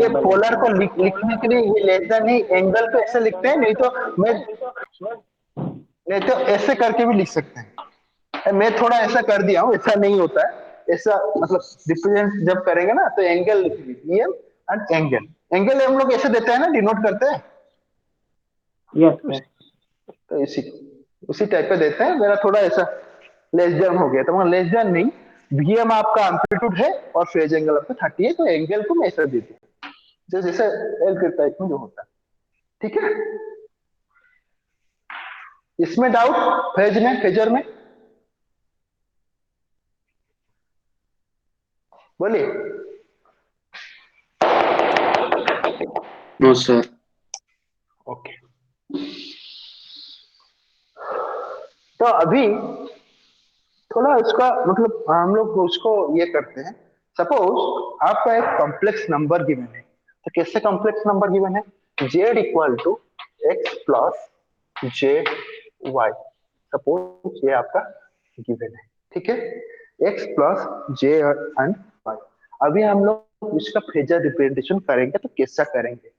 ये पोलर को लिखने के लिए ये लेस देन नहीं, एंगल तो ऐसे लिखते हैं, नहीं तो ऐसे करके भी लिख सकते हैं। मैं थोड़ा ऐसा कर दिया हूँ, ऐसा नहीं होता है। ऐसा मतलब रिप्रेजेंट जब करेंगे ना, तो एंगल लिखेंगे एंड एंगल हम लोग ऐसे देते हैं ना, डिनोट करते हैं। Yes sir. तो उसी टाइप पे देते हैं। मेरा थोड़ा ऐसा लेस देन हो गया, तो मगर लेस देन नहीं, वीएम आपका एम्पलीट्यूड है और फेज एंगल आपका 30 है, तो एंगल को मैं ऐसा देती हूँ जैसे एल के टाइप में जो होता है। ठीक है, इसमें डाउट फेजर में बोलिए। No sir. ओके, तो अभी थोड़ा उसका मतलब हम लोग उसको ये करते हैं। सपोज आपका एक कॉम्प्लेक्स नंबर गिवन है, तो कैसे कॉम्प्लेक्स नंबर गिवन है? z equal to X plus Z Y, suppose ये आपका गिवन है, ठीक है, x plus J and Y. अभी हम लोग इसका फेजर रिप्रेजेंटेशन करेंगे, तो कैसा करेंगे?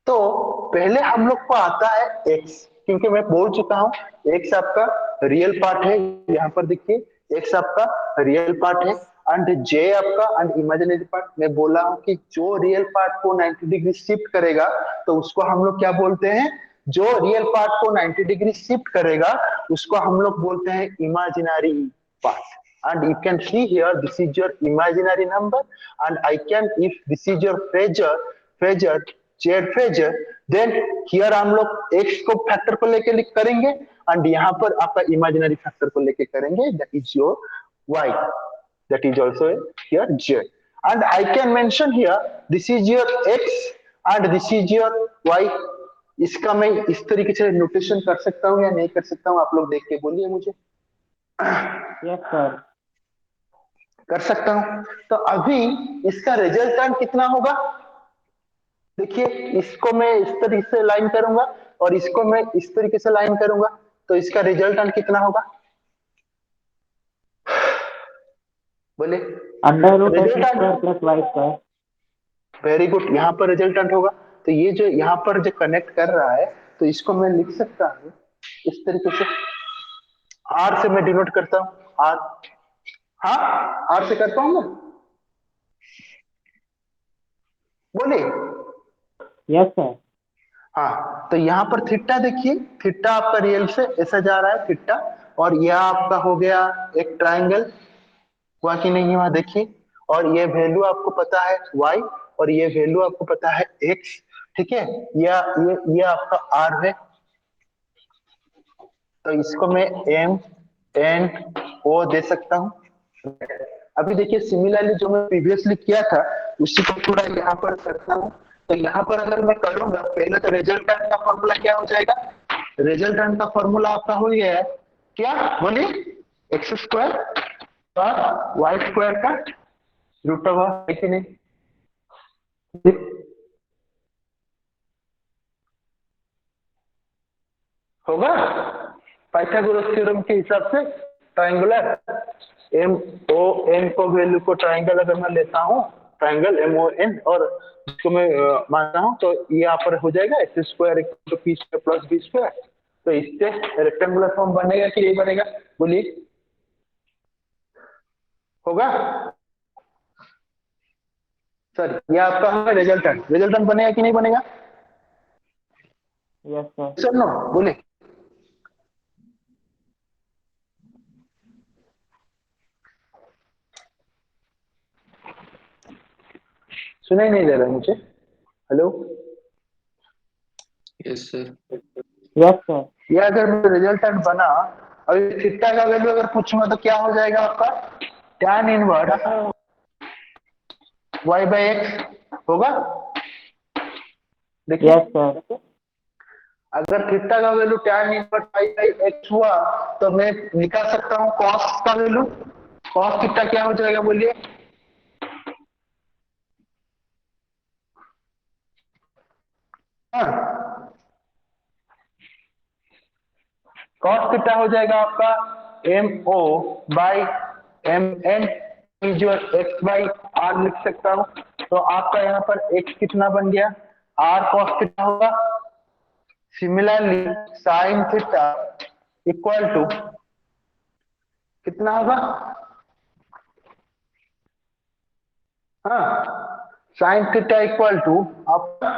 तो पहले हम लोग को आता है x, क्योंकि मैं बोल चुका हूं x आपका रियल पार्ट है, यहाँ पर देखिए x आपका रियल पार्ट है एंड j आपका एंड इमेजिनरी पार्ट। मैं बोला हूं कि जो रियल पार्ट को 90 डिग्री शिफ्ट करेगा तो उसको हम लोग क्या बोलते हैं? जो रियल पार्ट को 90 डिग्री शिफ्ट करेगा उसको हम लोग बोलते हैं imaginary part. And you can see here this is your imaginary number, and I can, if this is your phasor z phasor, then here हम लोग x को फैक्टर को लेके करेंगे एंड यहाँ पर आपका इमेजिनरी फैक्टर को लेके करेंगे, that is your y, that is also here z, and I can mention here this is your x and this is your y। इसका मैं इस तरीके से नोटेशन कर सकता हूँ या नहीं कर सकता हूँ? आप लोग देख के बोलिए मुझे। Yes sir. कर सकता हूं। तो अभी इसका रिजल्टेंट कितना होगा? देखिए, इसको मैं इस तरीके से लाइन करूंगा और इसको मैं इस तरीके से लाइन करूंगा, तो इसका रिजल्टेंट कितना होगा? बोले। Under root X square plus Y square. Very good, यहाँ पर रिजल्टेंट होगा। तो ये जो यहाँ पर जो कनेक्ट कर रहा है, तो इसको मैं लिख सकता हूँ इस तरीके से, आर से मैं डिनोट करता हूँ, आर। हाँ, आर से कर पाऊंगा? बोलिए। Yes sir. हाँ, तो यहाँ पर थीटा देखिए, थीटा आपका रियल से ऐसा जा रहा है थीटा, और यह आपका हो गया एक ट्रायंगल, हुआ कि नहीं हुआ देखिए। और ये वैल्यू आपको पता है y, और ये वैल्यू आपको पता है x, ठीक है। ये आपका r है, तो इसको मैं m n o दे सकता हूँ। अभी देखिए सिमिलरली जो मैं प्रीवियसली किया था उसी को थोड़ा यहाँ पर करता हूँ। तो यहाँ पर अगर मैं करूंगा, पहले तो रिजल्टेंट का फॉर्मूला क्या हो जाएगा? रिजल्टेंट का फॉर्मूला आपका हो गया है क्या? बोलिए। एक्स स्क्वायर और वाई स्क्वायर का रूट ओवर है कि नहीं? होगा पाइथागोरस थ्योरम के हिसाब से ट्रायंगुलर एम ओ एन को वैल्यू को ट्रायंगल अगर मैं लेता हूँ, ट्रायंगल एम ओ एन, और इसको मैं मानता हूँ, तो ये यहाँ पर हो जाएगा X square equal to P square plus B square. तो इससे रेक्टेंगुलर फॉर्म बनेगा कि नहीं बनेगा? बोलिए। होगा सर? ये आपका होगा रिजल्टेंट। रिजल्टेंट बनेगा कि नहीं बनेगा? Yes sir. सर नो बोले। सुनाई नहीं दे रहा मुझे। Hello. Yes sir. Yes sir. ये अगर रिजल्टेंट बना, अभी थीटा का वैल्यू अगर पूछूंगा तो क्या हो जाएगा आपका? tan inverse y by x होगा। देखिए, यस सर। अगर थीटा का value tan inverse y by x हुआ तो मैं निकाल सकता हूँ cos का वैल्यू। cos थीटा क्या हो जाएगा? बोलिए। cos थीटा हो जाएगा आपका M O by M N, जो एक्स बाई आर लिख सकता हूं। तो आपका यहाँ पर x कितना बन गया? r cos थीटा होगा। Similarly sine theta equal to कितना होगा? हाँ, साइन थीटा इक्वल टू आपका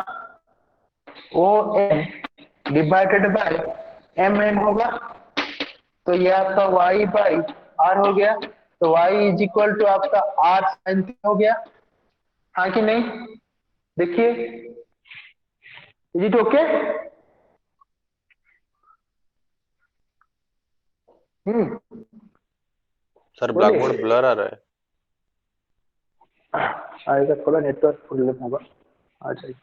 O N divided by M N होगा। तो ये आपका y बाई आर हो गया। तो y इज इक्वल टू आपका r साइन थीटा हो गया। हाँ कि नहीं? देखिए, इज इट ओके? सर बोलिए। ब्लैक बोर्ड ब्लर आ रहा है। आएगा, थोड़ा नेटवर्क प्रॉब्लम होगा, आ जाएगा।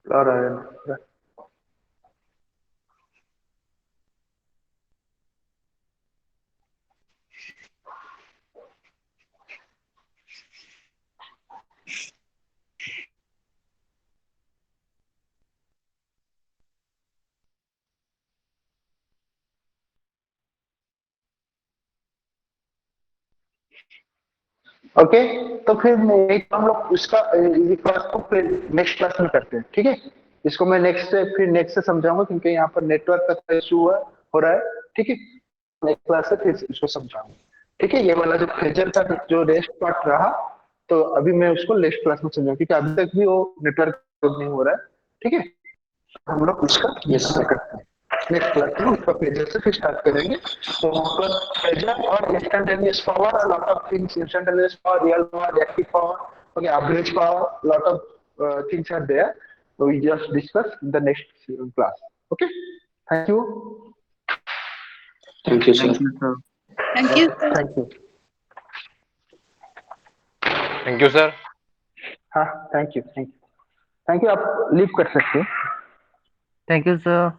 आ रहा है। ओके, तो फिर एक हम लोग उसका ये क्लास को फिर नेक्स्ट क्लास में करते हैं, ठीक है। इसको मैं नेक्स्ट से समझाऊंगा, क्योंकि यहाँ पर नेटवर्क का इशू हो रहा है, ठीक है। नेक्स्ट क्लास से फिर इसको समझाऊंगा, ठीक है। ये वाला जो फेजर का जो रेस्ट पार्ट रहा, तो अभी मैं उसको नेक्स्ट क्लास में समझाऊंगा, क्योंकि अभी तक भी वो नेटवर्क नहीं हो रहा है, ठीक है। हम लोग उसका Yes, sir. करते हैं नेक्स्ट क्लास में, उसका पेजर से फिर स्टार्ट करेंगे। तो वहाँ पर पेजर और instantaneous power, lot of things, instantaneous power, real power, reactive power, okay, average power, lot of things are there, so we just discuss in the next class. Okay, thank you. Thank you, sir. Thank you, sir. Thank you. Thank you. Thank you sir. हाँ, thank you, thank you, thank you. आप लीव कर सकते हैं। Thank you sir.